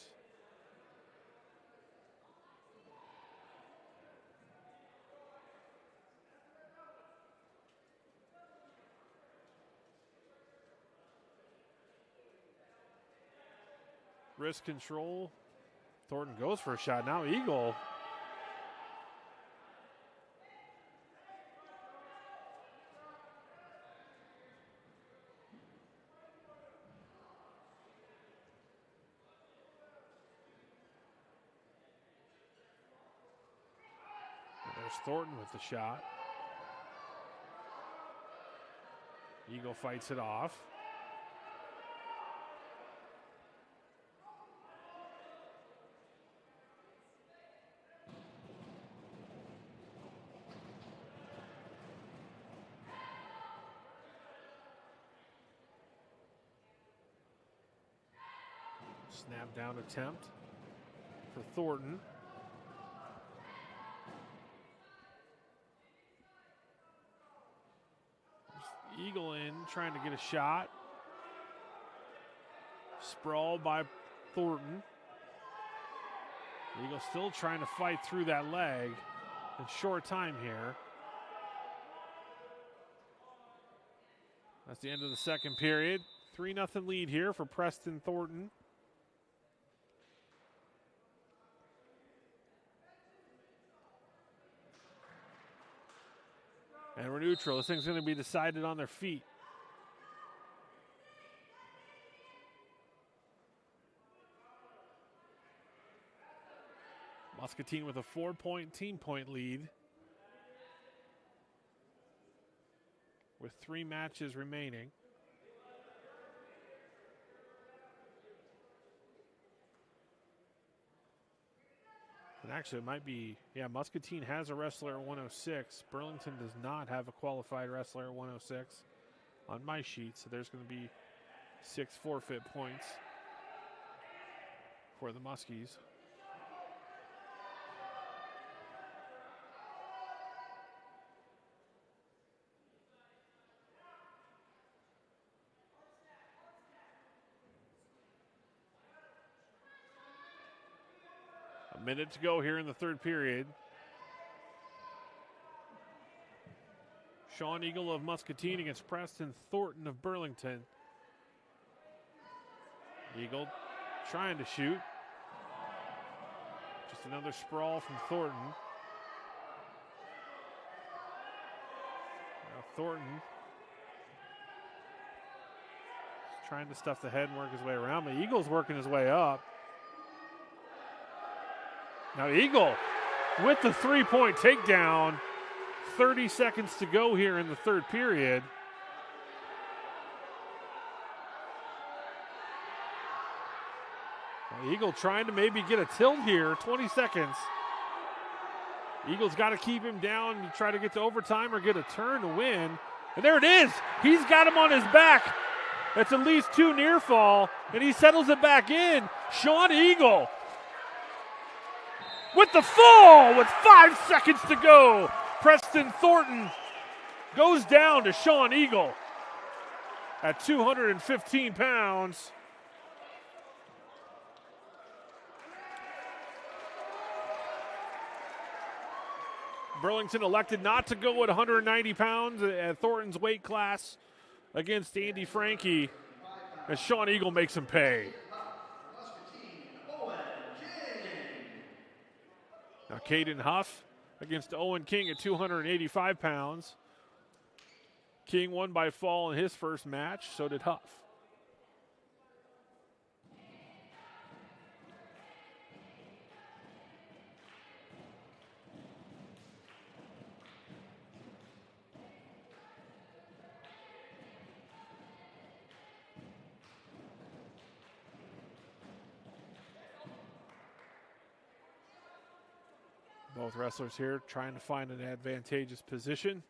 Wrist control. Thornton goes for a shot. Now Eagle. There's Thornton with the shot. Eagle fights it off. Snap down attempt for Thornton. Eagle in, trying to get a shot. Sprawl by Thornton. Eagle still trying to fight through that leg in short time here. That's the end of the second period. 3-0 lead here for Preston Thornton. And we're neutral. This thing's going to be decided on their feet. Muscatine with a 4-point team point lead with 3 matches remaining. And actually, it might be, Muscatine has a wrestler at 106. Burlington does not have a qualified wrestler at 106 on my sheet, so there's going to be 6 forfeit points for the Muskies. Minute to go here in the third period. Sean Eagle of Muscatine against Preston Thornton of Burlington. Eagle trying to shoot. Just another sprawl from Thornton. Now Thornton is trying to stuff the head and work his way around, but Eagle's working his way up. Now Eagle with the three-point takedown. 30 seconds to go here in the third period. Now Eagle trying to maybe get a tilt here. 20 seconds. Eagle's got to keep him down and try to get to overtime or get a turn to win. And there it is. He's got him on his back. That's at least two near fall, and he settles it back in. Sean Eagle with the fall with 5 seconds to go. Preston Thornton goes down to Sean Eagle at 215 pounds. Burlington elected not to go at 190 pounds at Thornton's weight class against Andy Frankie, as Sean Eagle makes him pay. Now Caden Huff against Owen King at 285 pounds. King won by fall in his first match, so did Huff. Both wrestlers here trying to find an advantageous position.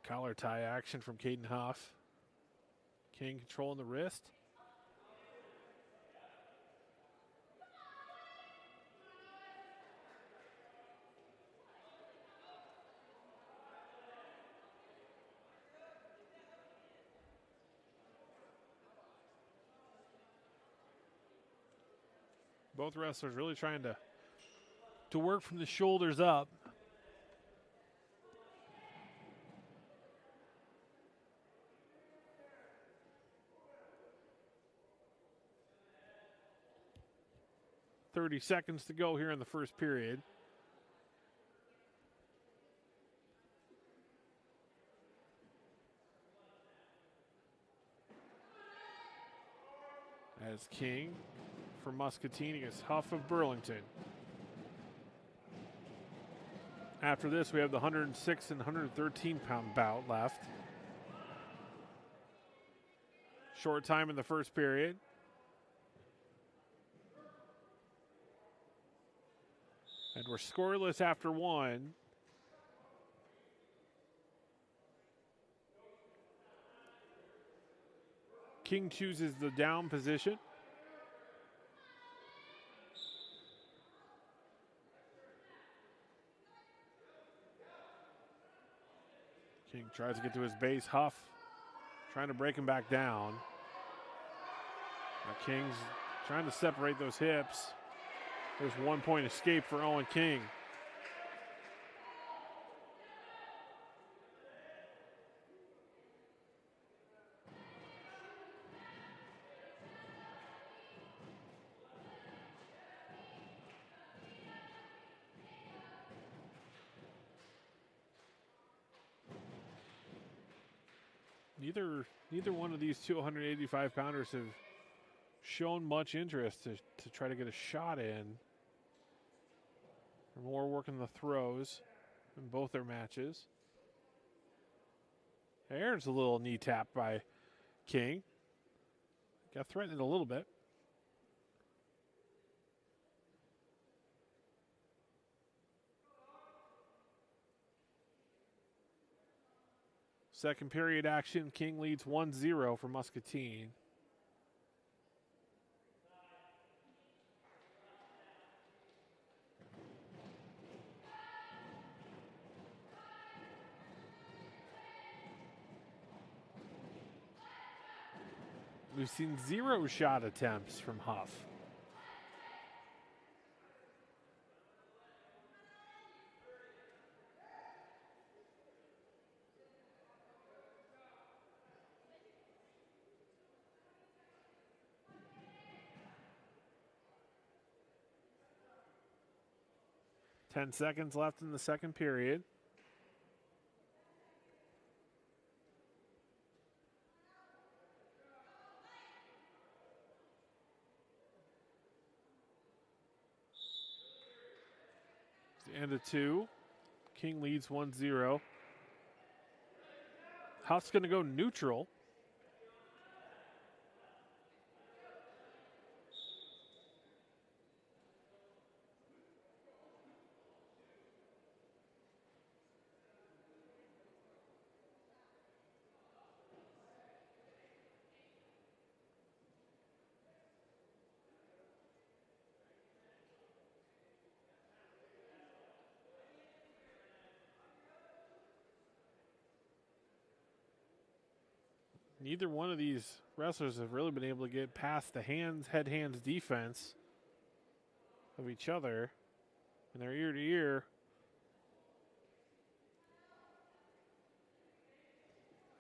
Collar tie action from Caden Huff. King controlling the wrist. Both wrestlers really trying to work from the shoulders up. .30 seconds to go here in the first period. As King for Muscatine against Huff of Burlington. After this, we have the 106 and 113 pound bout left. Short time in the first period. And we're scoreless after one. King chooses the down position. King tries to get to his base. Huff trying to break him back down. Now King's trying to separate those hips. There's 1 point escape for Owen King. Neither one of these 285 pounders have shown much interest to try to get a shot in. They're more working the throws in both their matches. There's a little knee tap by King. Got threatened a little bit. Second period action, King leads 1-0 for Muscatine. We've seen 0 shot attempts from Huff. Ten seconds left in the second period. It's the end of 2. King leads 1-0. Huff's going to go neutral. Neither one of these wrestlers have really been able to get past the head-hands defense of each other. And they're ear to ear.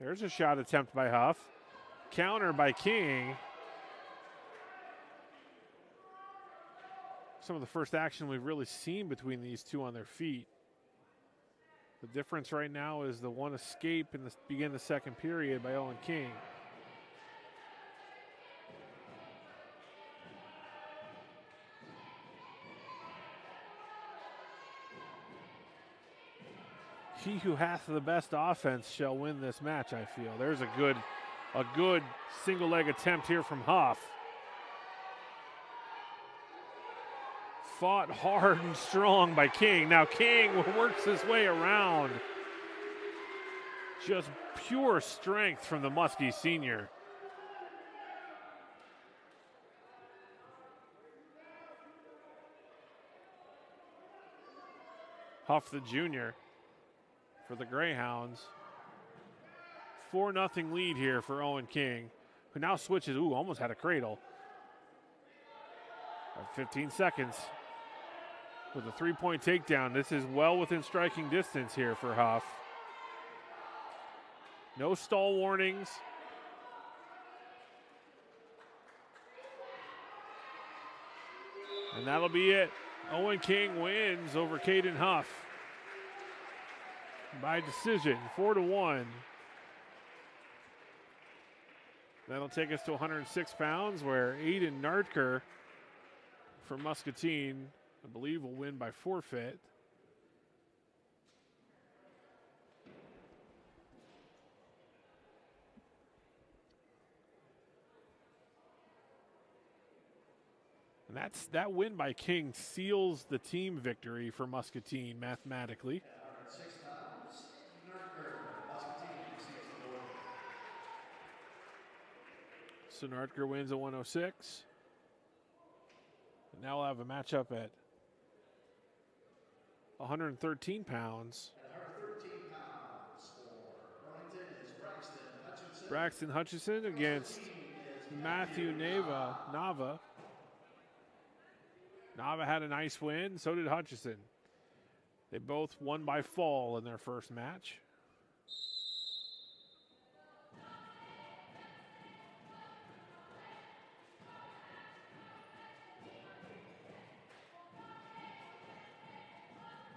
There's a shot attempt by Huff. Counter by King. Some of the first action we've really seen between these two on their feet. The difference right now is the one escape in the begin of the second period by Owen King. He who hath the best offense shall win this match, I feel. There's a good single leg attempt here from Huff. Fought hard and strong by King. Now King works his way around. Just pure strength from the Muskie senior. Huff the junior for the Greyhounds. 4-0 lead here for Owen King, who now switches. Ooh, almost had a cradle. 15 seconds. With a 3-point takedown. This is well within striking distance here for Huff. No stall warnings. And that'll be it. Owen King wins over Caden Huff by decision, 4-1. That'll take us to 106 pounds, where Aiden Nartker from Muscatine, I believe, will win by forfeit. And that win by King seals the team victory for Muscatine mathematically. 106 pounds, Nartker, Muscatine receives the award. So Nartker wins at 106. And now we'll have a matchup at 113 pounds. At 113 pounds for Burlington is Braxton Hutchinson. Braxton Hutchinson against Matthew Nava. Nava had a nice win, so did Hutchison. They both won by fall in their first match.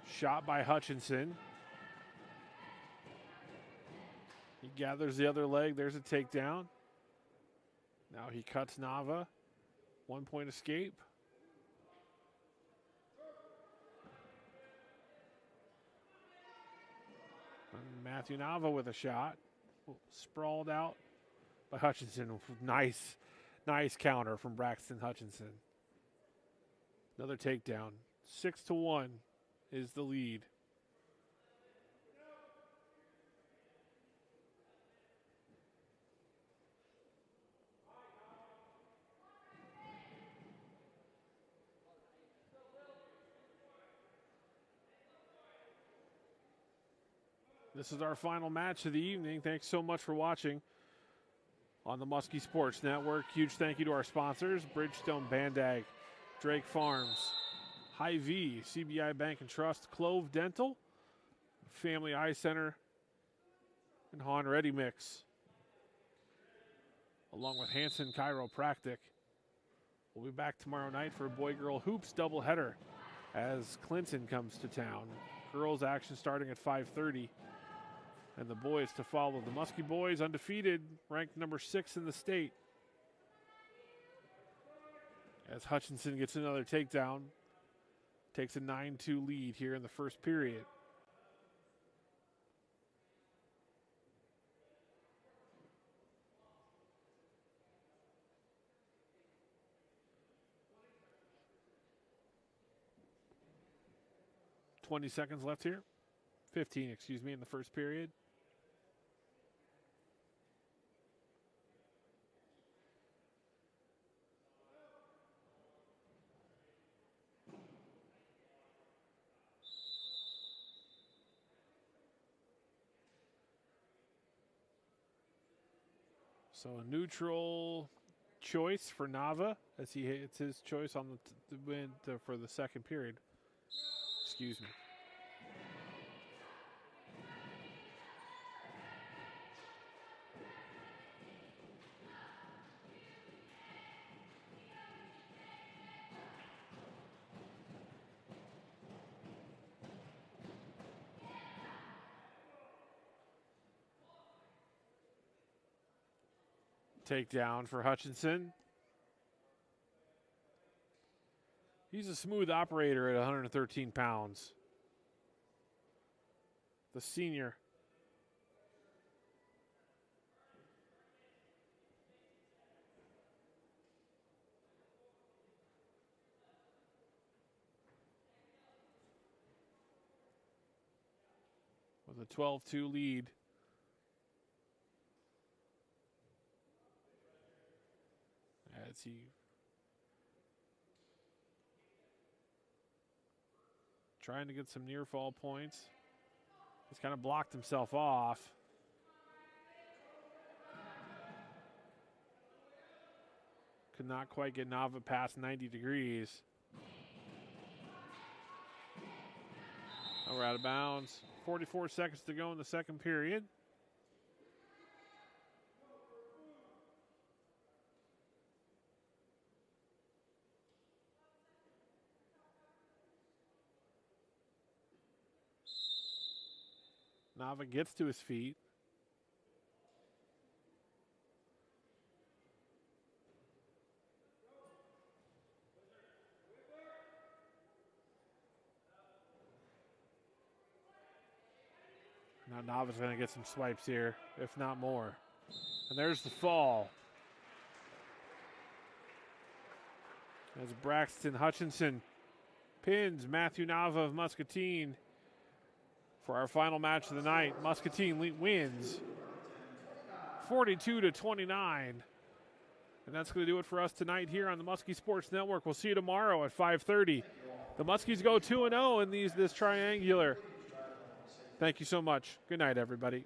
Shot by Hutchinson. He gathers the other leg. There's a takedown. Now he cuts Nava. 1-point escape. And Matthew Nava with a shot. Sprawled out by Hutchinson. Nice counter from Braxton Hutchinson. Another takedown. 6-1 is the lead. This is our final match of the evening. Thanks so much for watching. on the Muskie Sports Network. Huge thank you to our sponsors, Bridgestone Bandag, Drake Farms, Hy-Vee, CBI Bank and Trust, Clove Dental, Family Eye Center, and Han Ready Mix, along with Hanson Chiropractic. We'll be back tomorrow night for a boy-girl hoops doubleheader as Clinton comes to town. Girls action starting at 5:30. And the boys to follow. The Muskie boys undefeated, ranked number 6 in the state. As Hutchinson gets another takedown, takes a 9-2 lead here in the first period. .20 seconds left here. 15, excuse me, in the first period. So a neutral choice for Nava as he hits his choice on the win for the second period. Excuse me. Takedown for Hutchinson. He's a smooth operator at 113 pounds. The senior. With a 12-2 lead. As he trying to get some near fall points. He's kind of blocked himself off. Could not quite get Nava past 90 degrees. Oh, we're out of bounds. 44 seconds to go in the second period. Nava gets to his feet. Now Nava's going to get some swipes here, if not more. And there's the fall. As Braxton Hutchinson pins Matthew Nava of Muscatine for our final match of the night. Muscatine wins 42-29. And that's going to do it for us tonight here on the Muskie Sports Network. We'll see you tomorrow at 5:30. The Muskies go 2-0 in this triangular. Thank you so much. Good night, everybody.